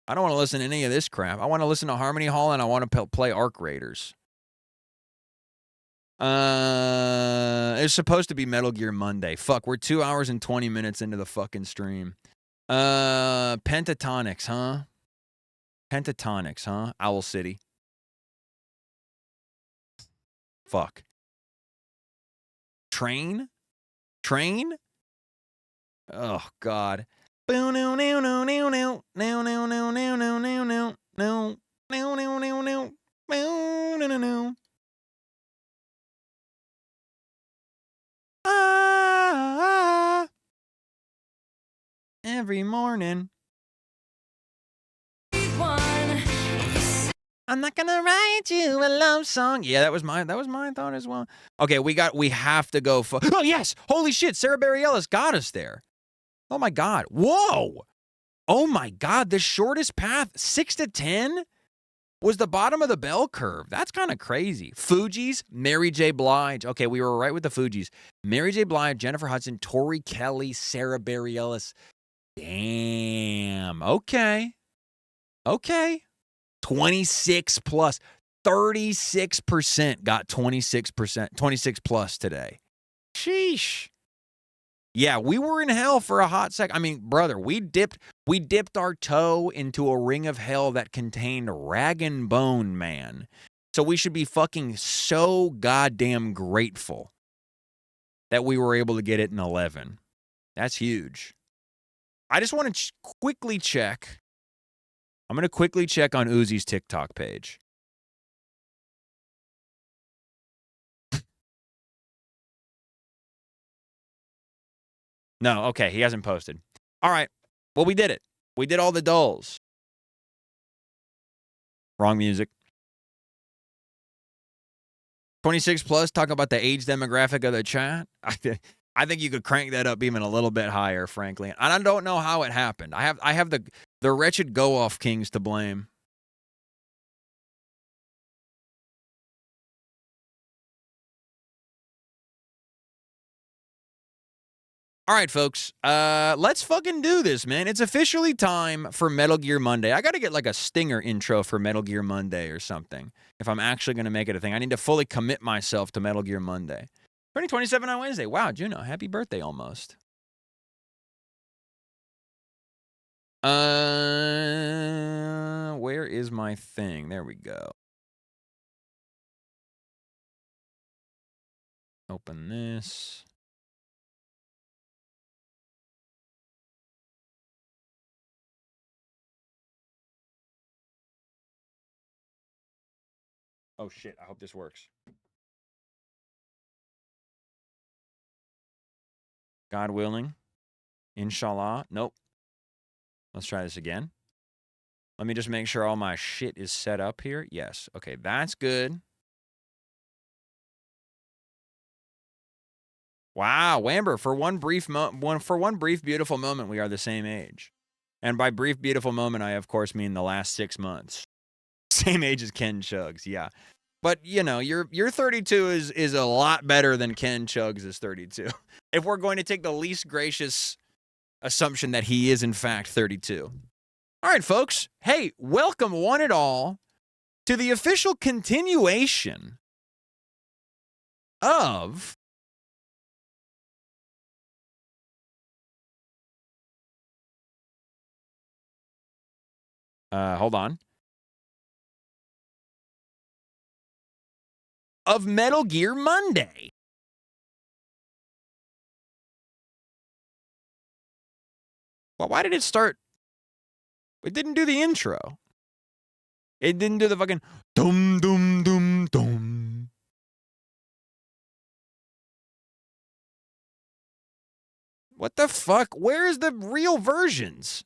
I don't want to listen to any of this crap. I want to listen to Harmony Hall and I want to play Arc Raiders. It's supposed to be Metal Gear Monday. Fuck, we're 2 hours and 20 minutes into the fucking stream. Pentatonics, huh? Pentatonics, huh? Owl City. Fuck. Train? Train? Oh, God. Every morning. I'm not gonna write you a love song. Yeah, that was my thought as well. Okay, we have to go. Oh yes! Holy shit! Sarah Bareilles got us there. Oh my god! Whoa! Oh my god! The shortest path, 6 to 10, was the bottom of the bell curve. That's kind of crazy. Fugees, Mary J. Blige. Okay, we were right with the Fugees. Mary J. Blige, Jennifer Hudson, Tori Kelly, Sarah Bareilles. Damn. Okay. 26 plus. 36% got 26%, 26 plus today. Sheesh. Yeah, we were in hell for a hot sec. I mean, brother, we dipped our toe into a ring of hell that contained Rag and Bone Man. So we should be fucking so goddamn grateful that we were able to get it in 11. That's huge. I just want to quickly check. I'm going to quickly check on Uzi's TikTok page. No, okay, he hasn't posted. All right, well, we did it. We did all the dulls. Wrong music. 26 plus, talk about the age demographic of the chat. I think you could crank that up even a little bit higher, frankly. And I don't know how it happened. I have the wretched go-off kings to blame. All right, folks, let's fucking do this, man. It's officially time for Metal Gear Monday. I got to get like a stinger intro for Metal Gear Monday or something if I'm actually going to make it a thing. I need to fully commit myself to Metal Gear Monday. 2027 on Wednesday. Wow, Juno, happy birthday almost. Where is my thing? There we go. Open this. Oh shit, I hope this works. God willing. Inshallah. Nope. Let's try this again. Let me just make sure all my shit is set up here. Yes. Okay, that's good. Wow, Wamber, for one brief beautiful moment, we are the same age. And by brief beautiful moment, I of course mean the last 6 months. Same age as Ken Chugs, yeah. But you know, your 32 is a lot better than Ken Chugs is 32. If we're going to take the least gracious assumption that he is in fact 32. All right, folks. Hey, welcome one and all to the official continuation of hold on. Of Metal Gear Monday. Well, why did it start? It didn't do the intro. It didn't do the fucking dum dum dum dum. What the fuck? Where is the real versions?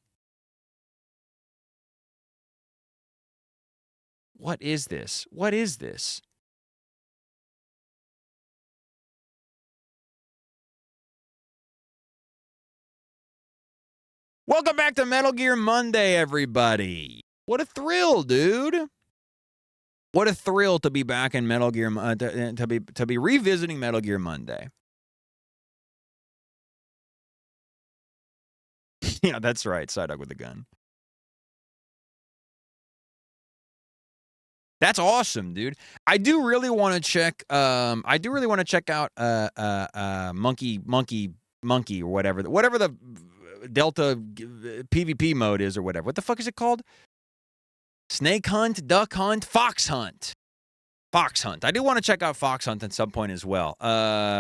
What is this? What is this? Welcome back to Metal Gear Monday, everybody. What a thrill, dude. What a thrill to be back in Metal Gear, to be revisiting Metal Gear Monday. Yeah, that's right. Psyduck with a gun. That's awesome, dude. I do really want to check. I do really want to check out monkey or whatever the Delta PvP mode is or whatever. What the fuck is it called? Snake hunt, duck hunt, fox hunt. Fox hunt. I do want to check out fox hunt at some point as well,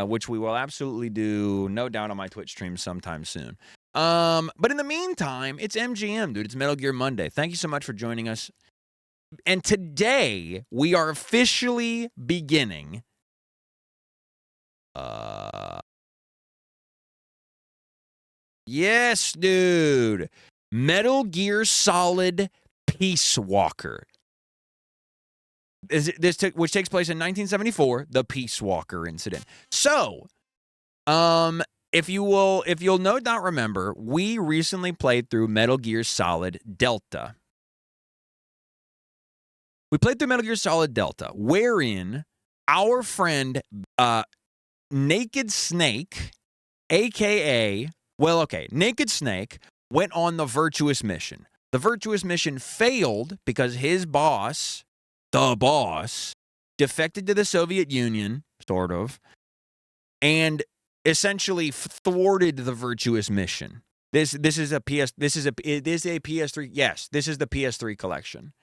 which we will absolutely do, no doubt, on my Twitch stream sometime soon. But in the meantime, it's MGM, dude. It's Metal Gear Monday. Thank you so much for joining us. And today, we are officially beginning yes, dude. Metal Gear Solid Peace Walker. Which takes place in 1974, the Peace Walker incident. So, if you'll no doubt remember, we recently played through Metal Gear Solid Delta. We played through Metal Gear Solid Delta, wherein our friend Naked Snake, a.k.a. Naked Snake, went on the Virtuous Mission. The Virtuous Mission failed because his boss, the boss, defected to the Soviet Union, sort of, and essentially thwarted the Virtuous Mission. This is a PS3. Yes, this is the PS3 collection.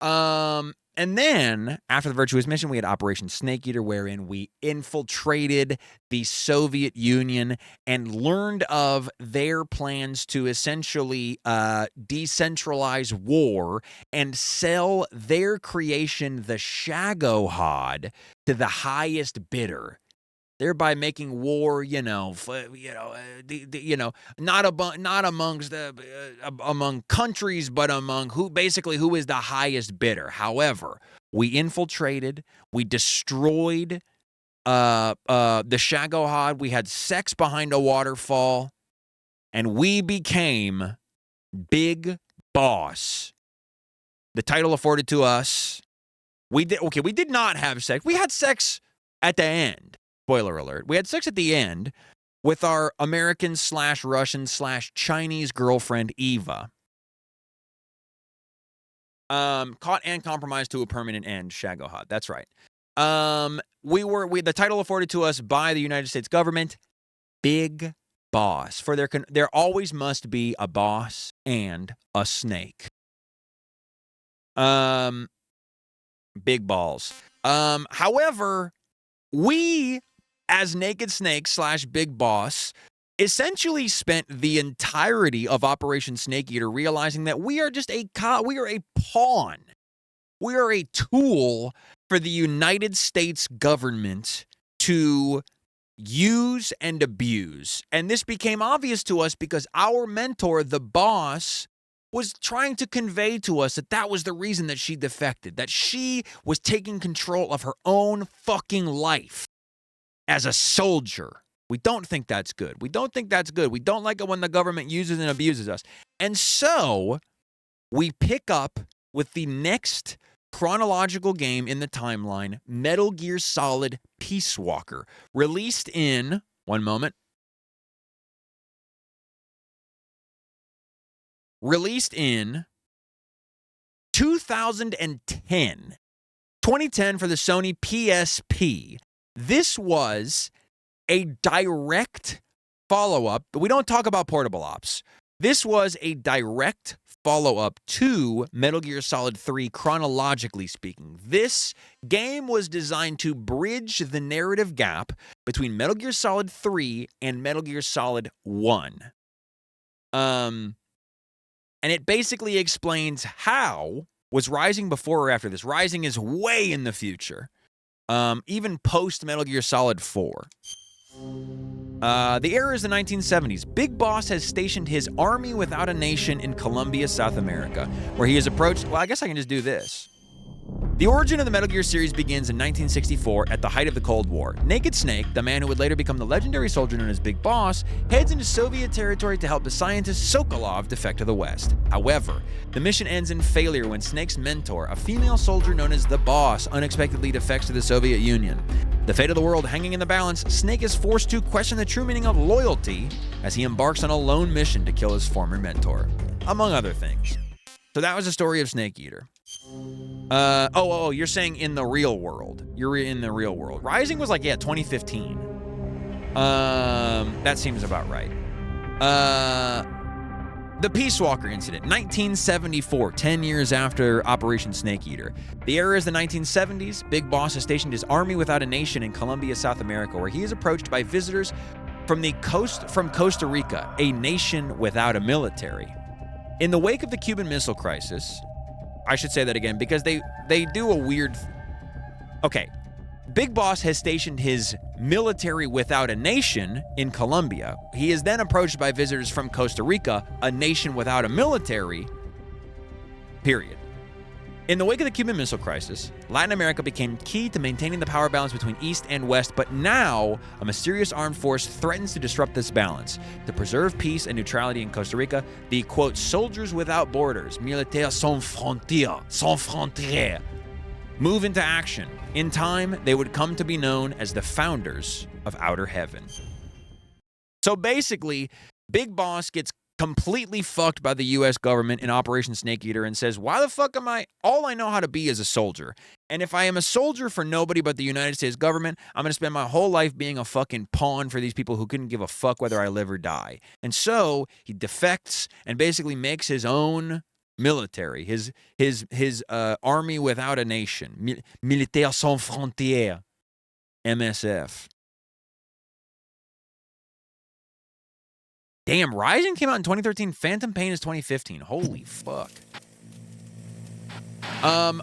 And then after the Virtuous Mission, we had Operation Snake Eater, wherein we infiltrated the Soviet Union and learned of their plans to essentially decentralize war and sell their creation, the Shagohod, to the highest bidder, thereby making war, not amongst among countries, but among who is the highest bidder. However, we infiltrated, we destroyed the Shagohod, we had sex behind a waterfall, and we became Big Boss. The title afforded to us. We did not have sex. We had sex at the end. Spoiler alert. We had sex at the end with our American/Russian/Chinese girlfriend, Eva. Caught and compromised to a permanent end, Shagohod. That's right. The title afforded to us by the United States government, Big Boss. For there always must be a boss and a snake. Big balls. However, we, as Naked Snake / Big Boss, essentially spent the entirety of Operation Snake Eater realizing that we are just we are a pawn. We are a tool for the United States government to use and abuse. And this became obvious to us because our mentor, the boss, was trying to convey to us that was the reason that she defected, that she was taking control of her own fucking life as a soldier. We don't think that's good. We don't like it when the government uses and abuses us. And so we pick up with the next chronological game in the timeline, Metal Gear Solid Peace Walker, released in, one moment, released in 2010 for the Sony PSP. This was a direct follow-up. We don't talk about portable ops. This was a direct follow-up to Metal Gear Solid 3, chronologically speaking. This game was designed to bridge the narrative gap between Metal Gear Solid 3 and Metal Gear Solid 1. And it basically explains how, was Rising before or after this? Rising is way in the future. Even post Metal Gear Solid 4. The era is the 1970s. Big Boss has stationed his army without a nation in Colombia, South America, where he has approached... Well, I guess I can just do this. The origin of the Metal Gear series begins in 1964 at the height of the Cold War. Naked Snake, the man who would later become the legendary soldier known as Big Boss, heads into Soviet territory to help the scientist Sokolov defect to the West. However, the mission ends in failure when Snake's mentor, a female soldier known as the Boss, unexpectedly defects to the Soviet Union. The fate of the world hanging in the balance, Snake is forced to question the true meaning of loyalty as he embarks on a lone mission to kill his former mentor, among other things. So that was the story of Snake Eater. You're saying in the real world. You're in the real world. Rising was like, 2015. That seems about right. The Peace Walker incident, 1974, 10 years after Operation Snake Eater. The era is the 1970s. Big Boss has stationed his army without a nation in Colombia, South America, where he is approached by visitors from Costa Rica, a nation without a military. In the wake of the Cuban Missile Crisis, I should say that again because they do a weird... Okay. Big Boss has stationed his military without a nation in Colombia. He is then approached by visitors from Costa Rica, a nation without a military, period. In the wake of the Cuban Missile Crisis, Latin America became key to maintaining the power balance between East and West, but now a mysterious armed force threatens to disrupt this balance. To preserve peace and neutrality in Costa Rica, the, quote, Soldiers Without Borders, Militaires Sans Frontières, move into action. In time, they would come to be known as the founders of Outer Heaven. So basically, Big Boss gets completely fucked by the U.S. government in Operation Snake Eater and says, why the fuck am I? All I know how to be is a soldier. And if I am a soldier for nobody but the United States government, I'm going to spend my whole life being a fucking pawn for these people who couldn't give a fuck whether I live or die. And so he defects and basically makes his own military, his army without a nation, Militaires Sans Frontières, MSF. Damn, Rising came out in 2013. Phantom Pain is 2015. Holy fuck.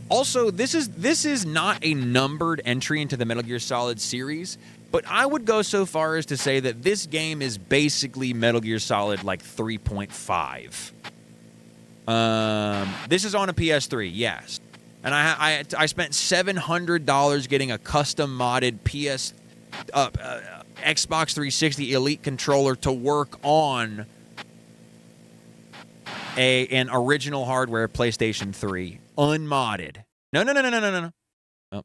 Also, this is not a numbered entry into the Metal Gear Solid series, but I would go so far as to say that this game is basically Metal Gear Solid like 3.5. This is on a PS3, yes. And I spent $700 getting a custom modded Xbox 360 Elite controller to work on an original hardware PlayStation 3, unmodded. No. Oh.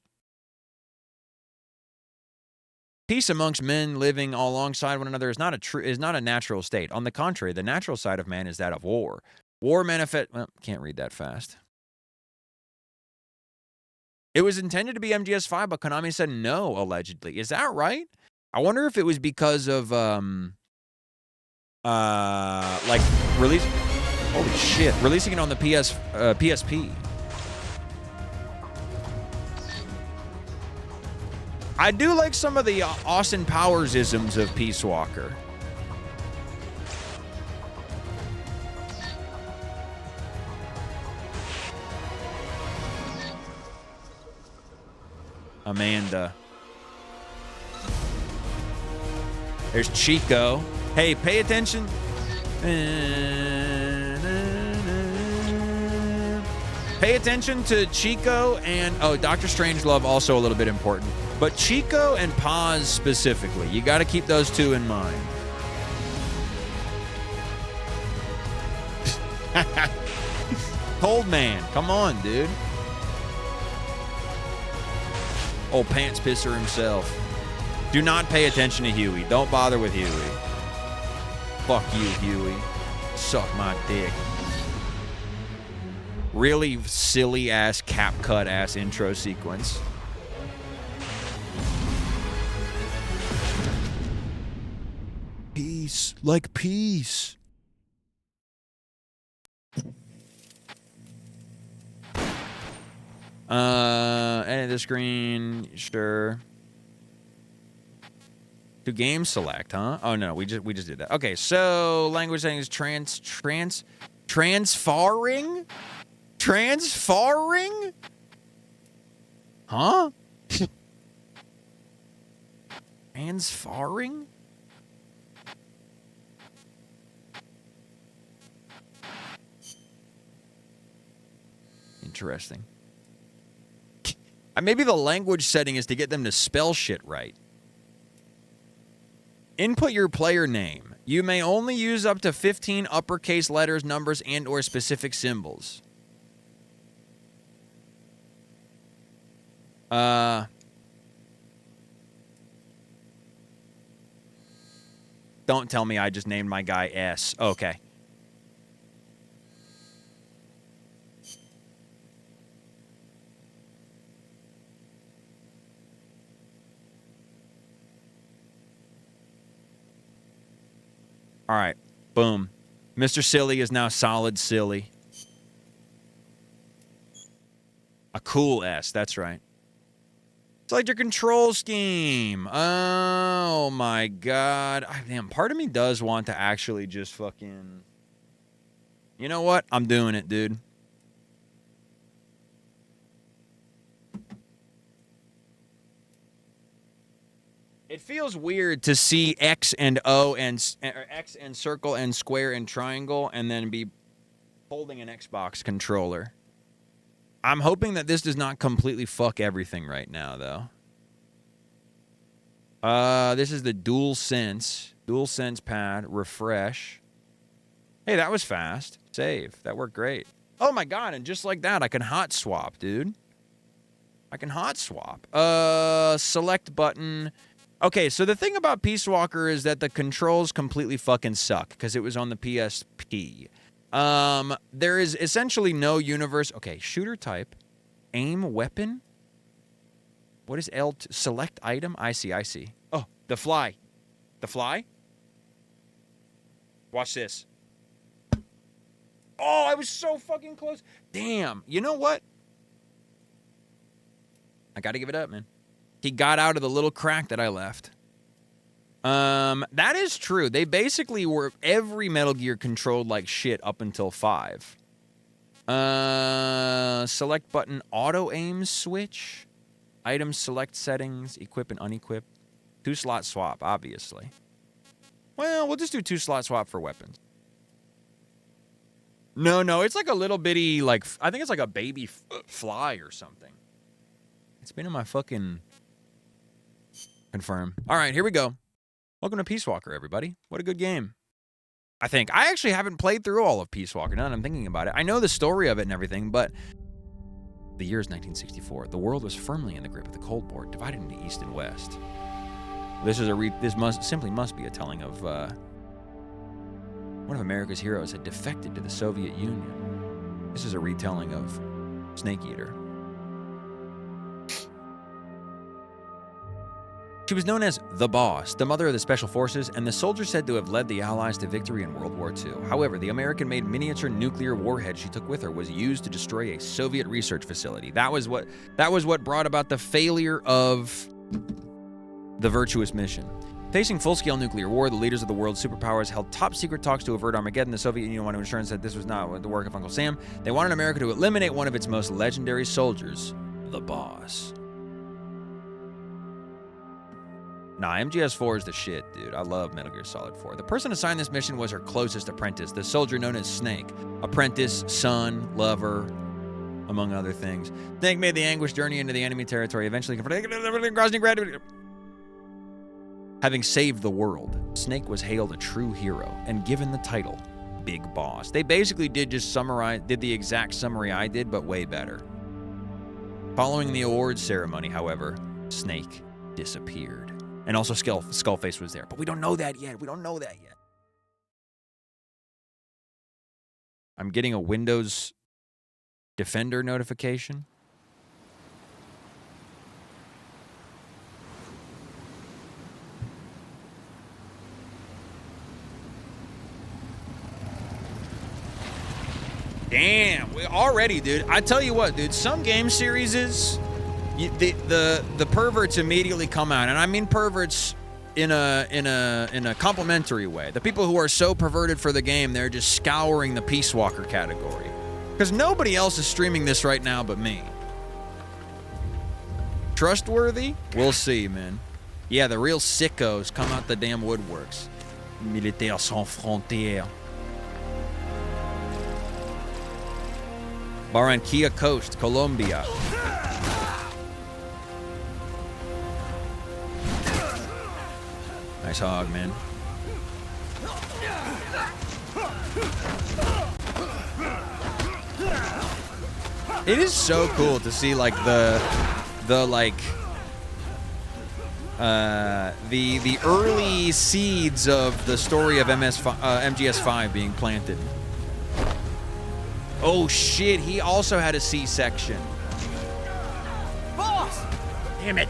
Peace amongst men living alongside one another is not a natural state. On the contrary, the natural side of man is that of war. War manifest. Well, can't read that fast. It was intended to be MGS5, but Konami said no, allegedly. Is that right? I wonder if it was because of like release. Holy shit! Releasing it on the PSP. I do like some of the Austin Powers isms of Peace Walker. Amanda. There's Chico. Hey, pay attention. Pay attention to Chico and, Dr. Strangelove also a little bit important. But Chico and Paz specifically. You got to keep those two in mind. Cold Man. Come on, dude. Old pants pisser himself. Do not pay attention to Huey. Don't bother with Huey. Fuck you, Huey. Suck my dick. Really silly ass cap cut ass intro sequence. Peace, like peace. Edit the screen, sure. To game select, huh? Oh no, we just did that. Okay, so language settings transfarring? Transfarring? Huh? Transfarring? Interesting. Maybe the language setting is to get them to spell shit right. Input your player name. You may only use up to 15 uppercase letters, numbers, and or specific symbols. Don't tell me I just named my guy S. Okay. All right. Boom. Mr. Silly is now solid silly. A cool S. That's right. It's like your control scheme. Oh, my God. Damn, part of me does want to actually just fucking... You know what? I'm doing it, dude. It feels weird to see X and O and or X and circle and square and triangle and then be holding an Xbox controller. I'm hoping that this does not completely fuck everything right now, though. This is the DualSense pad. Refresh. Hey, that was fast. Save. That worked great. Oh my God! And just like that, I can hot swap, dude. I can hot swap. Select button. Okay, so the thing about Peace Walker is that the controls completely fucking suck because it was on the PSP. There is essentially no universe. Okay, shooter type, aim weapon. What is L? Select item. I see. Oh, the fly. The fly. Watch this. Oh, I was so fucking close. Damn. You know what? I got to give it up, man. He got out of the little crack that I left. That is true. They basically were every Metal Gear controlled like shit up until 5. Select button, auto aim switch, item select settings, equip and unequip, 2-slot swap, obviously. Well, we'll just do 2-slot swap for weapons. No, it's like a little bitty, like, I think it's like a baby fly or something. It's been in my fucking... Confirm. All right, here we go. Welcome to Peace Walker, everybody. What a good game. I think. I actually haven't played through all of Peace Walker now that I'm thinking about it. I know the story of it and everything, but the year is 1964. The world was firmly in the grip of the Cold War, divided into East and West. This must be a telling of one of America's heroes had defected to the Soviet Union. This is a retelling of Snake Eater. She was known as the Boss, the mother of the Special Forces, and the soldier said to have led the Allies to victory in World War II. However, the American-made miniature nuclear warhead she took with her was used to destroy a Soviet research facility. That was what brought about the failure of the virtuous mission. Facing full-scale nuclear war, the leaders of the world's superpowers held top-secret talks to avert Armageddon. The Soviet Union wanted assurance that this was not the work of Uncle Sam. They wanted America to eliminate one of its most legendary soldiers, the Boss. Nah, MGS4 is the shit, dude. I love Metal Gear Solid 4. The person assigned this mission was her closest apprentice, the soldier known as Snake. Apprentice, son, lover, among other things. Snake made the anguished journey into the enemy territory, eventually having saved the world. Snake was hailed a true hero and given the title Big Boss. They basically did the exact summary I did, but way better. Following the awards ceremony, however, Snake disappeared. And also Skullface was there. But we don't know that yet. I'm getting a Windows Defender notification. Damn, we already, dude. I tell you what, dude, some game series the perverts immediately come out, and I mean perverts in a complimentary way. The people who are so perverted for the game, they're just scouring the Peace Walker category. Because nobody else is streaming this right now but me. Trustworthy? We'll see, man. Yeah, the real sickos come out the damn woodworks. Militaires sans frontières. Barranquilla Coast, Colombia. Nice hog, man. It is so cool to see like the early seeds of the story of MGS5 being planted. Oh shit, he also had a C-section. Boss! Damn it.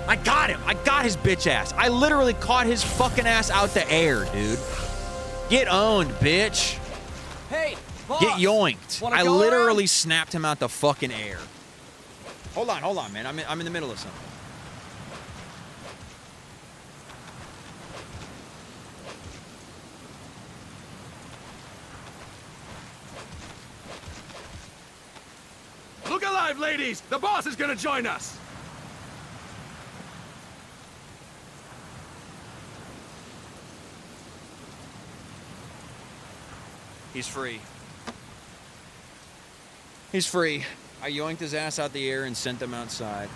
I got him. I got his bitch ass. I literally caught his fucking ass out the air, dude. Get owned, bitch. Hey, boss! Get yoinked. Wanna I go literally around? snapped him out the fucking air. Hold on, man. I'm in the middle of something. Look alive, ladies! The boss is gonna join us! He's free. He's free. I yoinked his ass out the air and sent him outside.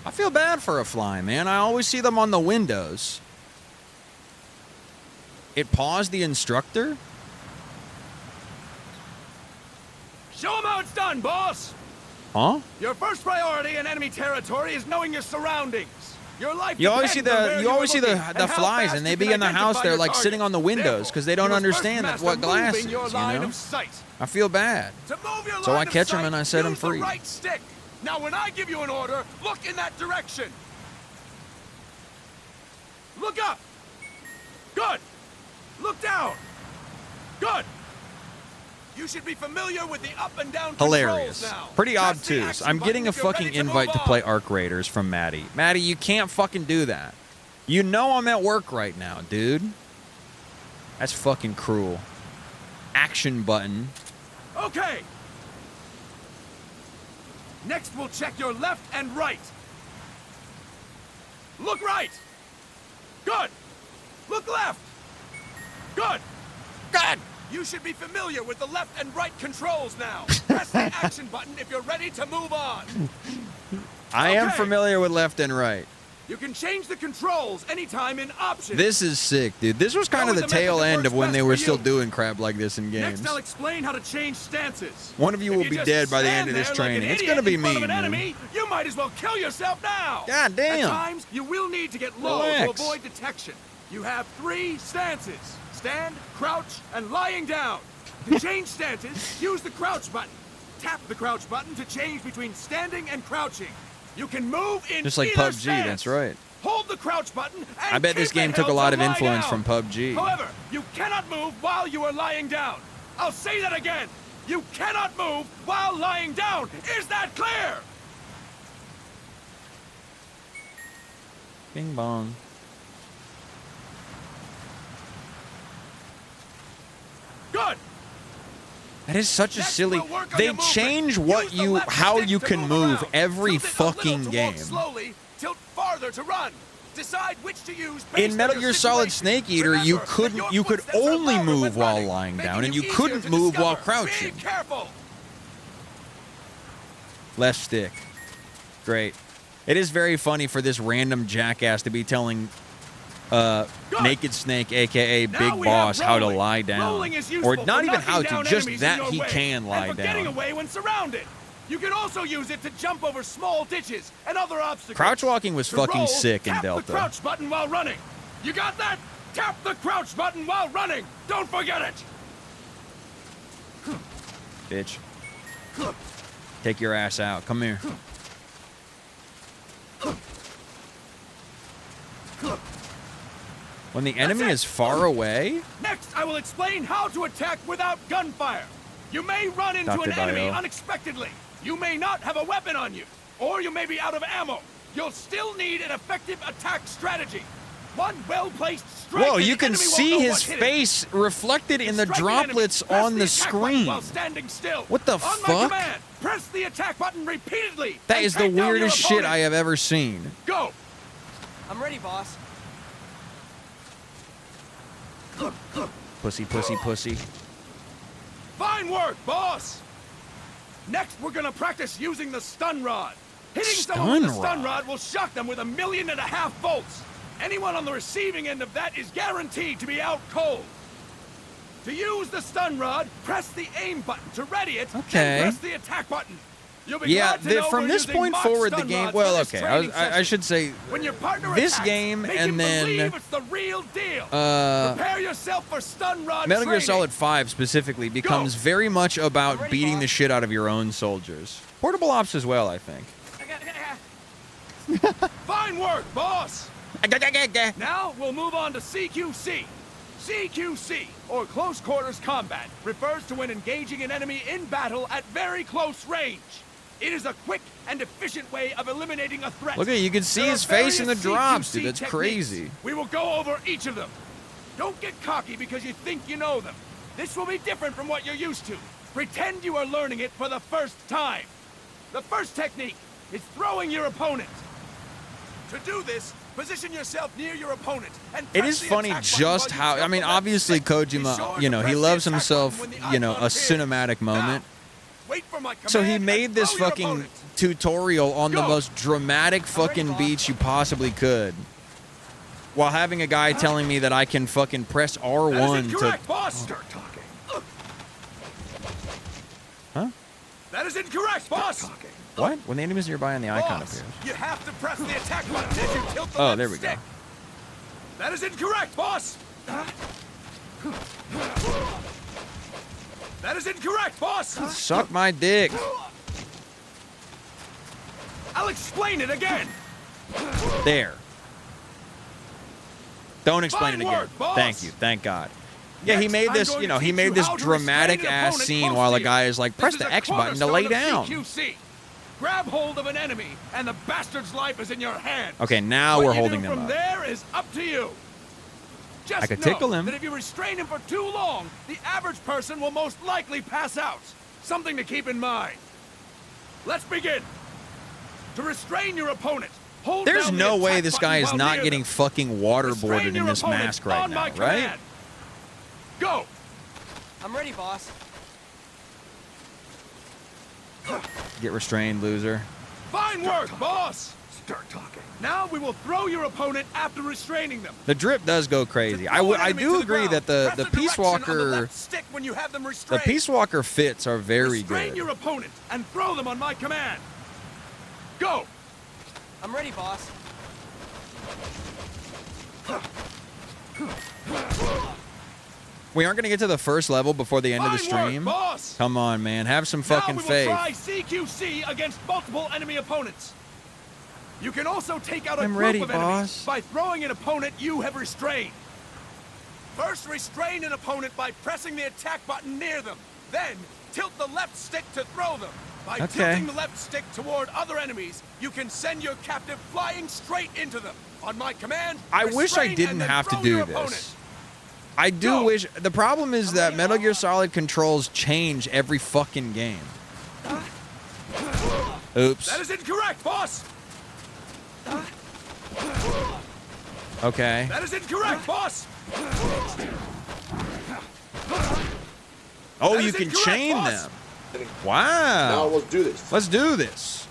I feel bad for a fly, man. I always see them on the windows. It paused the instructor? Show him how it's done, boss! Huh? Your first priority in enemy territory is knowing your surroundings. Your life You always see depends on the where you are always see looking the and how flies, fast and they you be can in the house identify there your like target. sitting on the windows Therefore, because they don't you must first understand master what glass moving is, your you line know? of sight. I feel bad. To move your So I line of catch 'em sight, and I set 'em use the free. right stick. Now when I give you an order, look in that direction. Look up. Good. Look down. Good. You should be familiar with the up and down Hilarious. controls now. Pretty Press the obtuse. action I'm button getting a if you're fucking ready to invite move to play on. Arc Raiders from Maddie. Maddie, you can't fucking do that. You know I'm at work right now, dude. That's fucking cruel. Action button. Okay. Next, we'll check your left and right. Look right. Good. Look left. Good. God! You should be familiar with the left and right controls now. Press the action button if you're ready to move on. I am Okay. familiar with left and right. You can change the controls anytime in options. This is sick, dude. This was kind Go of the with the tail method that end of works when they best were for still you. doing crap like this in games. Next, I'll explain how to change stances. One of you If will be just dead by the end stand of this there like an training. It's idiot gonna be in front me, of an man. enemy, you might as well kill yourself now. God damn. At times, you will need to get low Relax. to avoid detection. You have 3 stances: stand, crouch, and lying down. To change stances, use the crouch button. Tap the crouch button to change between standing and crouching. You can move in Just like either PUBG, stance. that's right. Hold the crouch button and I bet this keep it game took a held lot to of lie influence down. from PUBG. However, you cannot move while you are lying down. I'll say that again. You cannot move while lying down. Is that clear? Bing bong. Good. That is such a Next, silly. we'll work on They your movement. change what Use the you, left how stick you to can move move around. every Tilt it a little fucking to game. walk slowly, tilt farther to run. Decide which to use based In on Metal your Gear Solid situation. Snake Eater, you Remember couldn't. that You your could footsteps are only louder move when while running, lying making down, and you easier couldn't to move while discover. crouching. Be careful. Left stick. Great. It is very funny for this random jackass to be telling Naked Snake, aka Now Big we have Boss, how to rolling. lie down. Rolling is useful Or not for even how knocking to, down just enemies that in your he way, can lie and for getting down. away when surrounded. You can also use it to jump over small ditches and other obstacles. Crouch walking was To fucking roll, sick in tap Delta. the crouch button while running. You got that? Tap the crouch button while running. Don't forget it. Bitch. Take your ass out. Come here. When the enemy it. is far away? Next, I will explain how to attack without gunfire. You may run into Dr. an enemy Dio. unexpectedly. You may not have a weapon on you, or you may be out of ammo. You'll still need an effective attack strategy. One well-placed strike. Whoa, and you the can enemy won't see know his what hit it. face reflected in the Strike an enemy, droplets press on the attack button screen. while standing still. What the On fuck? my command, press the attack button repeatedly. That and is the take down your weirdest shit opponent. I have ever seen. Go. I'm ready, boss. Pussy, pussy, pussy. Fine work, boss! Next, we're gonna practice using the stun rod. Hitting someone with the stun rod will shock them with 1.5 million volts. Anyone on the receiving end of that is guaranteed to be out cold. To use the stun rod, press the aim button to ready it, then press the attack button. You'll be glad to know from we're this using point mock forward, the stun game. rods Well, for this okay, training I session. should say When your partner this attacks, game make and him then believe it's the real deal. Prepare yourself for stun rod Metal Gear training. Solid 5 specifically becomes very much about beating the shit out of your own soldiers. Portable Ops as well, I think. Fine work, boss! Now we'll move on to CQC. CQC, or Close Quarters Combat, refers to when engaging an enemy in battle at very close range. It is a quick and efficient way of eliminating a threat. Look at it, you can see There his are face in the various drops, CQC dude. That's techniques. crazy. We will go over each of them. Don't get cocky because you think you know them. This will be different from what you're used to. Pretend you are learning it for the first time. The first technique is throwing your opponent. To do this, position yourself near your opponent and It press is the funny attack button just while you how, tilt I mean, the left obviously stick. Be sure Kojima, to you know, he press the loves attack himself, button when the you know, icon a appears. cinematic moment. Now, wait for my command So he and made this throw your fucking opponent. tutorial on the Go. most dramatic fucking beats you possibly could. While having a guy telling me that I can fucking press That R1 is to... incorrect, boss. Start talking. Huh? That is incorrect, boss. What? When the enemy's nearby and the icon Boss, appears. you have to press the attack button as you tilt the Oh, left there we go. stick. That is incorrect, boss. That is incorrect, boss. Suck my dick. I'll explain it again. There. Don't explain Fine it again. work, boss. Thank you. Thank God. Yeah, he Next, made I'm this, going you to know, he teach made you this how to restrain dramatic an ass opponent scene close while to a you. guy is like, This press is the a X button to cornerstone lay of down. CQC. Grab hold of an enemy, and the bastard's life is in your hand. Okay, now What we're you holding do them from up. there is up to you. Just I could know tickle him. that if you restrain him for too long, the average person will most likely pass out. Something to keep in mind. Let's begin. To restrain your opponent, hold There's down the no way attack this button guy is while not near getting them. fucking Restrain waterboarded in your this opponent mask right on my now, command. right? Go. I'm ready, boss. Get restrained, loser. Fine work, boss. Start talking. Now we will throw your opponent after restraining them. The drip does go crazy. To throw an I enemy do to agree ground, that the press Peace direction on the Walker left stick when you have them the restrained. Peace Walker fits are very Restrain good. your opponent and throw them on my command. Go. I'm ready, boss. We aren't gonna get to the first level before the end of the Fine work, stream. boss. Come on, man, have some fucking now we will faith. try CQC against multiple enemy opponents. You can also take out a I'm group ready, of enemies boss. by throwing an opponent you have restrained. First, restrain an opponent by pressing the attack button near them. Then, tilt the left stick to throw them. By Okay. tilting the left stick toward other enemies, you can send your captive flying straight into them. On my command, I wish I restrain didn't and then have to throw do your this. opponent. I do Go. wish. The problem is that Metal Gear Solid controls change every fucking game. Oops. That is incorrect, boss. Okay. That is incorrect, boss. Oh, That you is can incorrect, chain boss. them. Wow. Now let's do this. Let's do this.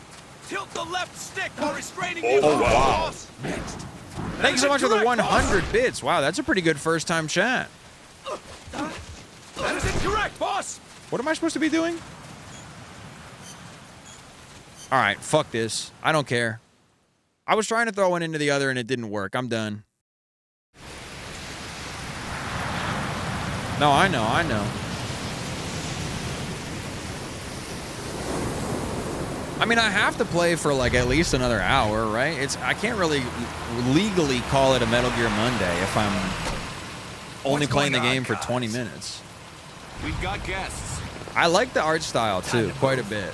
Tilt the left stick while restraining the opponent, wow. boss. Thank you so much for the incorrect, boss. 100 bits. Wow, that's a pretty good first time chat. That is incorrect, boss. What am I supposed to be doing? All right, fuck this. I don't care. I was trying to throw one into the other and it didn't work. I'm done. No, I know, I know. I mean, I have to play for like at least another hour, right? I can't really legally call it a Metal Gear Monday if I'm only What's playing the going on, game for guys? 20 minutes. We've got guests. I like the art style too, quite a bit.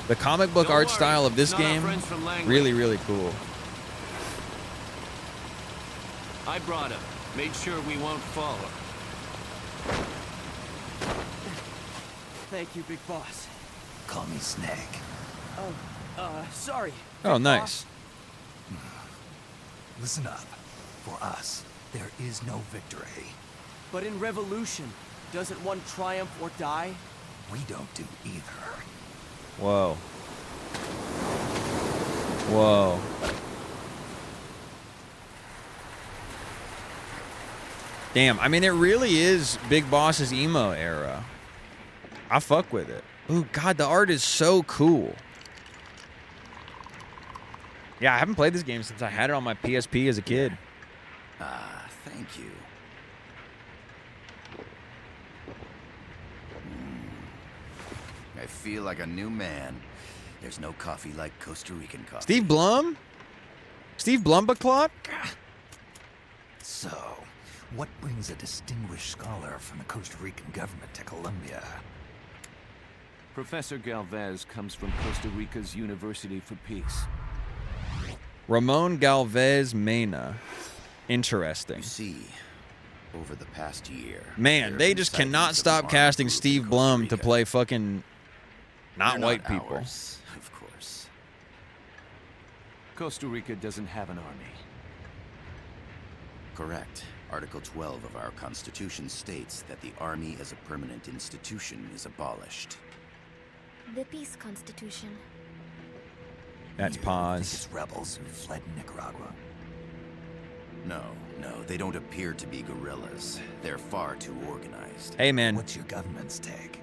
The comic book Don't art worry, style of this it's not our game, friends from Langley. really, really cool. I brought him. Made sure we won't follow. Thank you, big boss. Call me Snake. Sorry. Oh, big nice. boss. Listen up. For us, there is no victory. But in revolution, doesn't one triumph or die? we don't do either. Whoa. Whoa. Damn, I mean, it really is Big Boss's emo era. I fuck with it. Ooh, God, the art is so cool. Yeah, I haven't played this game since I had it on my PSP as a kid. Ah, thank you. I feel like a new man. There's no coffee like Costa Rican coffee. Steve Blum? Steve Blumbucklot? So, what brings a distinguished scholar from the Costa Rican government to Colombia? Professor Galvez comes from Costa Rica's University for Peace. Ramon Galvez Mena. Interesting. You see, over the past year... Man, they just cannot stop casting Steve Blum to play fucking not white people. Ours, of course. Costa Rica doesn't have an army. Correct. Article 12 of our Constitution states that the Army as a permanent institution is abolished. The Peace Constitution. That's You pause. think it's rebels who fled Nicaragua? No, they don't appear to be guerrillas. They're far too organized. Hey, man. What's your government's take?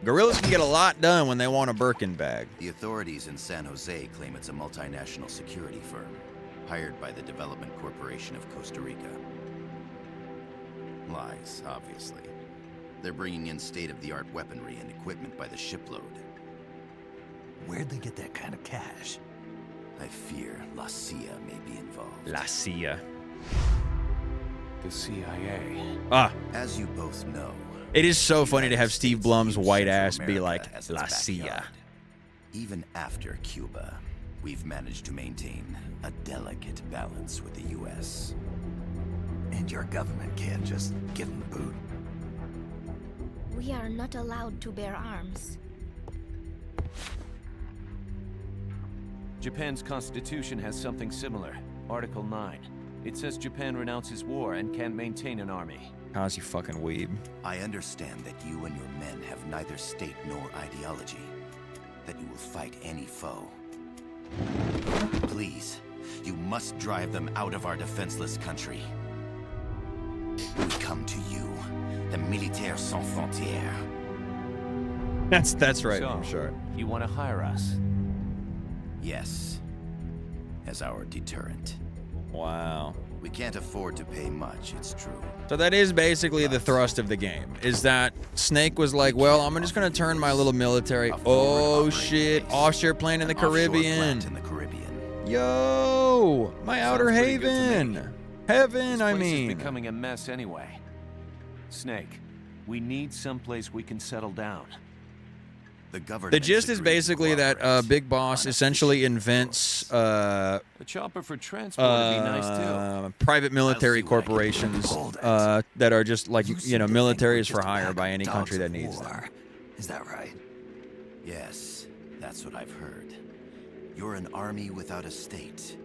Gorillas can get a lot done when they want a Birkin bag. The authorities in San Jose claim it's a multinational security firm, hired by the Development Corporation of Costa Rica. Lies, obviously. They're bringing in state-of-the-art weaponry and equipment by the shipload. Where'd they get that kind of cash? I fear La CIA may be involved. La CIA. The CIA. Ah, As you both know, it is so funny to have United Steve States Blum's views white Central ass be America like, as its La CIA. backyard. Even after Cuba, we've managed to maintain a delicate balance with the U.S. And your government can't just give them the boot. We are not allowed to bear arms. Japan's constitution has something similar. Article 9. It says Japan renounces war and can maintain an army. How's you fucking weeb? I understand that you and your men have neither state nor ideology. That you will fight any foe. Please, you must drive them out of our defenseless country. We come to you, the Militaires Sans Frontières. That's right, So, I'm sure. You want to hire us? Yes, as our deterrent. Wow. We can't afford to pay much, it's true. So that is basically the thrust of the game, is that Snake was like, well, I'm just going to turn my little military... Oh, shit. Offshore plane in the Offshore Caribbean. plant in the Caribbean. Yo, my outer pretty good to haven. me. Heaven, This I place mean. is becoming a mess anyway. Snake, we need someplace we can settle down. The government. The gist is basically that Big Boss essentially invents A chopper for transport would be nice too. private military I'll see what I can do. corporations Hold it. that are just like, You you seem know, to military think is we're for just a hire pack by of any dogs country that of needs them. war. Is that right? Yes, that's what I've heard. You're an army without a state.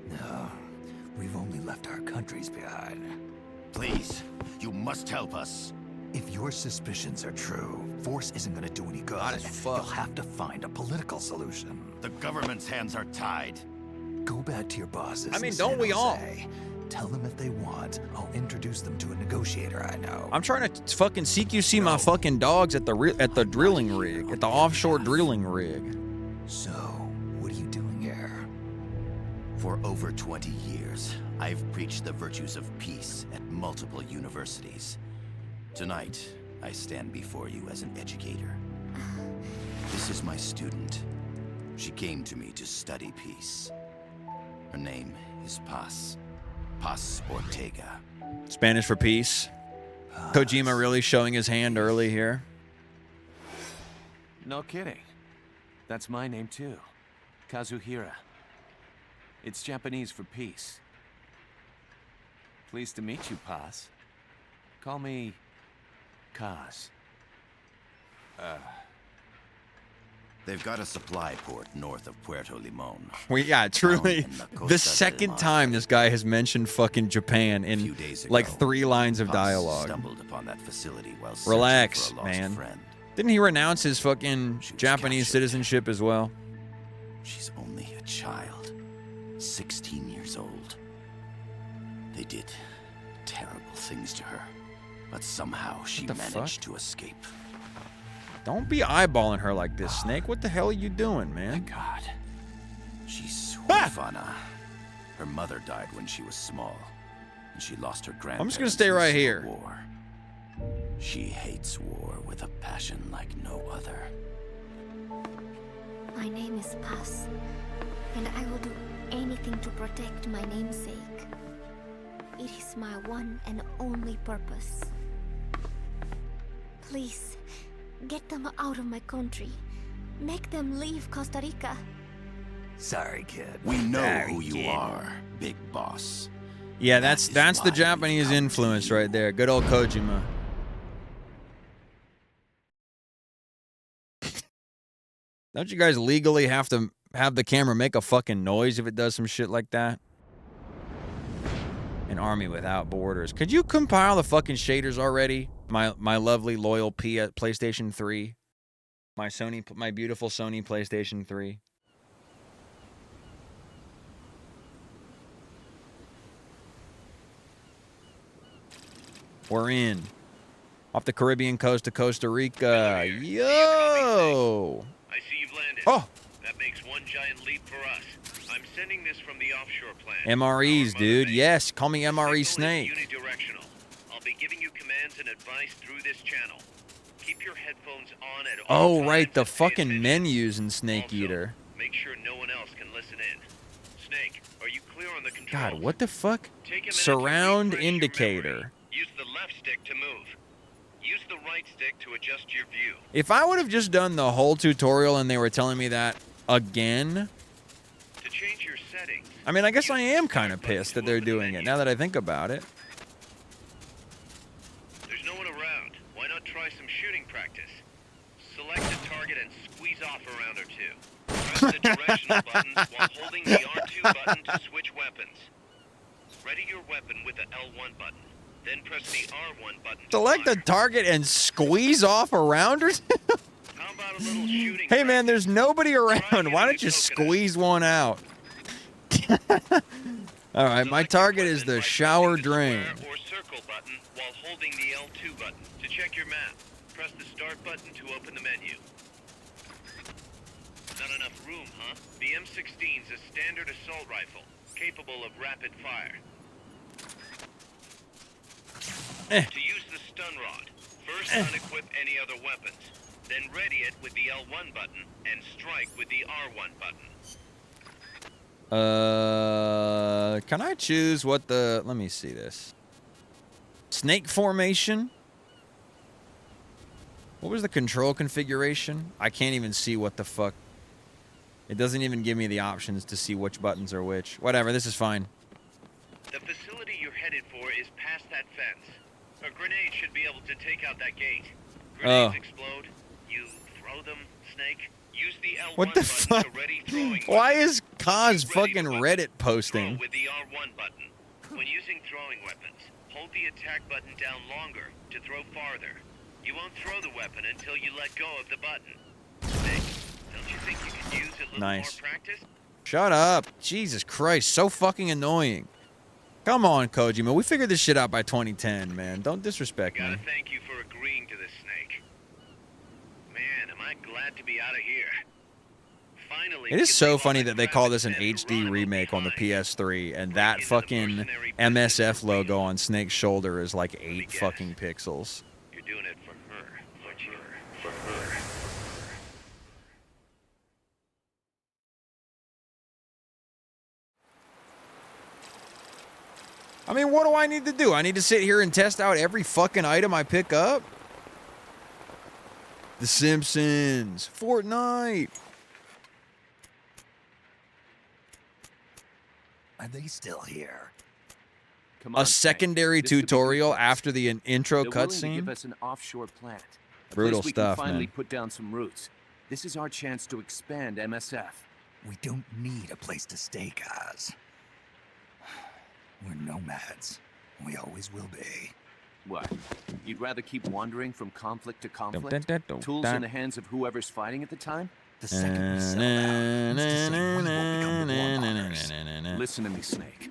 No, we've only left our countries behind. Please, you must help us. If your suspicions are true, force isn't gonna do any good. Hot as fuck. You'll have to find a political solution. The government's hands are tied. Go back to your bosses. I mean, in don't San we all? Jose. Tell them if they want, I'll introduce them to a negotiator I know. I'm trying to fucking CQC my fucking dogs at the drilling rig, at the offshore drilling rig. So, what are you doing here? For over 20 years, I've preached the virtues of peace at multiple universities. Tonight, I stand before you as an educator. This is my student. She came to me to study peace. Her name is Paz. Paz Ortega. Spanish for peace. Kojima really showing his hand early here. No kidding. That's my name too. Kazuhira. It's Japanese for peace. Pleased to meet you, Paz. Call me Kaz. They've got a supply port north of Puerto Limon. Yeah, truly, Down in the Costa the del second Mar. time this guy has mentioned fucking Japan A few in days ago, like 3 lines of Paz dialogue. stumbled upon that facility while searching Relax, for a lost man. friend. Didn't he renounce his fucking She was Japanese captured. citizenship as well? She's only a child, 16 years old. They did terrible things to her, but somehow she the managed fuck? to escape. Don't be eyeballing her like this, Snake. What the hell are you doing, man? God. She's Ah! Huifana. Her mother died when she was small, and she lost her grandparents. I'm just gonna stay in the right Civil here. War. She hates war with a passion like no other. My name is Paz, and I will do anything to protect my namesake. It is my one and only purpose. Please, get them out of my country. Make them leave Costa Rica. Sorry, kid. We know who you are, Big Boss. Yeah, That that's is the why we've Japanese come to influence you. right there. Good old Kojima. Don't you guys legally have to have the camera make a fucking noise if it does some shit like that? An army without borders. Could you compile the fucking shaders already? My lovely loyal P at PlayStation 3. My beautiful Sony PlayStation 3. We're in. Off the Caribbean coast to Costa Rica. Yo! I see you've landed. Oh! That makes one giant leap for us. I'm sending this from the offshore plant. MREs, Our mother dude. base. Yes, call me The MRE signal is Snake. unidirectional. I'll be giving you commands and advice through this channel. Keep your headphones on at all Oh, times right, the and pay fucking attention. menus in Snake Also, Eater. make sure no one else can listen in. Snake, are you clear on the controls? God, what the fuck? Take a minute to Surround refresh your indicator. memory. Use the left stick to move. Use the right stick to adjust your view. If I would have just done the whole tutorial and they were telling me that again, To change your settings, I mean, I guess use I the am start kind of button pissed to that they're open the doing it menu. now that I think about it. There's no one around. Why not try some shooting practice? Select a target and squeeze off a round or two. Press the directional buttons while holding the R2 button to switch weapons. Ready your weapon with the L1 button. Then press the R1 button to Select a fire. target and squeeze off a round or two? How about a little shooting Hey man, there's nobody around. hitting Why a don't you coconut. squeeze one out? All right, my Select your target is weapon the by shower pressing the drain. square or circle button while holding the L2 button. To check your map, press the start button to open the menu. Not enough room, huh? The M16's a standard assault rifle, capable of rapid fire. To use the stun rod, first unequip any other weapons, then ready it with the L1 button and strike with the R1 button. Can I choose what the... Let me see this. Snake formation? What was the control configuration? I can't even see what the fuck. It doesn't even give me the options to see which buttons are which. Whatever, this is fine. The facility you're headed for is past that fence. A grenade should be able to take out that gate. Grenades explode. You throw them, Snake. Use the L1 What the button fuck? to ready throwing Why weapons. is Kaz Ready fucking to weapon. Reddit Throw posting? with the R1 button. When using throwing weapons, hold the attack button down longer to throw farther. You won't throw the weapon until you let go of the button. Snake, don't you think you could use a little Nice. more practice? Shut up. Jesus Christ, so fucking annoying. Come on, Kojima. We figured this shit out by 2010, man. Don't disrespect Gotta me. thank you for agreeing to this, Snake. Man, am I glad to be out of here. Finally, It we is can so leave all funny the that they crap call and this an mess HD around remake on the behind. PS3, and Break that into the fucking mercenary business MSF for logo real. on Snake's shoulder is like me 8 guess. fucking pixels. You're doing it for her, aren't you? For her. I mean, what do I need to do? I need to sit here and test out every fucking item I pick up? The Simpsons. Fortnite. Are they still here? Come on, A Frank. secondary This could be tutorial good. after the intro They're willing to give cutscene? us an offshore plant. A Brutal place we stuff, can finally man. put down some roots. This is our chance to expand MSF. We don't need a place to stay, guys. We're nomads. We always will be. What? You'd rather keep wandering from conflict to conflict? Dun-dun-dun-dun-dun. Tools in the hands of whoever's fighting at the time? The second we settle out, who's to say we won't become the warmongers? Listen to me, Snake.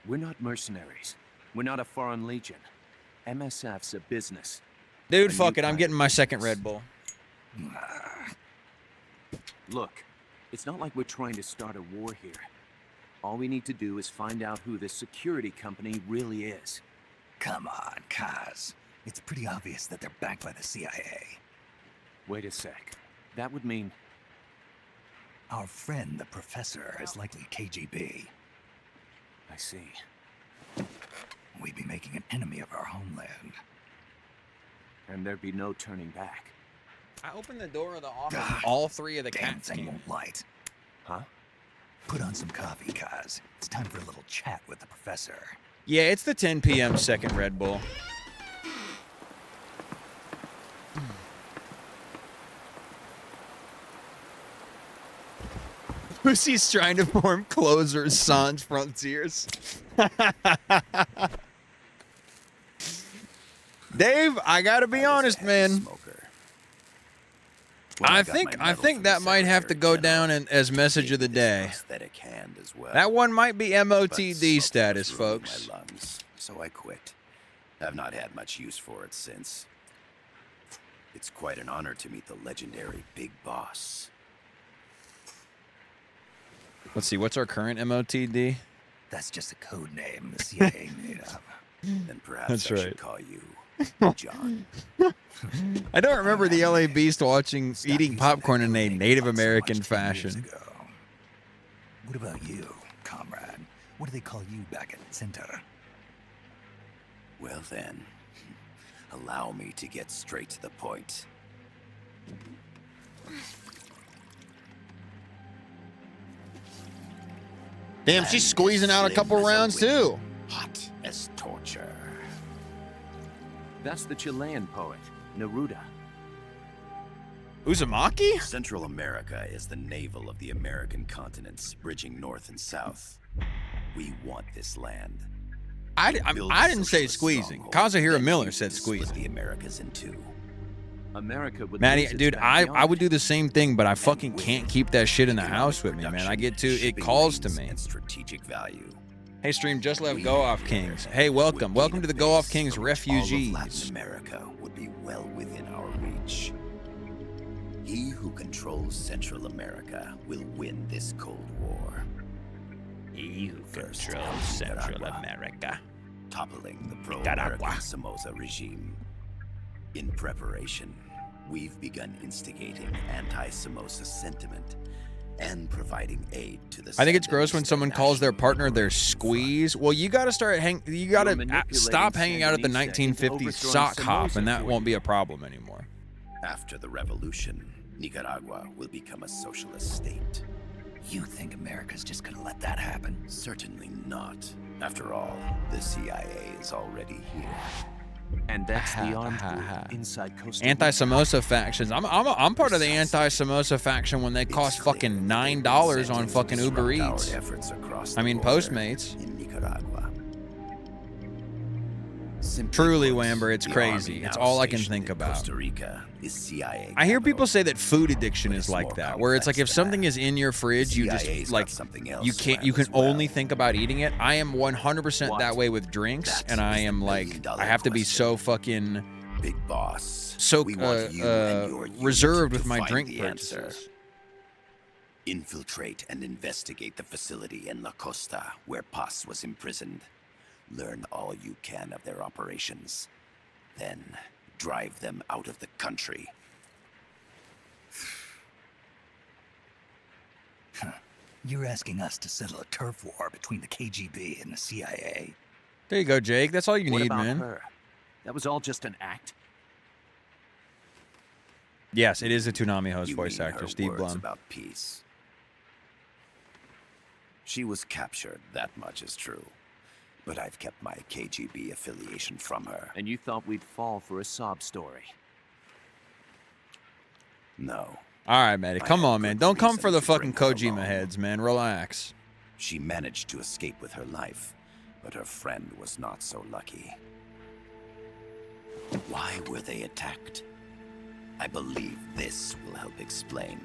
We're not mercenaries. We're not a foreign legion. MSF's a business. Dude, A fuck new it. I'm kind getting of my second business. Red Bull. Look, it's not like we're trying to start a war here. All we need to do is find out who this security company really is. Come on, Kaz. It's pretty obvious that they're backed by the CIA. Wait a sec. That would mean... Our friend, the professor, is likely KGB. I see. We'd be making an enemy of our homeland. And there'd be no turning back. I opened the door of the office. God, All three of the Damn cats thing came. won't light. Huh? Put on some coffee, Kaz. It's time for a little chat with the professor. Yeah, it's the 10 p.m. second Red Bull. Pussy's trying to form closers sans frontiers. Dave, I gotta be honest, man. I think that might have to go down as message of the day. That one might be MOTD status, folks. So I quit. I've not had much use for it since. It's quite an honor to meet the legendary Big Boss. Let's see, what's our current MOTD? That's just a code name the CIA made up. Then perhaps That's I right. should call you John. I don't remember the LA Beast eating using popcorn that in a code name Native so much American 10 years fashion. ago. What about you, comrade? What do they call you back at Center? Well then, allow me to get straight to the point. Damn, she's squeezing out a couple Slim as rounds whip, too. Hot as torture. That's the Chilean poet, Neruda. Uzumaki? Central America is the navel of the American continents, bridging north and south. We want this land. I Build didn't say socialist squeezing. stronghold, Kazuhiro then Miller use said it to split squeezing. the Americas in two. America would Maddie, lose its dude, I backyard. would do the same thing, but I fucking can't keep that shit in the house with me, man. I get to, it calls to me. And strategic value. Hey, stream, just left Go Off Kings. Hey, welcome. Welcome to the Go Off Kings All of refugees. Latin America would be well within our reach. He who controls Central America will win this Cold War. He who First controls comes Central Nicaragua. America. Toppling the Nicaragua. pro-American Somoza regime. In preparation, we've begun instigating anti-Somoza sentiment and providing aid to the I think it's gross when Sandinista someone calls their National partner their Liberation squeeze. Well, you got to stop hanging out at the Sandinista into 1950s overthrowing sock hop, Somoza and that for won't you. be a problem anymore. Front. After the revolution, Nicaragua will become a socialist state. You think America's just gonna let that happen? Certainly not. After all, the CIA is already here. And that's the armed group inside Costa Rica. Anti-Samosa factions. I'm part of the anti-Samosa faction when they cost fucking $9 on fucking Uber Eats. I mean, Postmates. In Nicaragua. Truly, Wamber, it's crazy. It's all I can think about. Costa Rica is CIA I hear people capital. say that food addiction is like that, where it's like if something is in your fridge, you CIA's just got like something else you can't, you planned can as well. only think about eating it. I am 100% that way with drinks, That and I is the am like, million-dollar I have to be question. so fucking Big Boss. so we want you and your unit reserved to with my find drink the answer. purchases. Infiltrate and investigate the facility in La Costa where Paz was imprisoned. Learn all you can of their operations. Then drive them out of the country. You're asking us to settle a turf war between the KGB and the CIA. There you go, Jake. That's all you What need, about man. her? That was all just an act. Yes, it is a Toonami host You voice mean actor, her Steve words Blum. about peace. She was captured, that much is true. But I've kept my KGB affiliation from her. And you thought we'd fall for a sob story. No. All right, Maddie, I come have on, man. good Don't come for reason the to fucking bring her Kojima along. heads, man. Relax. She managed to escape with her life, but her friend was not so lucky. Why were they attacked? I believe this will help explain.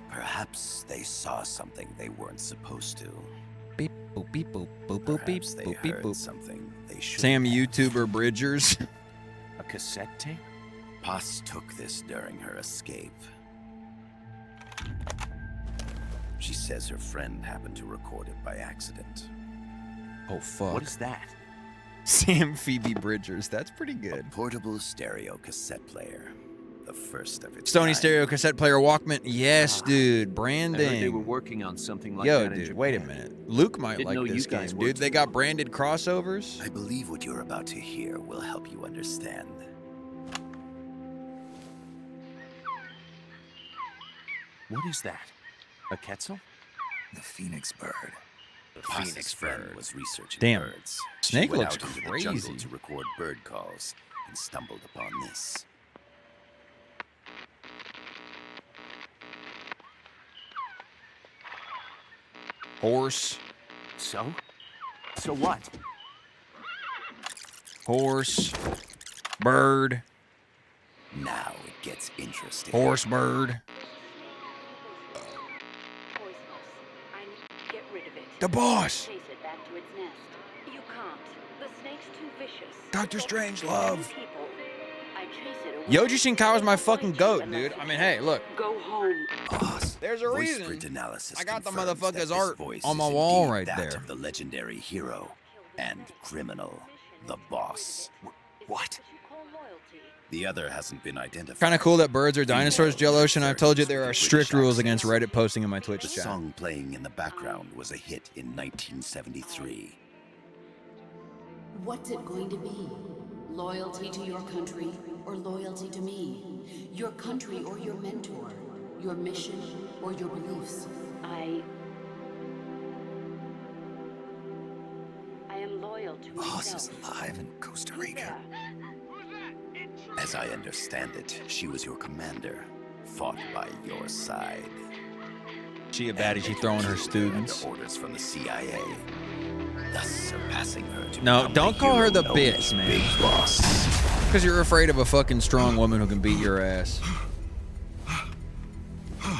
Perhaps they saw something they weren't supposed to. Beep boop beep boop boop boop beep Perhaps they boop beep heard boop. something they should. Sam YouTuber Bridgers. A cassette tape? Poss took this during her escape. She says her friend happened to record it by accident. Oh fuck. What is that? Sam Phoebe Bridgers. That's pretty A good. portable stereo cassette player. The first of its Sony kind. stereo cassette player Walkman. Yes, dude. I heard Branding. they were working on something like Yo, that in dude, Japan. wait a minute. Luke might Didn't know like you this guys game, were dude. They too. got branded crossovers. I believe what you're about to hear will help you understand. What is that? A Quetzal? The phoenix bird. The Phoenix Phoenix friend bird. was researching Damn. birds. Snake she went looks out into crazy. the jungle to record bird calls and stumbled upon this. Horse. So? So what? Horse. Bird. Now it gets interesting. Horse bird. Poisonous. I need to get rid of it. The boss. Chase it back to its nest. You can't. The snake's too vicious. Dr. Affects Strangelove. many people. I chase it away. Yoji Shinkawa's my fucking Find you goat, unless dude. you I mean, can. hey, look. Go home. Boss. There's a Voice reason. print analysis I got the confirms that motherfucker's this art voice on my is wall indeed right that there. of the legendary hero and criminal, the boss. What? You call loyalty. The other hasn't been identified. Kind of cool that birds are dinosaurs, Jellotion. I told you there are strict rules against Reddit posting in my Twitch The chat. song playing in the background was a hit in 1973. What's it going to be? Loyalty to your country or loyalty to me? Your country or your mentor? Your mission or your beliefs? I am loyal to Boss myself. is alive in Costa Rica. As I understand it, she was your commander, fought by your side. She a baddie. She throwing her Under students. orders from the CIA, thus surpassing her to No, become don't the call her hero the known bitch, as man. Big Boss. Because you're afraid of a fucking strong woman who can beat your ass.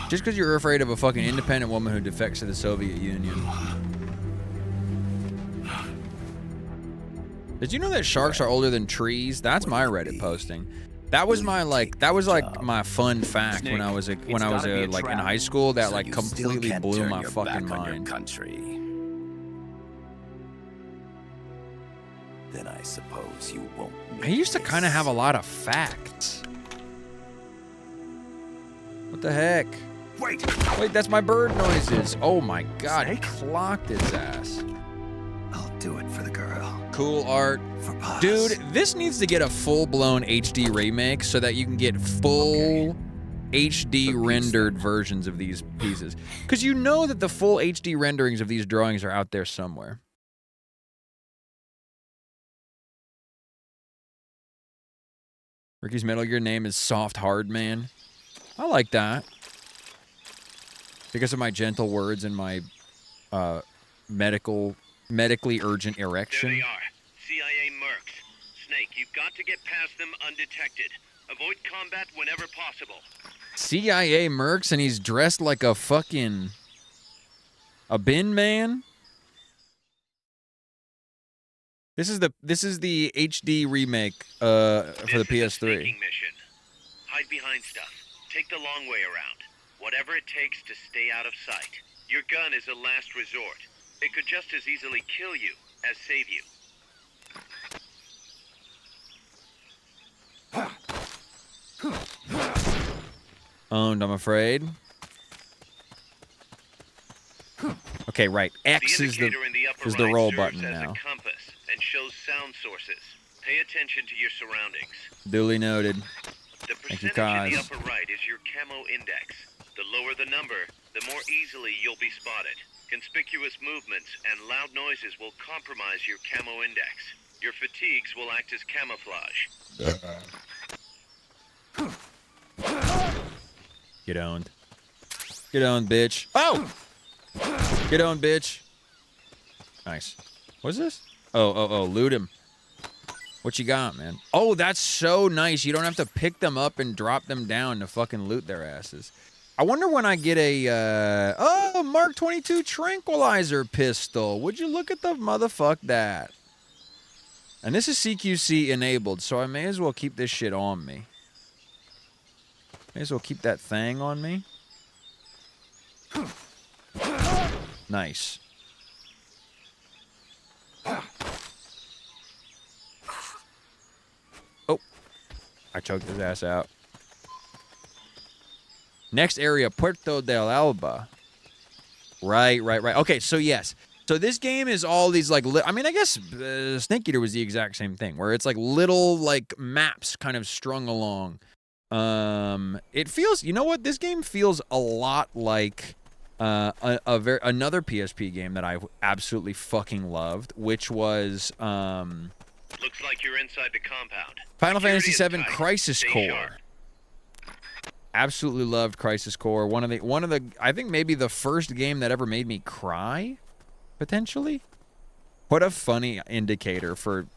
Just because you're afraid of a fucking independent woman who defects to the Soviet Union. Did you know that sharks are older than trees? That's my Reddit posting. That was my my fun fact when I was like in high school that So like you still completely can't blew turn my your fucking back on your mind. country. Then I suppose you won't. I used to kind of have a lot of facts. What the heck? Wait! Wait, that's my bird noises. Oh my god, he Snake? clocked his ass. I'll do it for the girl. Cool art. For Boss. Dude, this needs to get a full-blown HD remake so that you can get full HD rendered versions of these pieces. Because you know that the full HD renderings of these drawings are out there somewhere. Ricky's Metal Gear name is Soft Hard Man. I like that. Because of my gentle words and my medically urgent There erection. they are. CIA mercs. Snake, you've got to get past them undetected. Avoid combat whenever possible. CIA mercs and he's dressed like a fucking bin man. This is the HD remake for the This is a PS3. sneaking mission. Hide behind stuff. Take the long way around. Whatever it takes to stay out of sight. Your gun is a last resort. It could just as easily kill you as save you. Owned, I'm afraid. Okay, right. X The is the indicator in the upper roll right serves button as now. a compass and shows sound sources. Pay attention to your surroundings. Duly noted. The Thank you, percentage in the Kaz. upper right is your camo index. The lower the number, the more easily you'll be spotted. Conspicuous movements and loud noises will compromise your camo index. Your fatigues will act as camouflage. Get owned. Get owned, bitch. Oh! Get owned, bitch. Nice. What's this? Oh, loot him. What you got, man? Oh, that's so nice. You don't have to pick them up and drop them down to fucking loot their asses. I wonder when I get a, oh, Mark 22 tranquilizer pistol. Would you look at the motherfuck that? And this is CQC enabled, so I may as well keep this shit on me. May as well keep that thing on me. Nice. Oh. I choked his ass out. Next area, Puerto del Alba. Right. Okay, so yes. So this game is all these, like, I mean, I guess Snake Eater was the exact same thing, where it's like little, like, maps kind of strung along. It feels, you know what? This game feels a lot like another PSP game that I absolutely fucking loved, which was Looks like you're inside the compound. Final Fantasy Security VII is tight. Crisis Stay Core. sharp. Absolutely loved Crisis Core. One of the I think maybe the first game that ever made me cry, potentially. What a funny indicator for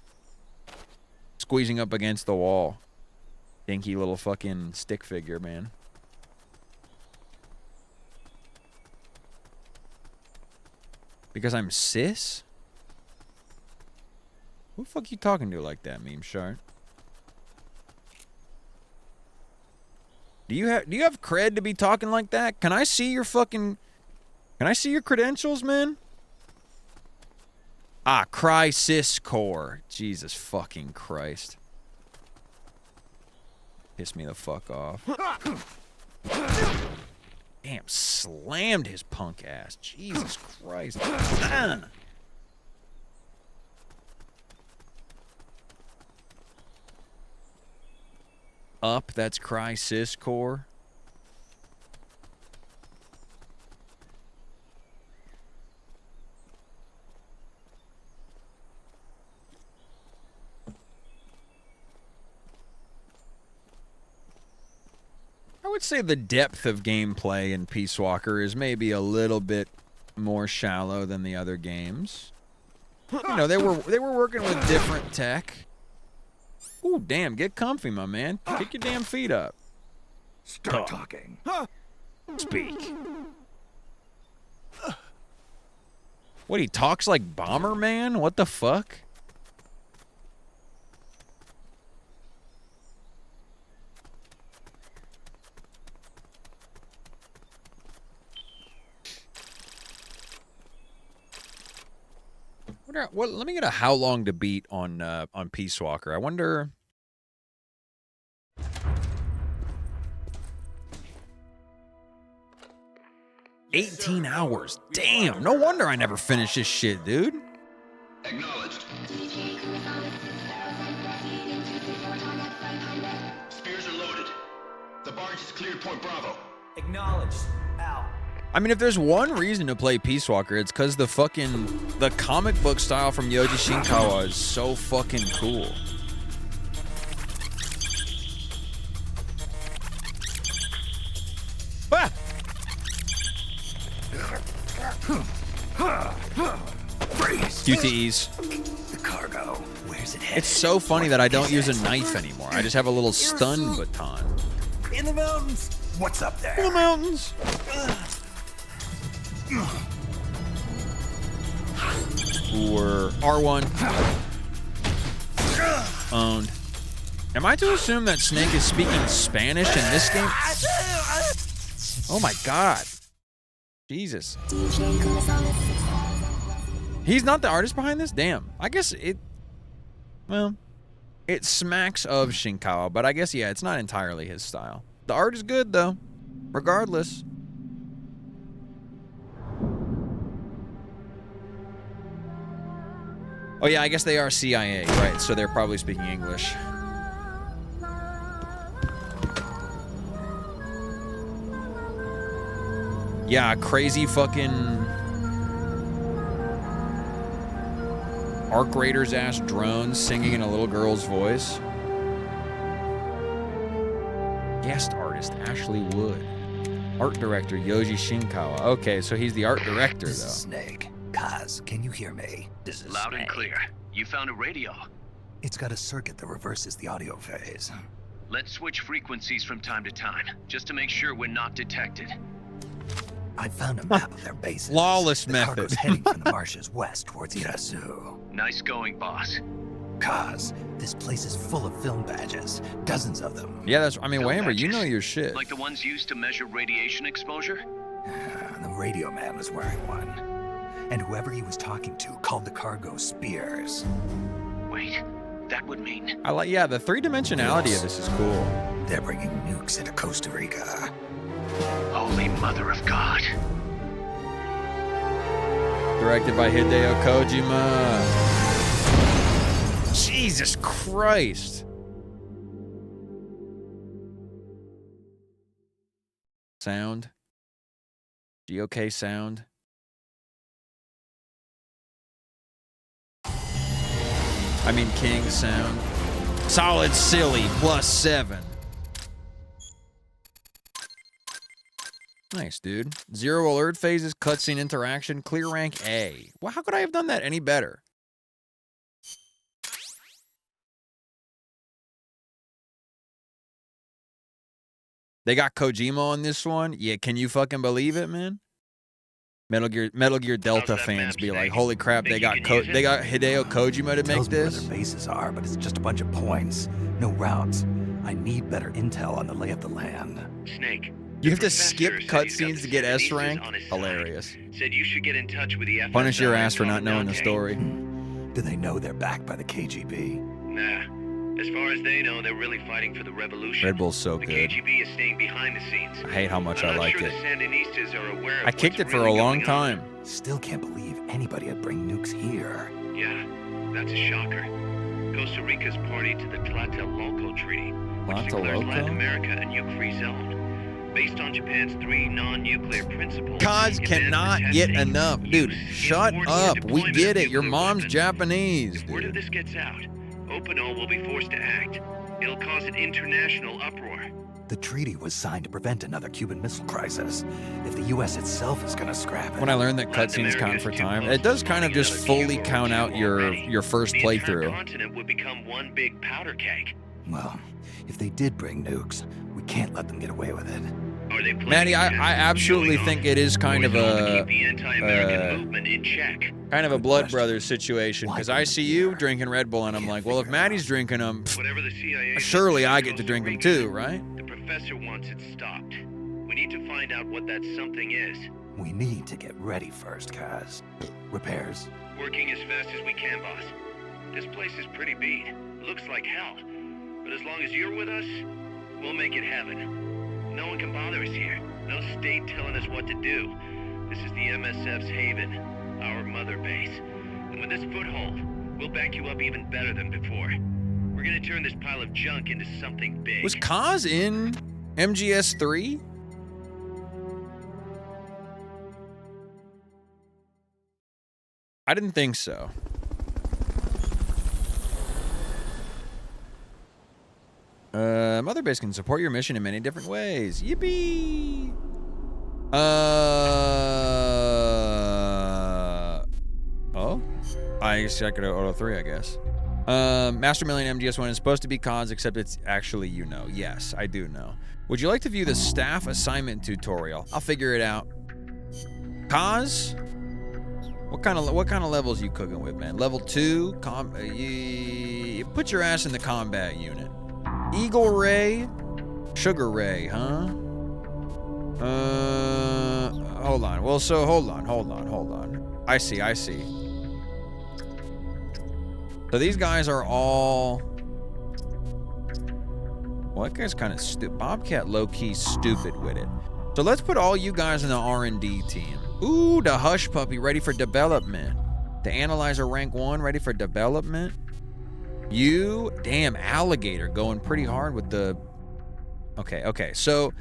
squeezing up against the wall. Dinky little fucking stick figure, man. Because I'm cis? Who the fuck you talking to like that, Meme Shark? Do you have cred to be talking like that? Can I see your credentials, man? Ah, Crisis Core. Jesus fucking Christ. Piss me the fuck off. Damn, slammed his punk ass. Jesus Christ. Ah. Up, that's Crisis Core. I would say the depth of gameplay in Peace Walker is maybe a little bit more shallow than the other games. You know, they were working with different tech. Ooh, damn, get comfy, my man. Kick your damn feet up. Start talking. Speak. What, he talks like Bomberman? What the fuck? What, let me get a how long to beat on Peace Walker. I wonder. 18 hours. Damn, no wonder I never finished this shit, dude. Acknowledged. Spears are loaded. The barge is cleared Point Bravo. Acknowledged. Out. I mean, if there's one reason to play Peace Walker, it's because the comic book style from Yoji Shinkawa is so fucking cool. Ah! QTEs. The cargo. Where's it headed? It's so funny that I don't use a knife anymore. I just have a little stun baton. In the mountains. What's up there? In the mountains. Or R1. Owned. Am I to assume that Snake is speaking Spanish in this game? Oh my god. Jesus. He's not the artist behind this? Damn. I guess it... Well, it smacks of Shinkawa, but I guess, yeah, it's not entirely his style. The art is good, though. Regardless. Oh, yeah, I guess they are CIA, right? So they're probably speaking English. Yeah, crazy fucking Arc Raiders ass drones singing in a little girl's voice. Guest artist Ashley Wood. Art director Yoji Shinkawa. Okay, so he's the art director, This though. is Snake. Kaz, can you hear me? This is Loud Snake. and clear. You found a radio. It's got a circuit that reverses the audio phase. Let's switch frequencies from time to time, just to make sure we're not detected. I found a map of their bases. Flawless the method. Cargo's heading from the marshes west towards Irasu. Nice going, boss. Kaz, this place is full of film badges. Dozens of them. Yeah, that's, I mean, Film Whammer, you badges? know your shit. Like the ones used to measure radiation exposure? The radio man was wearing one. And whoever he was talking to called the cargo spears. Wait, that would mean... I like, yeah, the three-dimensionality of this is cool. They're bringing nukes into Costa Rica. Holy Mother of God. Directed by Hideo Kojima. Jesus Christ. Sound. GOK sound. I mean King sound. Solid silly +7. Nice, dude. 0 alert phases, cutscene interaction, clear rank A. Well, how could I have done that any better? They got Kojima on this one? Yeah, can you fucking believe it, man? Metal Gear Delta fans be like, holy crap, they got Hideo Kojima to make Tells me where this? their bases are, but it's just a bunch of points. No routes. I need better intel on the lay of the land. Snake. You have to skip cutscenes to get S rank? Hilarious. Said you should get in touch with the FSL. Punish your ass for not knowing the story. Do they know they're backed by the KGB? Nah. As far as they know, they're really fighting for the revolution. Red Bull's so The good. KGB is staying behind the scenes. I hate how much I'm I not like sure it. The Sandinistas are aware of I kicked it what's for a really long going on. time. Still can't believe anybody would bring nukes here. Yeah, that's a shocker. Costa Rica's party to the Tlatelolco Treaty, which declares Latin Tlatelolco? America a nuke-free zone. Based on Japan's 3 non-nuclear principles. Kaz it cannot bans get testing, enough. Dude, use, shut import, or up. We deployment get of it. Your nuclear mom's weapons. Japanese, If word of dude. this gets out, Opino will be forced to act. It'll cause an international uproar. The treaty was signed to prevent another Cuban Missile Crisis. If the U.S. itself is going to scrap it... When I learned that cutscenes count for time, it does kind of just fully count out your first The entire playthrough. continent would become one big powder keg. Well, if they did bring nukes, we can't let them get away with it. Are they planning Maddie, I to absolutely showing think off? it is kind Or of is it all to a keep the anti-American movement in check? kind of a Blood Brothers situation, because I see you drinking Red Bull, and I'm like, well, if Maddie's drinking them, Whatever the CIA surely I get to drink them too, right? The professor wants it stopped. We need to find out what that something is. We need to get ready first, Kaz. Repairs? Working as fast as we can, boss. This place is pretty beat. Looks like hell. But as long as you're with us, we'll make it heaven. No one can bother us here. No state telling us what to do. This is the MSF's haven, our mother base. And with this foothold, we'll back you up even better than before. We're gonna turn this pile of junk into something big. Was Kaz in MGS3? I didn't think so. Mother base can support your mission in many different ways. Yippee! Oh? I guess I could have Auto 3, I guess. Master Million MGS1 is supposed to be Kaz, except it's actually you know. Yes, I do know. Would you like to view the staff assignment tutorial? I'll figure it out. Kaz? What kind of levels you cooking with, man? Level 2? You put your ass in the combat unit. Eagle Ray? Sugar Ray, huh? Hold on. Well, so hold on. I see. So these guys are all... Well, that guy's kind of stupid. Bobcat low-key stupid with it. So let's put all you guys in the R&D team. Ooh, the Hush Puppy ready for development. The Analyzer rank 1 ready for development. You, damn, Alligator going pretty hard with the... Okay. So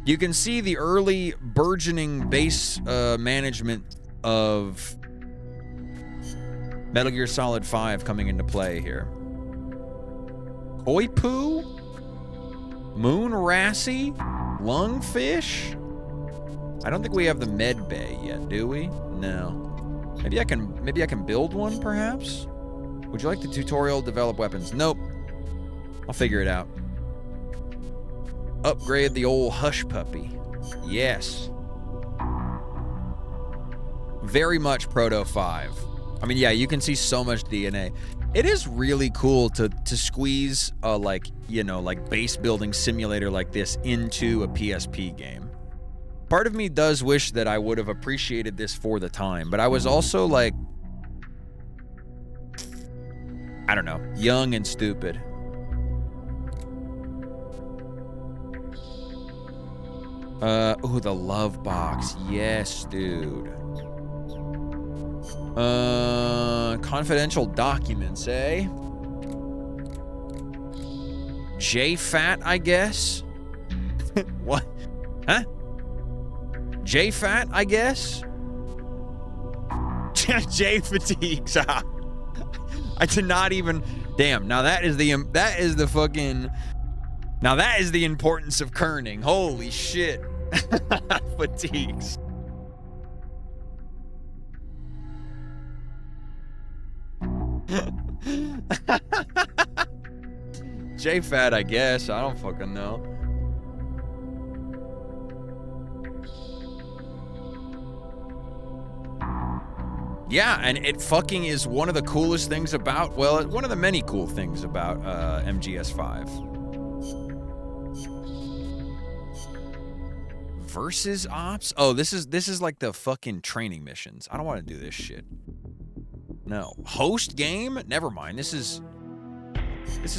you can see the early burgeoning base management of Metal Gear Solid 5 coming into play here. Koi Poo? Moon Rassie? Lungfish? I don't think we have the med bay yet, do we? No. Maybe I can build one, perhaps? Would you like the tutorial develop weapons? Nope. I'll figure it out. Upgrade the old hush puppy. Yes. Very much Proto 5. I mean, yeah, you can see so much DNA. It is really cool to squeeze a, like, you know, like base building simulator like this into a PSP game. Part of me does wish that I would have appreciated this for the time, but I was also like, I don't know, young and stupid. Ooh, the love box. Yes, dude. Confidential documents, eh? J-Fat, I guess? What? Huh? J-Fat, I guess? J-Fatigues. I did not even... Damn, now that is the fucking... Now that is the importance of kerning. Holy shit. Fatigues. J-Fat, I guess. I don't fucking know. Yeah, and it fucking is one of the coolest things about, well, one of the many cool things about MGS5. Versus ops? Oh, this is like the fucking training missions. I don't want to do this shit. No. Host game? Never mind. This is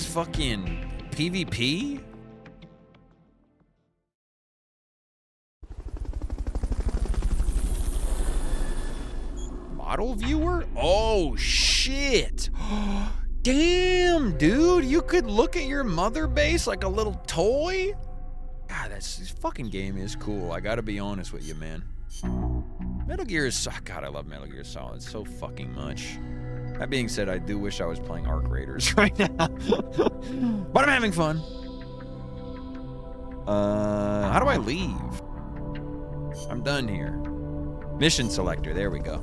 fucking PvP? Model viewer? Oh, shit. Damn, dude. You could look at your mother base like a little toy? God, this fucking game is cool. I gotta be honest with you, man. Metal Gear is... God, I love Metal Gear Solid so fucking much. That being said, I do wish I was playing Arc Raiders right now. But I'm having fun. How do I leave? I'm done here. Mission selector. There we go.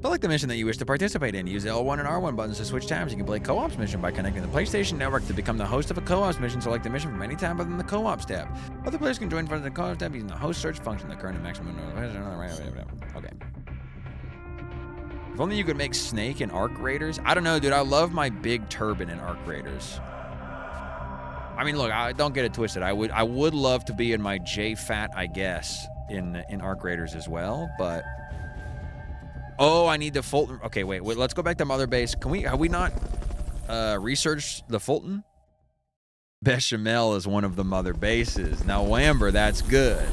Select the mission that you wish to participate in. Use L1 and R1 buttons to switch tabs. You can play co-ops mission by connecting the PlayStation Network to become the host of a co-ops mission. Select the mission from any tab other than the co-ops tab. Other players can join from the co-ops tab using the host search function. The current and maximum... Okay. If only you could make Snake in Arc Raiders. I don't know, dude. I love my big turban in Arc Raiders. I mean, look, don't get it twisted. I would love to be in my J-Fat, I guess, in Arc Raiders as well, but... Oh, I need the Fulton. Okay, wait. Let's go back to Mother Base. Have we not researched the Fulton? Bechamel is one of the Mother Bases. Now, Wamber, that's good.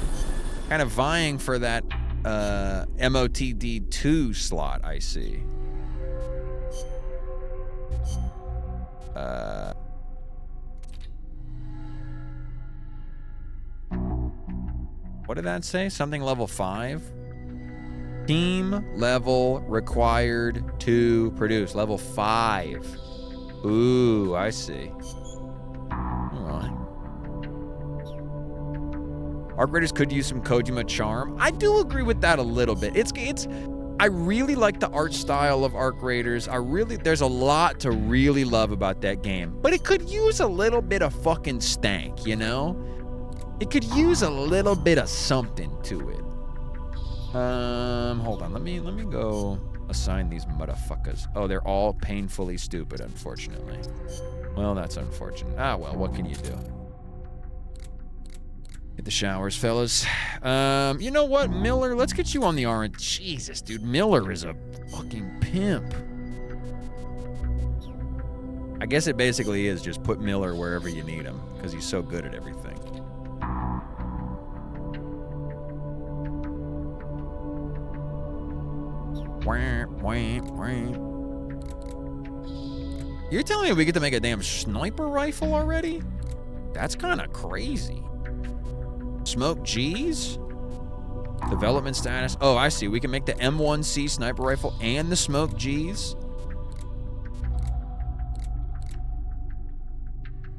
Kind of vying for that MOTD2 slot, I see. What did that say? Something level 5? Team level required to produce. Level 5. Ooh, I see. Alright. Arc Raiders could use some Kojima charm. I do agree with that a little bit. I really like the art style of Arc Raiders. There's a lot to really love about that game. But it could use a little bit of fucking stank, you know? It could use a little bit of something to it. Hold on. Let me go assign these motherfuckers. Oh, they're all painfully stupid, unfortunately. Well, that's unfortunate. Ah, well, what can you do? Hit the showers, fellas. You know what, Miller? Let's get you on the orange. Jesus, dude. Miller is a fucking pimp. I guess it basically is just put Miller wherever you need him, because he's so good at everything. You're telling me we get to make a damn sniper rifle already? That's kind of crazy. Smoke G's? Development status. Oh, I see. We can make the M1C sniper rifle and the Smoke G's.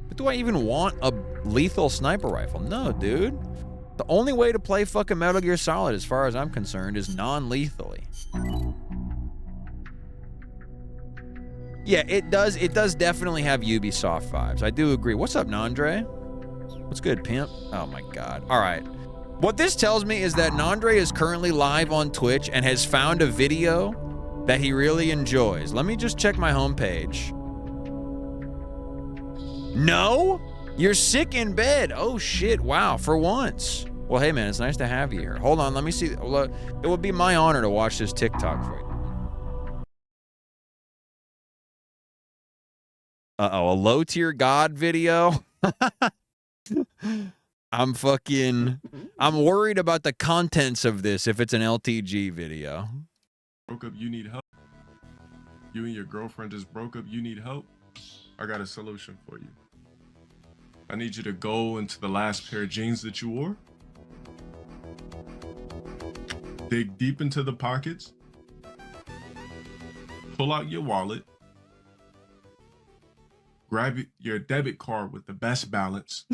But do I even want a lethal sniper rifle? No, dude. The only way to play fucking Metal Gear Solid, as far as I'm concerned, is non-lethally. Yeah, it does definitely have Ubisoft vibes. I do agree. What's up, Nandre? What's good, pimp? Oh my god. All right. What this tells me is that Nandre is currently live on Twitch and has found a video that he really enjoys. Let me just check my homepage. No? You're sick in bed. Oh shit, wow, for once. Well, hey man, it's nice to have you here. Hold on, let me see. It would be my honor to watch this TikTok for you. Uh-oh, a low-tier god video? I'm worried about the contents of this if it's an LTG video. Broke up, you need help. You and your girlfriend just broke up, you need help. I got a solution for you. I need you to go into the last pair of jeans that you wore. Dig deep into the pockets. Pull out your wallet. Grab your debit card with the best balance.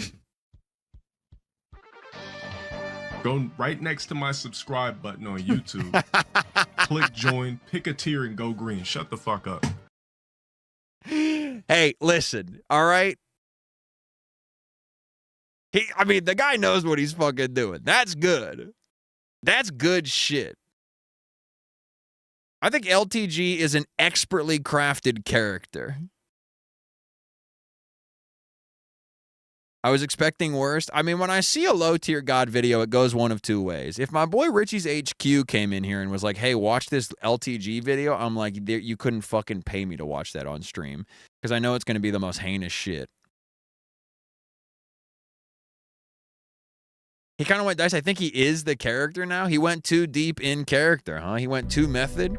Go right next to my subscribe button on YouTube. Click join, pick a tier, and go green. Shut the fuck up. Hey, listen, all right? I mean, the guy knows what he's fucking doing. That's good. That's good shit. I think LTG is an expertly crafted character. I was expecting worse. I mean, when I see a low-tier god video, it goes one of two ways. If my boy Richie's HQ came in here and was like, hey, watch this LTG video, I'm like, you couldn't fucking pay me to watch that on stream. Because I know it's going to be the most heinous shit. He kind of went dice. I think he is the character now. He went too deep in character, huh? He went too method.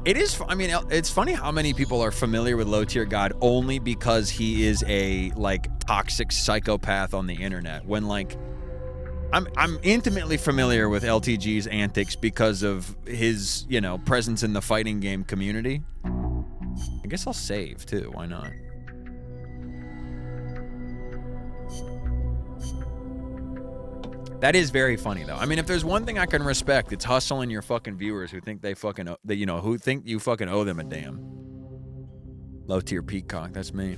It is, I mean, it's funny how many people are familiar with Low Tier God only because he is a, like, toxic psychopath on the internet. When, like, I'm intimately familiar with LTG's antics because of his, you know, presence in the fighting game community. I guess I'll save, too. Why not? That is very funny, though. I mean, if there's one thing I can respect, it's hustling your fucking viewers who think they fucking, who think you fucking owe them a damn. Low tier peacock, that's me.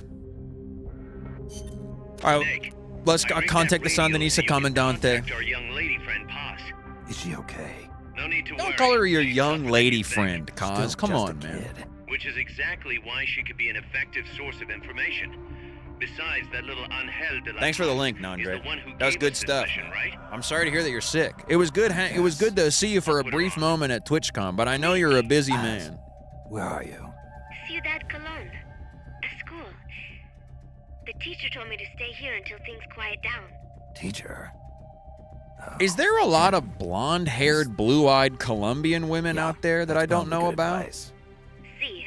All right, let's contact the Sandinista Commandante. Our young lady friend, Paz. Is she okay? No need to Don't worry. call her your young lady friend, Kaz. Come on, man. Which is exactly why she could be an effective source of information. Besides, that little Angel de la Thanks for the Paz link, is the Nandre. one who That was gave good us this stuff. mission, right? I'm sorry to hear that you're sick. It was good. It was good to see you for a brief moment at TwitchCon, but I know you're a busy man. Where are you? Ciudad Colon. At school. The teacher told me to stay here until things quiet down. Teacher? Is there a lot of blonde-haired, blue-eyed Colombian women out there that I don't know about? See,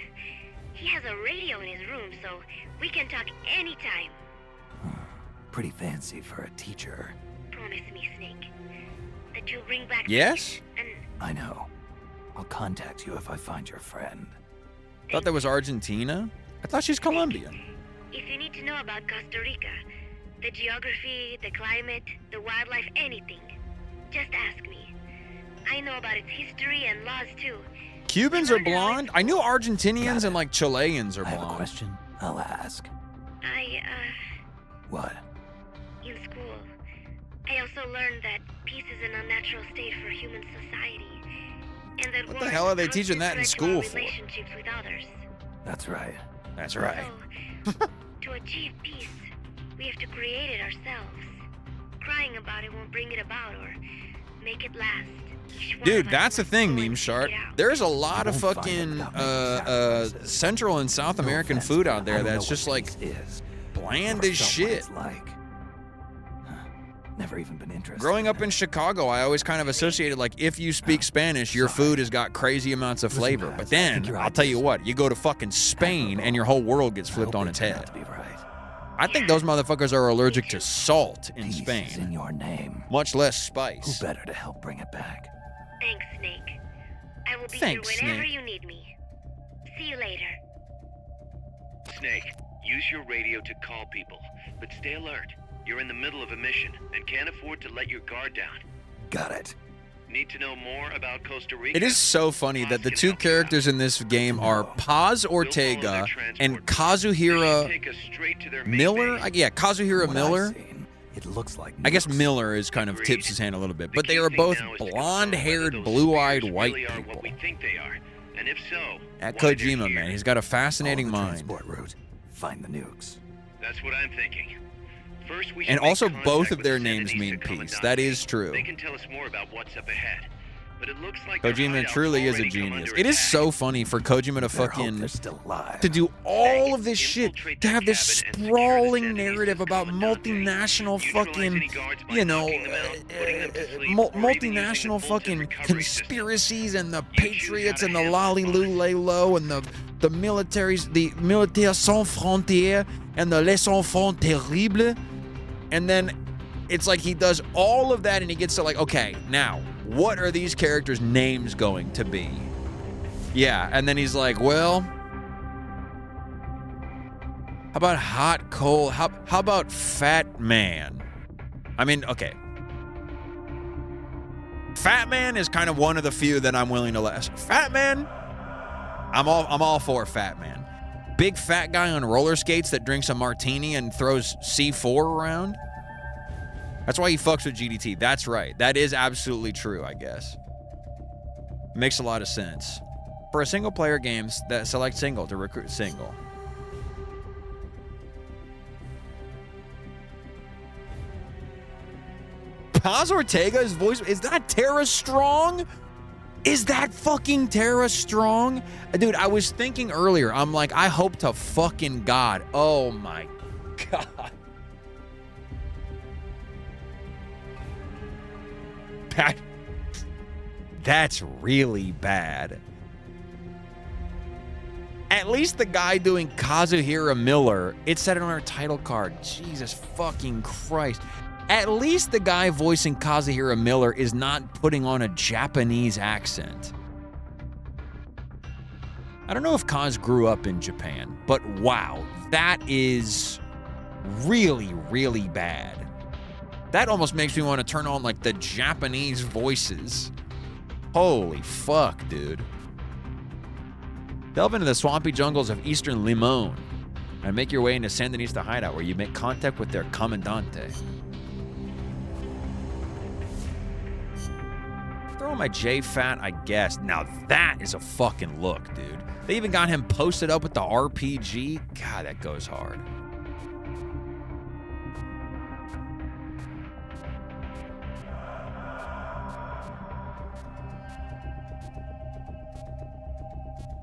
he has a radio in his room, so we can talk anytime. Pretty fancy for a teacher. Promise me, Snake, that you'll bring back. Yes? And I know. I'll contact you if I find your friend. Thought that was Argentina? I thought she's Colombian. if you need to know about Costa Rica, the geography, the climate, the wildlife, anything, just ask me. I know about its history and laws too. Cubans are blonde? I knew Argentinians and like Chileans are blonde. I have a question. I'll ask. What? In school, I also learned that peace is an unnatural state for human society. And that What the hell are they teaching that in school for? Relationships with others. That's right. That's right. So, to achieve peace, we have to create it ourselves. Crying about it won't bring it about or make it last. Dude, that's the thing, Meme Shark. There's a lot of fucking Central and South American food out there that's just like bland as shit. Never even been interested. Growing up in Chicago, I always kind of associated like if you speak Spanish, your food has got crazy amounts of flavor. But then, I'll tell you what, you go to fucking Spain and your whole world gets flipped on its head. I think those motherfuckers are allergic to salt in Spain. In your name. Much less spice. Who better to help bring it back? Thanks, Snake. I will be Thanks, here whenever Snake. you need me. See you later. Snake, Use your radio to call people, but stay alert. You're in the middle of a mission and can't afford to let your guard down. Got it. Need to know more about Costa Rica? It is so funny that the two characters in this game are Paz Ortega and Kazuhira Miller. Yeah, Kazuhira Miller. It looks like I guess Miller is kind of tips his hand a little bit, but they are both blonde-haired, blue-eyed white people. What we think they are, and if so, At Kojima, man, he's got a fascinating mind. Route. Find the nukes. That's what I'm thinking. First, we And should make also, contact both of with their the names Sandinistas mean peace. Commandante. That is true. They can tell us more about what's up ahead. But it looks like their Kojima hideout's truly is a already come genius. under It is attack. so funny for Kojima to fucking to do all of this shit, to have this sprawling narrative about multinational fucking, you know, multinational fucking conspiracies and the patriots and the Lalo and the militaries, the Militaires Sans Frontières and the Les Enfants Terribles, and then it's like he does all of that and he gets to like, okay, now, what are these characters' names going to be? Yeah, and then he's like, well, how about Hot Coal? How about Fat Man? I mean, okay. Fat Man is kind of one of the few that I'm willing to let. Fat Man, I'm all for Fat Man. Big fat guy on roller skates that drinks a martini and throws C4 around. That's why he fucks with GDT. That's right. That is absolutely true, I guess. Makes a lot of sense. For a single-player game, that select single to recruit single. Paz Ortega's voice, is that Tara Strong? Is that fucking Tara Strong? Dude, I was thinking earlier, I'm like, I hope to fucking God. Oh my God. That's really bad. At least the guy doing Kazuhira Miller, it said it on our title card. Jesus fucking Christ. At least the guy voicing Kazuhira Miller is not putting on a Japanese accent. I don't know if Kaz grew up in Japan, but wow, that is really, really bad. That almost makes me want to turn on like the Japanese voices. Holy fuck, dude. Delve into the swampy jungles of eastern Limon and make your way into Sandinista hideout where you make contact with their Comandante. Throw my J-Fat, I guess. Now that is a fucking look, dude. They even got him posted up with the RPG. God, that goes hard.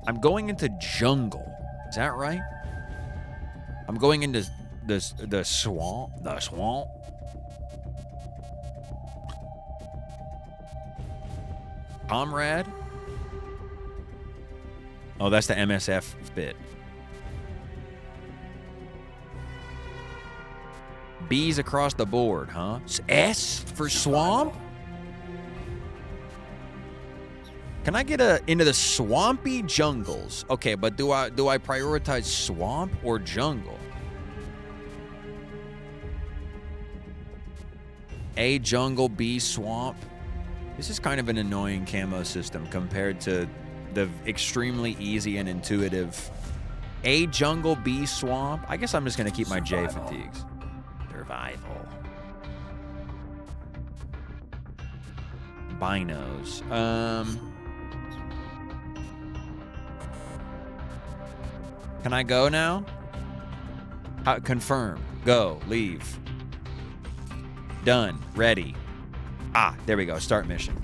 I'm going into jungle. Is that right? I'm going into the swamp. The swamp. Comrade. Oh, that's the MSF bit. B's across the board, huh? S for swamp? Can I get into the swampy jungles? Okay, but do I prioritize swamp or jungle? A jungle, B swamp. This is kind of an annoying camo system compared to the extremely easy and intuitive A jungle, B swamp. I guess I'm just gonna keep my J fatigues. Survival. Binos. Can I go now? Confirm. Go. Leave. Done. Ready. Ah, there we go. Start mission.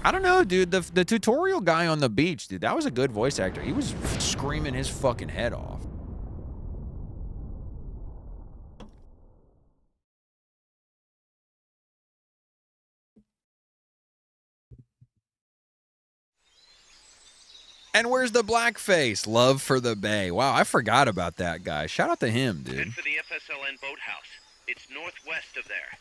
I don't know, dude. The tutorial guy on the beach, dude, that was a good voice actor. He was screaming his fucking head off. And where's the blackface? Love for the Bay. Wow, I forgot about that guy. Shout out to him, dude. Head for the FSLN boathouse. It's northwest of there.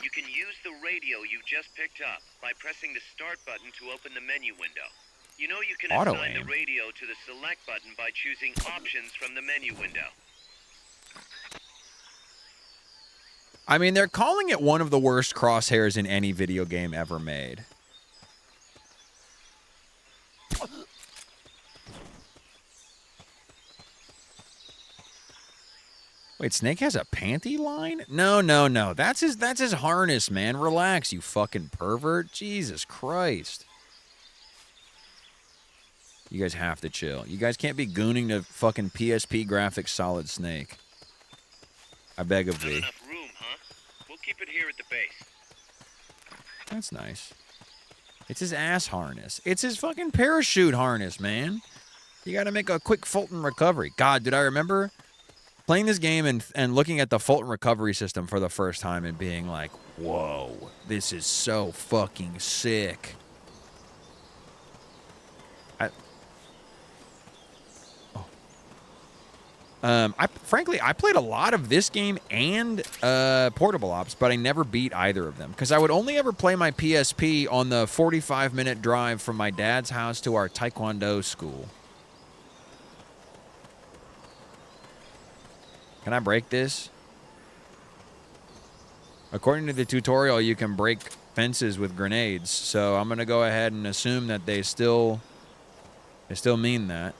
You can use the radio you just picked up by pressing the start button to open the menu window. You know you can Auto assign aim. the radio to the select button by choosing options from the menu window. I mean, they're calling it one of the worst crosshairs in any video game ever made. Wait, Snake has a panty line? No, no, no. That's his harness, man. Relax, you fucking pervert. Jesus Christ. You guys have to chill. You guys can't be gooning to fucking PSP graphics Solid Snake. I beg of thee. Not enough room, huh? We'll keep it here at the base. That's nice. It's his ass harness. It's his fucking parachute harness, man. You gotta make a quick Fulton recovery. God, did I remember playing this game and looking at the Fulton recovery system for the first time and being like, whoa, this is so fucking sick. Frankly, I played a lot of this game and Portable Ops, but I never beat either of them because I would only ever play my PSP on the 45-minute drive from my dad's house to our Taekwondo school. Can I break this? According to the tutorial, you can break fences with grenades, so I'm gonna go ahead and assume that they still mean that.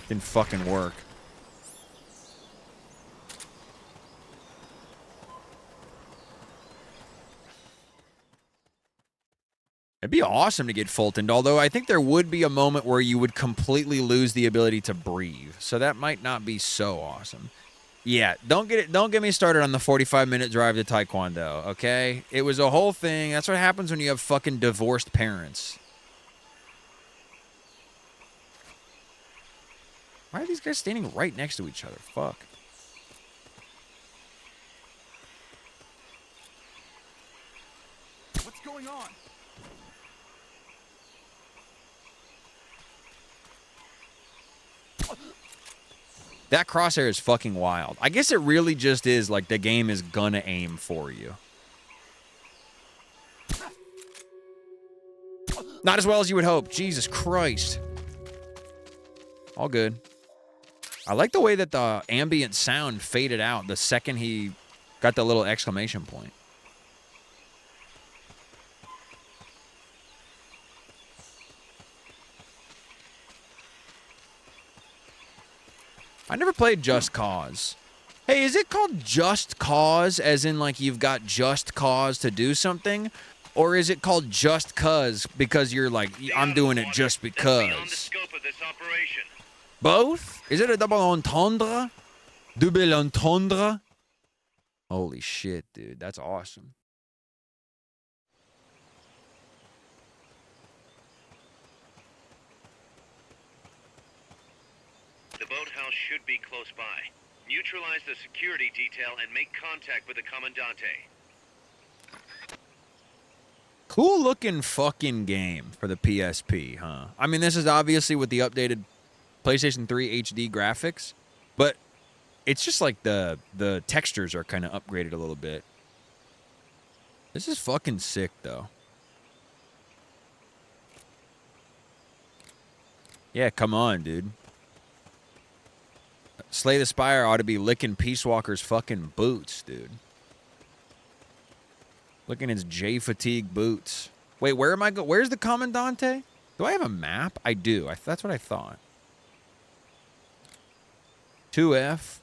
Didn't fucking work. It'd be awesome to get Fultoned, although I think there would be a moment where you would completely lose the ability to breathe. So that might not be so awesome. Yeah, don't get me started on the 45-minute drive to Taekwondo, okay? It was a whole thing. That's what happens when you have fucking divorced parents. Why are these guys standing right next to each other? Fuck. What's going on? That crosshair is fucking wild. I guess it really just is like the game is gonna aim for you. Not as well as you would hope. Jesus Christ. All good. I like the way that the ambient sound faded out the second he got the little exclamation point. I never played Just Cause. Hey, is it called Just Cause as in like you've got just cause to do something? Or is it called Just Cause because you're like, I'm doing it just because? Both? Is it a double entendre? Double entendre? Holy shit, dude. That's awesome. The boathouse should be close by. Neutralize the security detail and make contact with the Commandante. Cool looking fucking game for the PSP, huh? I mean, this is obviously with the updated PlayStation 3 HD graphics, but it's just like the textures are kind of upgraded a little bit. This is fucking sick, though. Yeah, come on, dude. Slay the Spire ought to be licking Peace Walker's fucking boots, dude. Looking at his J-fatigue boots. Wait, where am I go? Where's the Commandante? Do I have a map? I do. That's what I thought. 2F.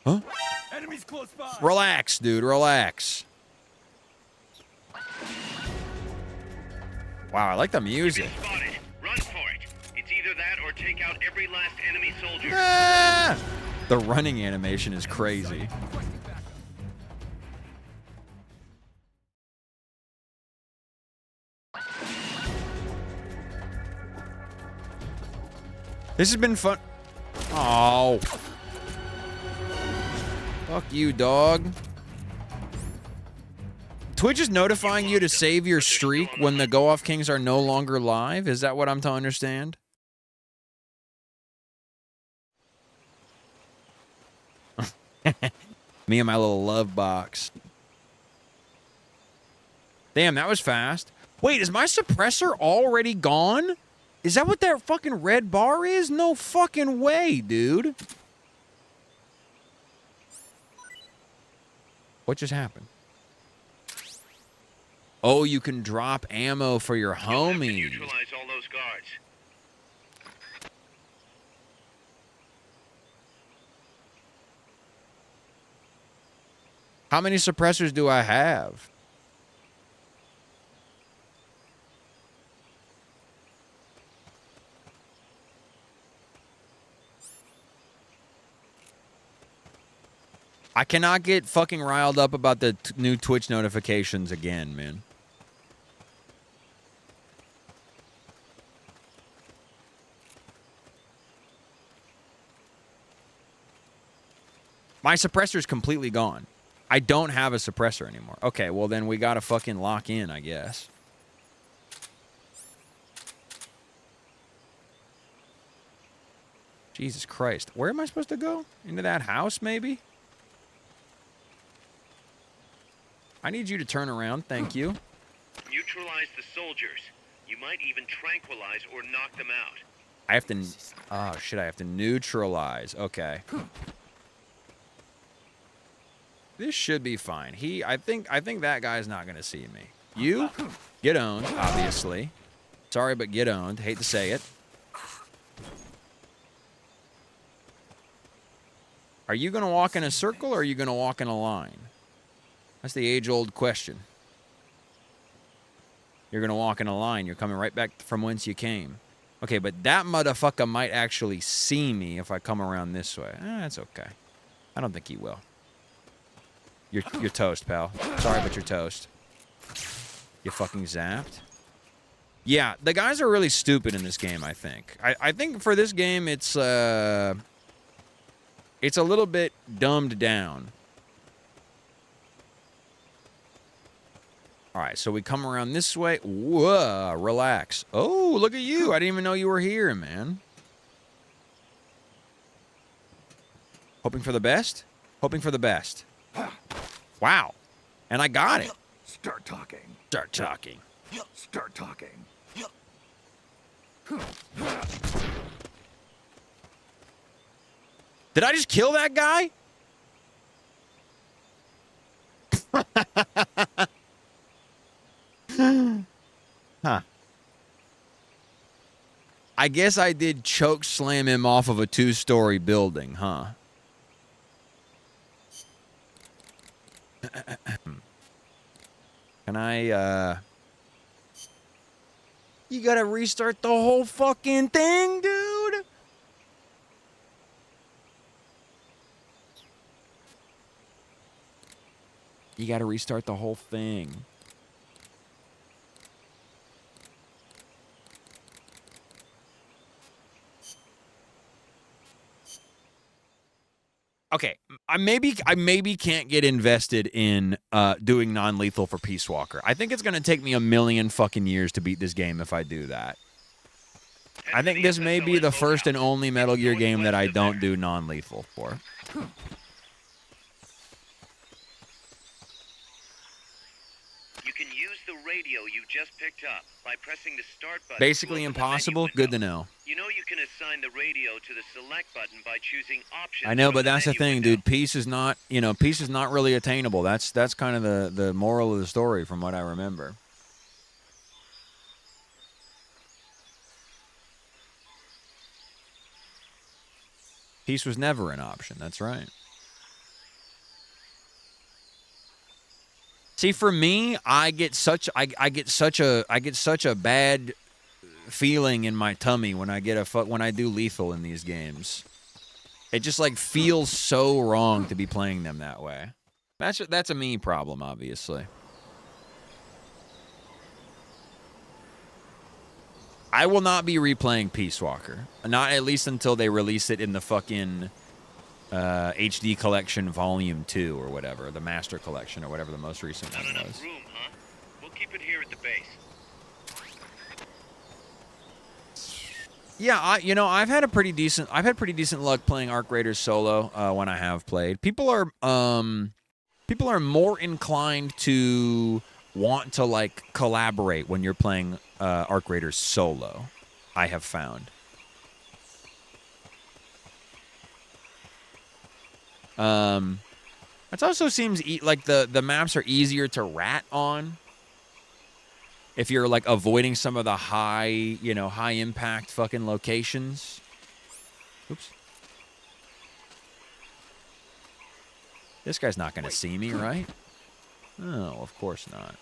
Huh? Enemies close by. Relax, dude. Relax. Wow, I like the music. Spotted. Run for it. It's either that or take out every last enemy soldier. Ah! The running animation is crazy. This has been fun. Oh. Fuck you, dog. Twitch is notifying you to save your streak when the Go Off Kings are no longer live? Is that what I'm to understand? Me and my little love box. Damn, that was fast. Wait, is my suppressor already gone? Is that what that fucking red bar is? No fucking way, dude. What just happened? Oh, you can drop ammo for your homies. Neutralize all those guards. How many suppressors do I have? I cannot get fucking riled up about the new Twitch notifications again, man. My suppressor's completely gone. I don't have a suppressor anymore. Okay, well then we gotta fucking lock in, I guess. Jesus Christ. Where am I supposed to go? Into that house, maybe? I need you to turn around, thank you. Neutralize the soldiers. You might even tranquilize or knock them out. I have to... Oh, shit, I have to neutralize. Okay. This should be fine. I think that guy's not going to see me. You? Get owned, obviously. Sorry, but get owned. Hate to say it. Are you going to walk in a circle or are you going to walk in a line? That's the age-old question. You're going to walk in a line. You're coming right back from whence you came. Okay, but that motherfucker might actually see me if I come around this way. That's okay. I don't think he will. You're toast, pal. Sorry, but you're toast. You fucking zapped. Yeah, the guys are really stupid in this game, I think. I think for this game, it's a little bit dumbed down. All right, so we come around this way. Whoa, relax. Oh, look at you. I didn't even know you were here, man. Hoping for the best? Hoping for the best. Wow. And I got it. Start talking. Start talking. Start talking. Did I just kill that guy? Huh. I guess I did choke slam him off of a 2-story building, huh? Can I, You gotta restart the whole fucking thing, dude? You gotta restart the whole thing. Okay, I maybe can't get invested in doing non-lethal for Peace Walker. I think it's going to take me a million fucking years to beat this game if I do that. I think this may be the first and only Metal Gear game that I don't do non-lethal for. You can use the radio you just picked up by pressing the start button. Basically impossible? Good to know. You know you can assign the radio to the select button by choosing options. I know, but that's the thing, dude. Peace is not, peace is not really attainable. That's kind of the moral of the story from what I remember. Peace was never an option. That's right. See, for me, I get such a bad feeling in my tummy when I do lethal in these games. It just like feels so wrong to be playing them that way. That's a me problem, obviously. I will not be replaying Peace Walker. Not at least until they release it in the fucking HD Collection Volume 2 or whatever, the Master Collection or whatever the most recent one was. keep it here at the base. Yeah, I've had pretty decent luck playing Arc Raiders solo when I have played. People are more inclined to want to like collaborate when you're playing Arc Raiders solo. I have found. It also seems like the maps are easier to rat on. If you're like avoiding some of the high impact fucking locations. Oops. This guy's not going to see me, right? Oh, of course not.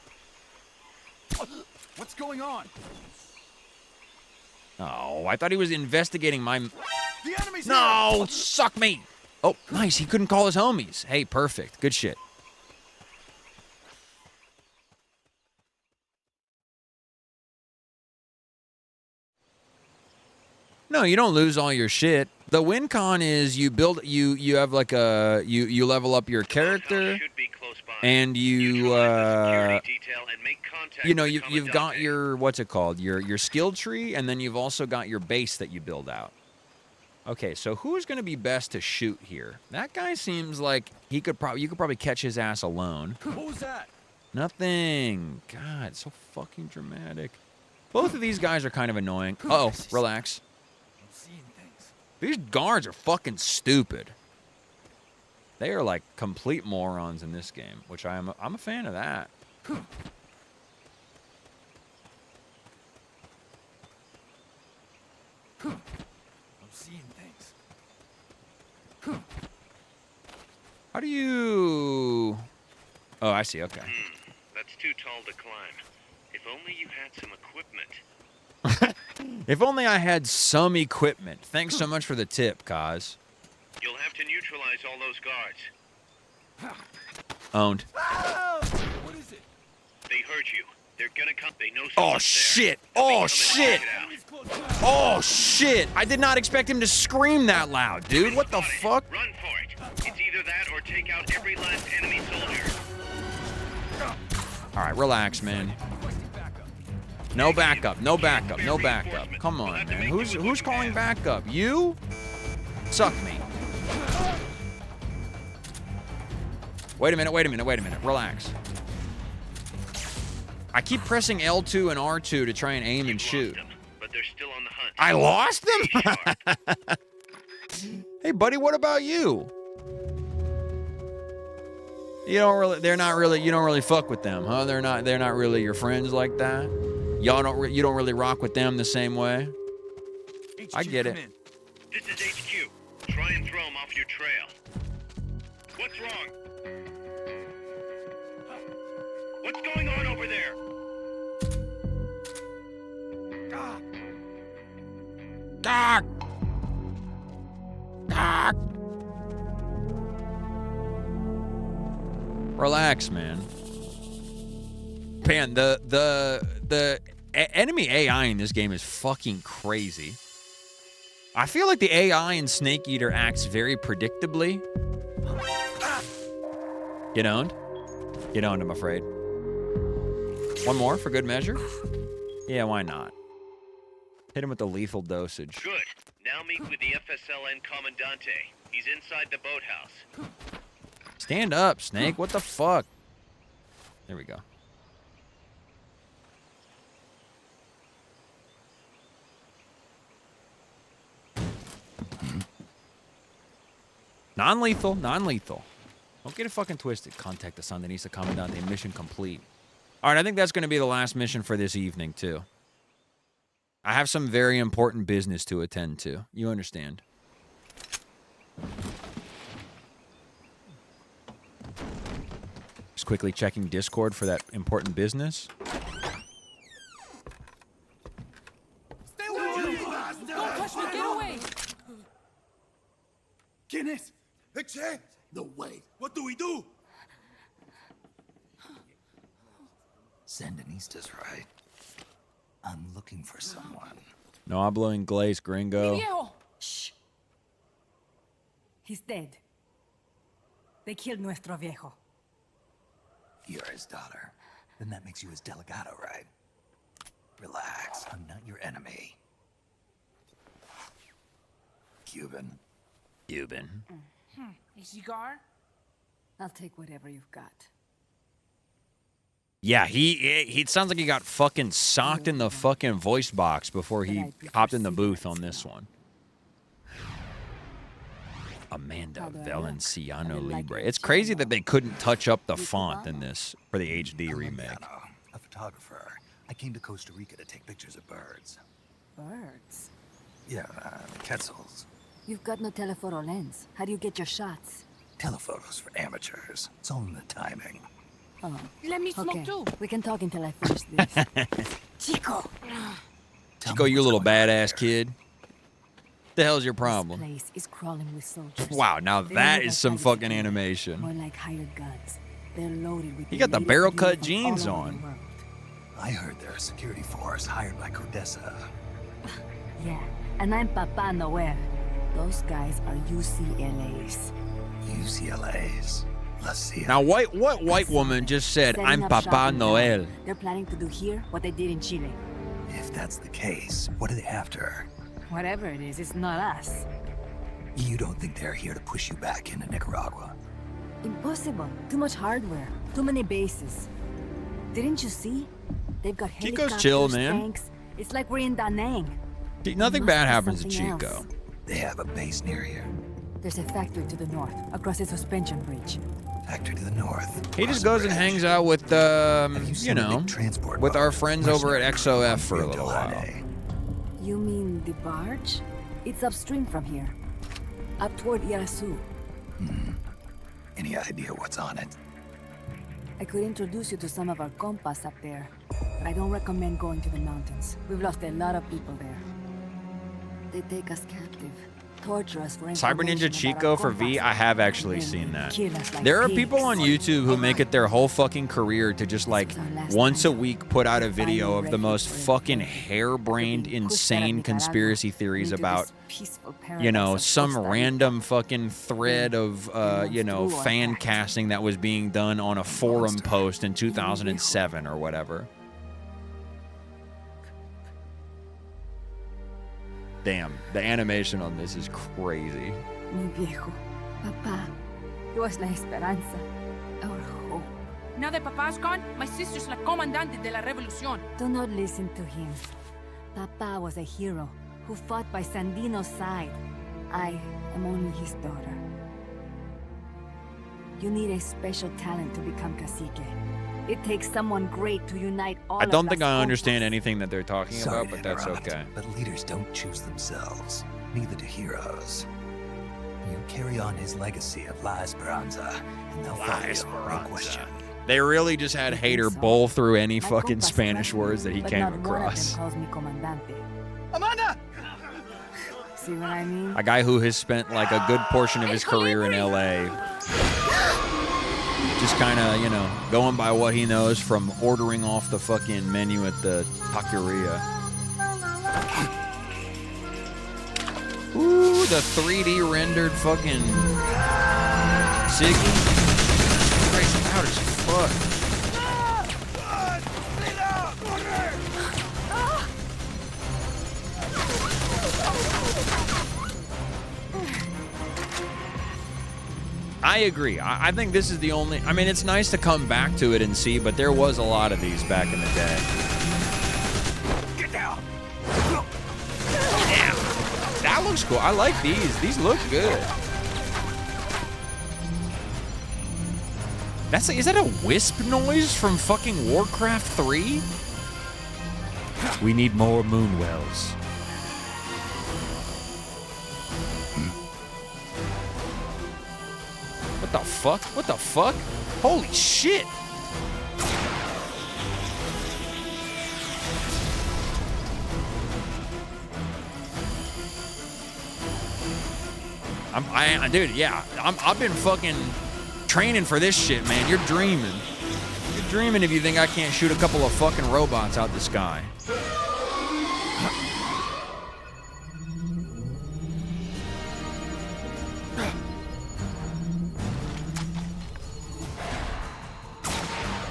What's going on? Oh, I thought he was investigating my... The enemy's No, here! suck me! Oh, nice. He couldn't call his homies. Hey, perfect. Good shit. No, you don't lose all your shit. The win con is you build you have like a you level up your character and you've got your what's it called? Your skill tree, and then you've also got your base that you build out. Okay, so who's going to be best to shoot here? That guy seems like you could probably catch his ass alone. Who's that? Nothing. God, so fucking dramatic. Both of these guys are kind of annoying. Uh-oh, relax. These guards are fucking stupid. They are like complete morons in this game, which I'm a fan of that. I'm seeing things. How do you... Oh, I see, okay. That's too tall to climb. If only you had some equipment. If only I had some equipment. Thanks so much for the tip, Kaz. You'll have to neutralize all those guards. Owned. What is it? They heard you. They're gonna come. They know Oh, someone's shit. there. Oh, shit. Oh, shit. I did not expect him to scream that loud, dude. What the fuck? Run for it. It's either that or take out every last enemy soldier. All right, relax, man. No backup, no backup, no backup. Come on, man. Who's calling backup? You? Suck me. Wait a minute. Relax. I keep pressing L2 and R2 to try and aim and shoot. But they're still on the hunt. I lost them? Hey, buddy, what about you? You don't really fuck with them, huh? They're not really your friends like that? You don't really rock with them the same way? I get it. This is HQ. Try and throw them off your trail. What's wrong? What's going on over there? Doc! Relax, man. Man, the enemy AI in this game is fucking crazy. I feel like the AI in Snake Eater acts very predictably. Get owned. Get owned, I'm afraid. One more for good measure? Yeah, why not? Hit him with the lethal dosage. Good. Now meet with the FSLN Commandante. He's inside the boathouse. Stand up, Snake. What the fuck? There we go. Non-lethal, non-lethal. Don't get it fucking twisted. Contact the Sandinista Commandante. Mission complete. All right, I think that's going to be the last mission for this evening, too. I have some very important business to attend to. You understand. Just quickly checking Discord for that important business. Stay away! Don't touch me! Get away! Guinness! Exe! No way! What do we do? Sandinista's right. I'm looking for someone. No hablo inglés, gringo. Viejo! Shh. He's dead. They killed nuestro viejo. You're his daughter. Then that makes you his delegado, right? Relax, I'm not your enemy. Cuban. Cuban. A cigar? I'll take whatever you've got. Yeah, he sounds like he got fucking socked in the fucking voice box before he hopped in the booth on this one. Amanda Valenciano Libre. It's crazy that they couldn't touch up the font in this for the HD remake. A photographer. I came to Costa Rica to take pictures of birds. Birds? Yeah, quetzals. You've got no telephoto lens. How do you get your shots? Telephotos for amateurs. It's all in the timing. Oh. Let me smoke Okay. too. We can talk until I finish this. Chico! Chico, you little badass kid. What the hell's your This problem? place is crawling with soldiers. Wow, now They that don't is look some like fucking civilians, animation. More like hired guns. They're loaded with You got the latest barrel gear cut from jeans all over on. the world. I heard they're a security force hired by Codessa. Yeah, and I'm Papa Noel. Those guys are UCLA's. UCLA's. Let's see. Now, what white woman just said, Setting I'm up Papa shop in Noel? town. They're planning to do here what they did in Chile. If that's the case, what are they after? Whatever it is, it's not us. You don't think they're here to push you back into Nicaragua? Impossible. Too much hardware. Too many bases. Didn't you see? They've got Chico's helicopters, chill, man. tanks. It's like we're in Da Nang. Nothing Must bad be happens to something Chico. else. They have a base near here. There's a factory to the north, across a suspension bridge. Factory to the north. He just goes and hangs out with, you know, with our friends over at XOF for a little while. You mean the barge? It's upstream from here. Up toward Irasu. Any idea what's on it? I could introduce you to some of our compas up there, but I don't recommend going to the mountains. We've lost a lot of people there. They take us captive, torture us for Cyber information Ninja about Chico our for V, compas, I have actually and seen that. kill us like There are pigs. people on YouTube who make it their whole fucking career to just like once a week put out a video of the most fucking harebrained, insane conspiracy theories about, you know, some random fucking thread of, you know, fan casting that was being done on a forum post in 2007 or whatever. Damn, the animation on this is crazy. Mi viejo, Papa, he was la esperanza, our hope. Now that Papa's gone, my sister's la comandante de la revolución. Do not listen to him. Papa was a hero who fought by Sandino's side. I am only his daughter. You need a special talent to become cacique. It takes someone great to unite all I don't of think las I compas. understand anything that they're talking Sorry about, but to that's interrupt, okay. But leaders don't choose themselves. Neither do heroes. You carry on his legacy of La Esperanza, and they'll follow you, no question. They really just had Hater bowl through any fucking Spanish words that he But came not one of across. them calls me comandante. Amanda! See what I mean? A guy who has spent like a good portion of his career in LA. Just kind of, you know, going by what he knows from ordering off the fucking menu at the taqueria. Ooh, the 3D rendered fucking Ziggy. Christ, loud as fuck. I agree. I think this is the only... I mean, it's nice to come back to it and see, but there was a lot of these back in the day. Get down! Yeah. That looks cool. I like these. These look good. Is that a wisp noise from fucking Warcraft 3? We need more Moonwells. What the fuck? What the fuck? Holy shit! Dude, yeah. I've been fucking training for this shit, man. You're dreaming. You're dreaming if you think I can't shoot a couple of fucking robots out the sky.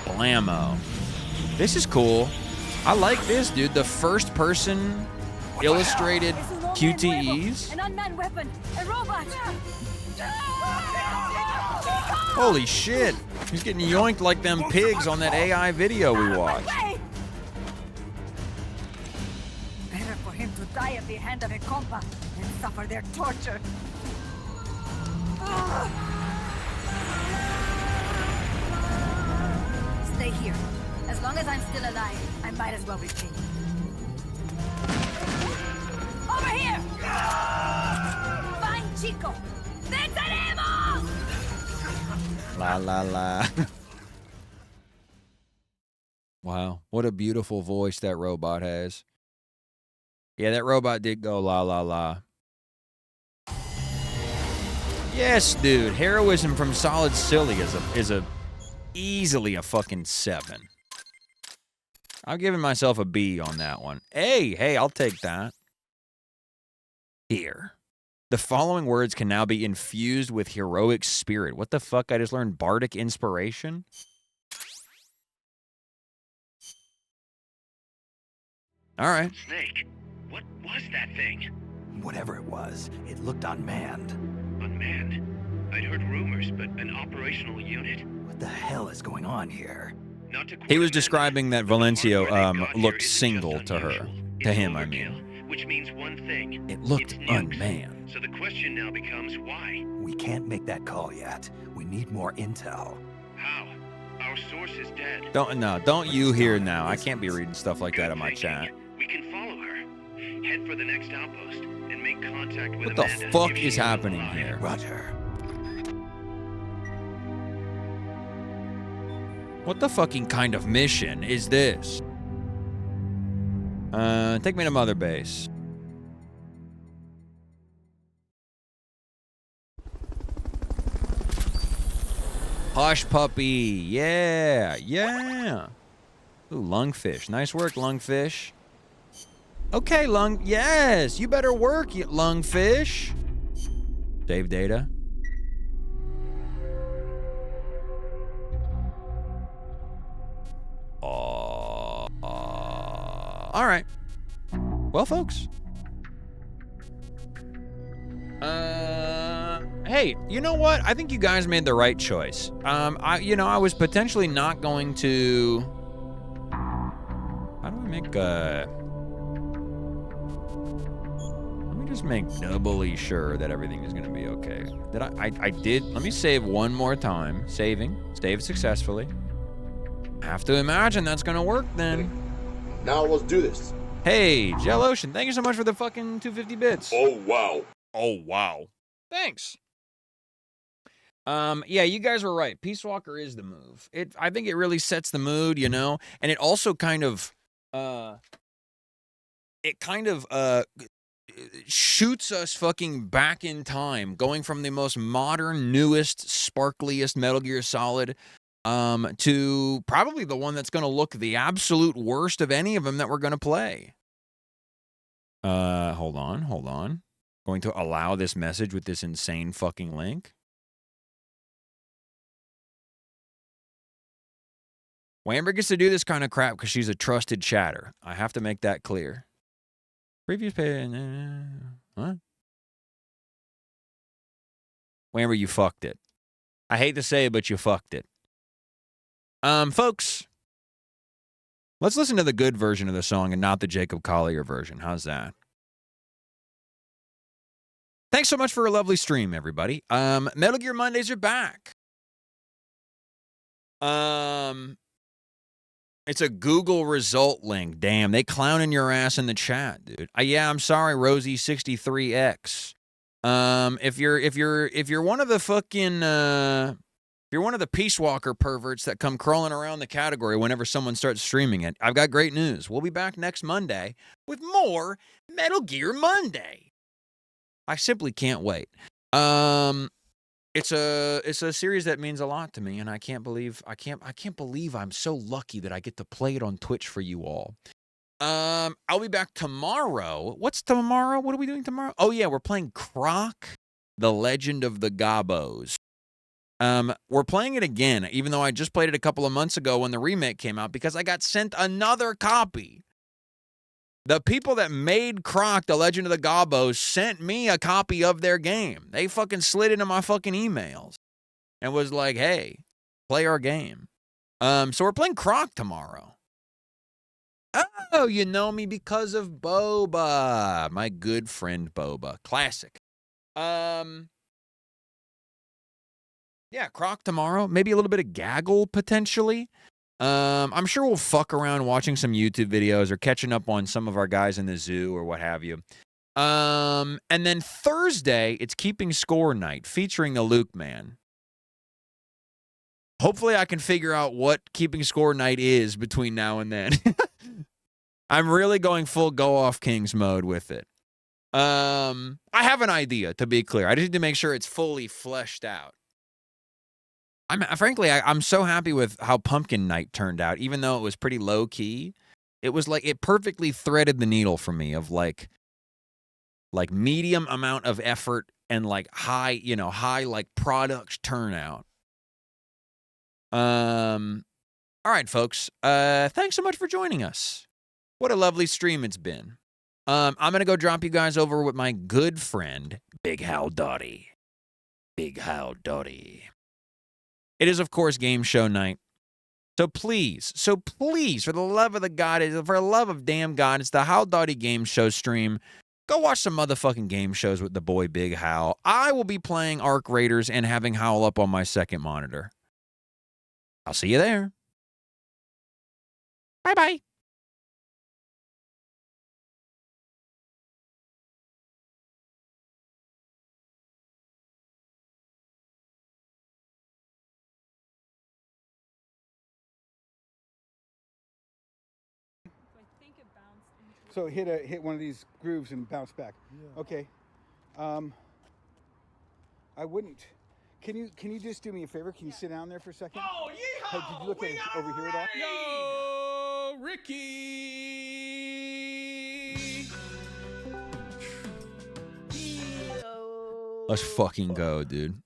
Blammo. This is cool. I like this, dude. The first person illustrated QTEs. An unmanned weapon. A robot. Holy shit. He's getting yoinked like them pigs on that AI video we watched. Better for him to die at the hand of a compa and suffer their torture. Stay here. As long as I'm still alive, I might as well be king. Over here! Find Chico! ¡Venceremos! La la la. Wow, what a beautiful voice that robot has. Yeah, that robot did go la la la. Yes, dude. Heroism from Solid Silly is a easily a fucking 7. I'm giving myself a B on that one. Hey, I'll take that. Here. The following words can now be infused with heroic spirit. What the fuck? I just learned bardic inspiration? All right. Snake, what was that thing? Whatever it was, it looked unmanned. Unmanned? I'd heard rumors, but an operational unit? What the hell is going on here? He was describing that Valencio looked single to her. To him, I mean. Which means one thing. It looked unmanned. So the question now becomes why? We can't make that call yet. We need more intel. How? Our source is dead. Don't you hear now. I can't be reading stuff like that in my chat. We can follow her. Head for the next outpost and make contact with What Amanda the fuck if is she's happening alive. here? Roger. What the fucking kind of mission is this? Take me to Mother Base. Hush puppy. Yeah. Ooh, lungfish. Nice work, lungfish. Okay, yes, you better work, you lungfish. Save data. All right. Well, folks. Hey, you know what? I think you guys made the right choice. I was potentially not going to. How do we make Let me just make doubly sure that everything is going to be okay. Did I did. Let me save one more time. Save successfully. Have to imagine that's going to work then. Now let's do this. Hey, Gel Ocean, thank you so much for the fucking 250 bits. Oh, wow. Oh, wow. Thanks. Yeah, you guys were right. Peace Walker is the move. I think it really sets the mood, and it also kind of, shoots us fucking back in time, going from the most modern, newest, sparkliest Metal Gear Solid to probably the one that's going to look the absolute worst of any of them that we're going to play. Hold on. Going to allow this message with this insane fucking link. Wamber gets to do this kind of crap because she's a trusted chatter. I have to make that clear. Previous page. What? Wamber, you fucked it. I hate to say it, but you fucked it. Folks, let's listen to the good version of the song and not the Jacob Collier version. How's that? Thanks so much for a lovely stream, everybody. Metal Gear Mondays are back. It's a Google result link. Damn, they clowning your ass in the chat, dude. Yeah, I'm sorry, Rosie63X. If you're one of the fucking if you're one of the Peace Walker perverts that come crawling around the category whenever someone starts streaming it, I've got great news. We'll be back next Monday with more Metal Gear Monday. I simply can't wait. It's a series that means a lot to me, and I can't believe I'm so lucky that I get to play it on Twitch for you all. I'll be back tomorrow. What's tomorrow? What are we doing tomorrow? Oh yeah, we're playing Croc, the Legend of the Gobos. We're playing it again, even though I just played it a couple of months ago when the remake came out, because I got sent another copy. The people that made Croc, The Legend of the Gobbo, sent me a copy of their game. They fucking slid into my fucking emails and was like, hey, play our game. So we're playing Croc tomorrow. Oh, you know me because of Boba. My good friend Boba. Classic. Yeah, Croc tomorrow. Maybe a little bit of Gaggle, potentially. I'm sure we'll fuck around watching some YouTube videos or catching up on some of our guys in the zoo or what have you. And then Thursday, it's Keeping Score night featuring the Luke Man. Hopefully I can figure out what Keeping Score night is between now and then. I'm really going full Go Off Kings mode with it. I have an idea, to be clear. I just need to make sure it's fully fleshed out. Frankly, I'm so happy with how Pumpkin Night turned out, even though it was pretty low key. It was like it perfectly threaded the needle for me of like medium amount of effort and like high like product turnout. All right, folks. Thanks so much for joining us. What a lovely stream it's been. I'm gonna go drop you guys over with my good friend Big Hal Dottie. Big Hal Dottie. It is, of course, game show night. So please, for the love of the God, for the love of damn God, it's the Hal Dottie Game Show stream. Go watch some motherfucking game shows with the boy Big Hal. I will be playing Arc Raiders and having Hal up on my second monitor. I'll see you there. Bye-bye. So hit one of these grooves and bounce back. Yeah. Okay. I wouldn't. Can you just do me a favor? Can you sit down there for a second? Oh, yeehaw! Hey, did you look over here at all? Yo, Ricky! Let's fucking go, dude.